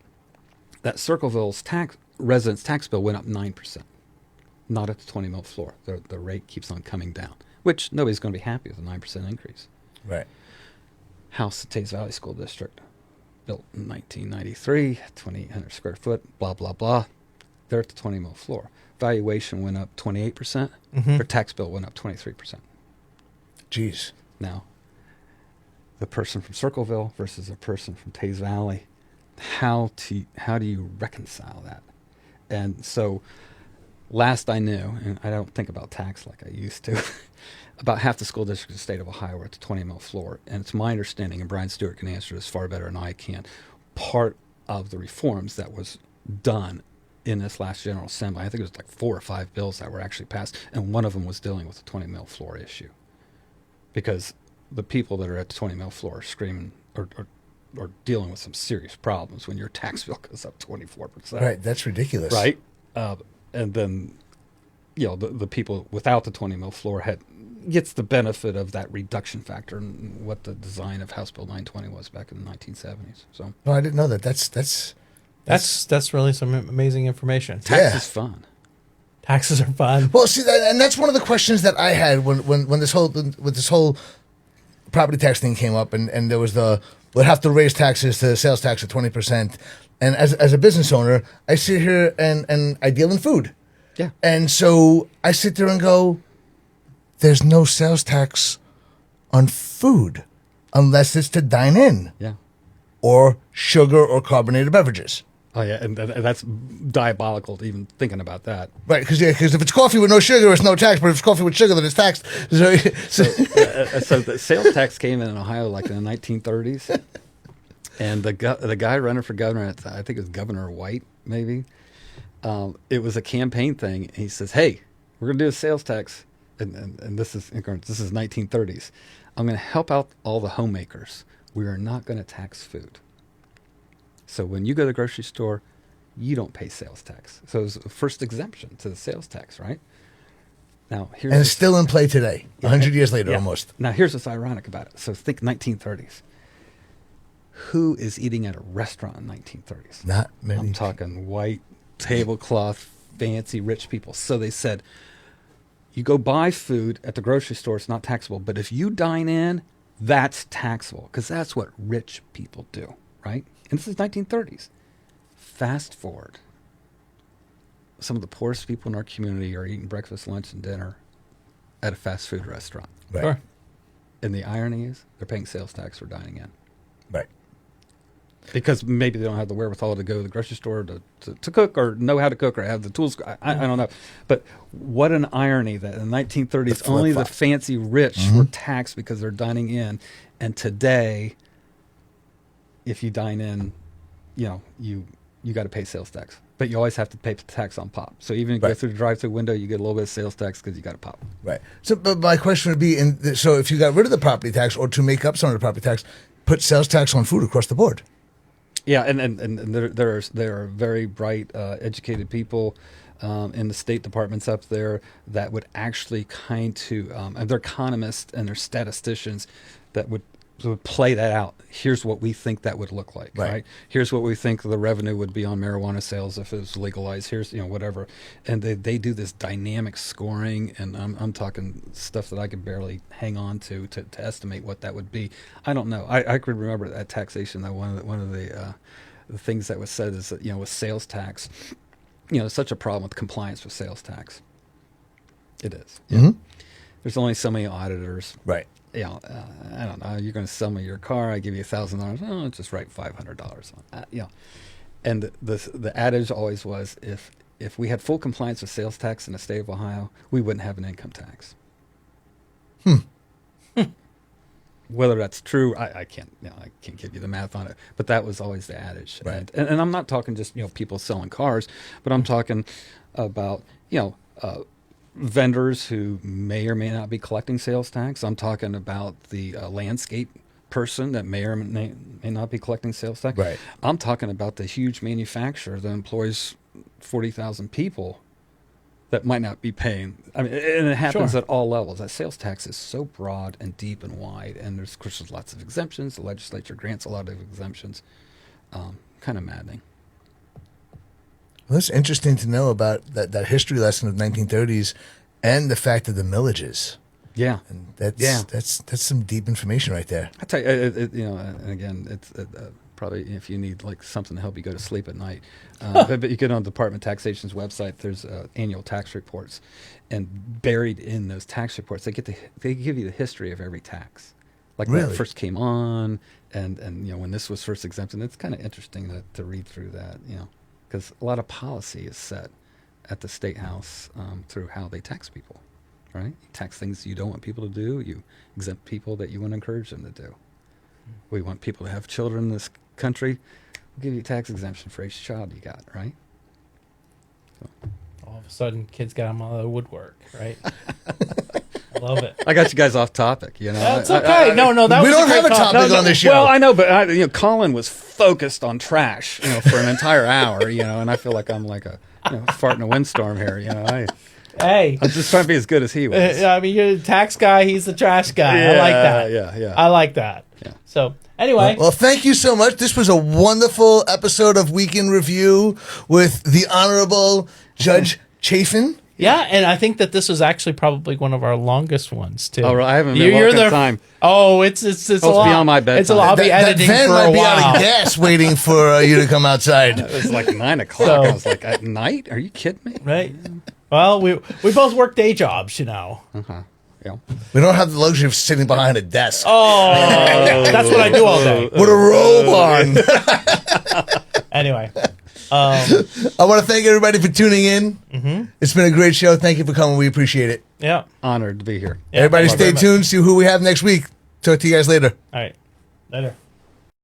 Speaker 3: That Circleville's residence tax bill went up 9%, not at the 20 mil floor. The rate keeps on coming down, which nobody's going to be happy with a 9% increase.
Speaker 2: Right.
Speaker 3: House at Tays Valley School District. Built in 1993, 2,800 square foot, blah, blah, blah. They're at the 20 mil floor. Valuation went up 28%. Their tax bill went up 23%.
Speaker 2: Jeez.
Speaker 3: Now, the person from Circleville versus a person from Tays Valley, how do you reconcile that? And so last I knew, and I don't think about tax like I used to, about half the school districts in the state of Ohio are at the 20 mil floor. And it's my understanding, and Brian Stewart can answer this far better than I can, part of the reforms that was done in this last General Assembly, I think it was like 4 or 5 bills that were actually passed, and one of them was dealing with the 20 mil floor issue. Because the people that are at the 20 mil floor screaming or dealing with some serious problems when your tax bill goes up 24%.
Speaker 2: Right, that's ridiculous.
Speaker 3: Right? And then, the people without the 20 mil floor gets the benefit of that reduction factor and what the design of House Bill 920 was back in the 1970s. So
Speaker 2: No, I didn't know that. That's
Speaker 1: really some amazing information.
Speaker 3: tax is fun.
Speaker 1: Taxes are fun.
Speaker 2: Well, see, and that's one of the questions that I had when this whole property tax thing came up, and there was we'll have to raise taxes to sales tax at 20%. And as a business owner, I sit here and I deal in food.
Speaker 3: Yeah.
Speaker 2: And so I sit there and go, there's no sales tax on food unless it's to dine in.
Speaker 3: Yeah.
Speaker 2: Or sugar or carbonated beverages.
Speaker 3: Oh, yeah, and that's diabolical to even thinking about that.
Speaker 2: Right, because if it's coffee with no sugar, it's no tax, but if it's coffee with sugar, then it's taxed. So
Speaker 3: the sales tax came in Ohio like in the 1930s, and the guy running for governor, I think it was Governor White, maybe, it was a campaign thing. He says, hey, we're going to do a sales tax, and this is 1930s. I'm going to help out all the homemakers. We are not going to tax food. So when you go to the grocery store, you don't pay sales tax. So it's the first exemption to the sales tax, right? Now,
Speaker 2: and it's still in play today, 100 years later almost.
Speaker 3: Now, here's what's ironic about it. So think 1930s. Who is eating at a restaurant in 1930s?
Speaker 2: Not many.
Speaker 3: I'm talking white tablecloth, fancy, rich people. So they said, you go buy food at the grocery store, it's not taxable. But if you dine in, that's taxable because that's what rich people do, right? And this is 1930s. Fast forward. Some of the poorest people in our community are eating breakfast, lunch, and dinner at a fast food restaurant.
Speaker 2: Right.
Speaker 1: Sure.
Speaker 3: And the irony is they're paying sales tax for dining in.
Speaker 2: Right.
Speaker 3: Because maybe they don't have the wherewithal to go to the grocery store to cook or know how to cook or have the tools. I don't know. But what an irony that in the 1930s, only the fancy rich were taxed because they're dining in. And today, if you dine in, you got to pay sales tax. But you always have to pay tax on pop. So even if you go through the drive-through window, you get a little bit of sales tax because you got to pop.
Speaker 2: Right. So but my question would be, so if you got rid of the property tax or to make up some of the property tax, put sales tax on food across the board.
Speaker 3: Yeah, and there are very bright, educated people in the state departments up there that would actually and they're economists and they're statisticians that would play that out. Here's what we think that would look like, right? Here's what we think the revenue would be on marijuana sales if it was legalized. Here's whatever, and they do this dynamic scoring, and I'm talking stuff that I could barely hang on to estimate what that would be. I don't know. I could remember that taxation. That one of the things that was said is that with sales tax, it's such a problem with compliance with sales tax. It is.
Speaker 2: Mm-hmm.
Speaker 3: There's only so many auditors.
Speaker 2: Right.
Speaker 3: I don't know. You're going to sell me your car. I give you $1,000. Oh, just write $500 on. And the adage always was, if we had full compliance with sales tax in the state of Ohio, we wouldn't have an income tax. Whether that's true, I can't. I can't give you the math on it. But that was always the adage.
Speaker 2: Right.
Speaker 3: And I'm not talking just people selling cars, but I'm talking about vendors who may or may not be collecting sales tax. I'm talking about the landscape person that may or may not be collecting sales tax.
Speaker 2: Right.
Speaker 3: I'm talking about the huge manufacturer that employs 40,000 people that might not be paying. I mean, and it happens at all levels. That sales tax is so broad and deep and wide, and there's lots of exemptions. The legislature grants a lot of exemptions. Kind of maddening.
Speaker 2: Well, it's interesting to know about that history lesson of 1930s and the fact of the millages.
Speaker 3: Yeah,
Speaker 2: and that's some deep information right there.
Speaker 3: I tell you, and again, it's probably if you need like something to help you go to sleep at night. But you get on Department of Taxation's website. There's annual tax reports, and buried in those tax reports, they give you the history of every tax, like when it first came on, and when this was first exempted. It's kind of interesting to read through that, because a lot of policy is set at the State House through how they tax people, right? You tax things you don't want people to do. You exempt people that you want to encourage them to do. We want people to have children in this country. We'll give you a tax exemption for each child you got, right? So.
Speaker 1: All of a sudden, kids got them out of the woodwork, right? Love it.
Speaker 3: I got you guys off topic.
Speaker 1: That's okay. No, that
Speaker 2: we
Speaker 1: was
Speaker 2: don't
Speaker 1: a
Speaker 2: have a
Speaker 1: great
Speaker 2: topic on this show.
Speaker 3: Well, I know, but Colin was focused on trash, for an entire hour, and I feel like I'm like a fart in a windstorm here.
Speaker 1: Hey,
Speaker 3: I'm just trying to be as good as he was.
Speaker 1: I mean, you're the tax guy. He's the trash guy. I like that.
Speaker 3: Yeah.
Speaker 1: I like that.
Speaker 3: Yeah.
Speaker 1: So anyway,
Speaker 2: well, thank you so much. This was a wonderful episode of Week in Review with the Honorable Judge Chafin.
Speaker 1: yeah, and I think that this was actually probably one of our longest ones too.
Speaker 3: Oh, I haven't been walking time.
Speaker 1: Oh, it's a lot.
Speaker 3: beyond my bedtime.
Speaker 1: It's a lot. I'll be
Speaker 2: That
Speaker 1: editing
Speaker 2: van
Speaker 1: for
Speaker 2: might
Speaker 1: a
Speaker 2: be out
Speaker 1: while.
Speaker 2: of gas waiting for you to come outside.
Speaker 3: It was like 9 o'clock.
Speaker 1: So-
Speaker 3: I was like, at night? Are you kidding me?
Speaker 1: Right. Well, we both work day jobs,
Speaker 3: Uh-huh. Yeah.
Speaker 2: We don't have the luxury of sitting behind a desk
Speaker 1: Oh, that's what I do all day.
Speaker 2: with a robe on.
Speaker 1: Anyway,
Speaker 2: I want to thank everybody for tuning in. Mm-hmm. It's been a great show. Thank you for coming. We appreciate it.
Speaker 1: yeah.
Speaker 3: Honored to be here.
Speaker 1: Yeah,
Speaker 2: Everybody
Speaker 1: thank you
Speaker 2: stay
Speaker 1: very much.
Speaker 2: tuned. See who we have next week. Talk to you guys later.
Speaker 1: All right. Later.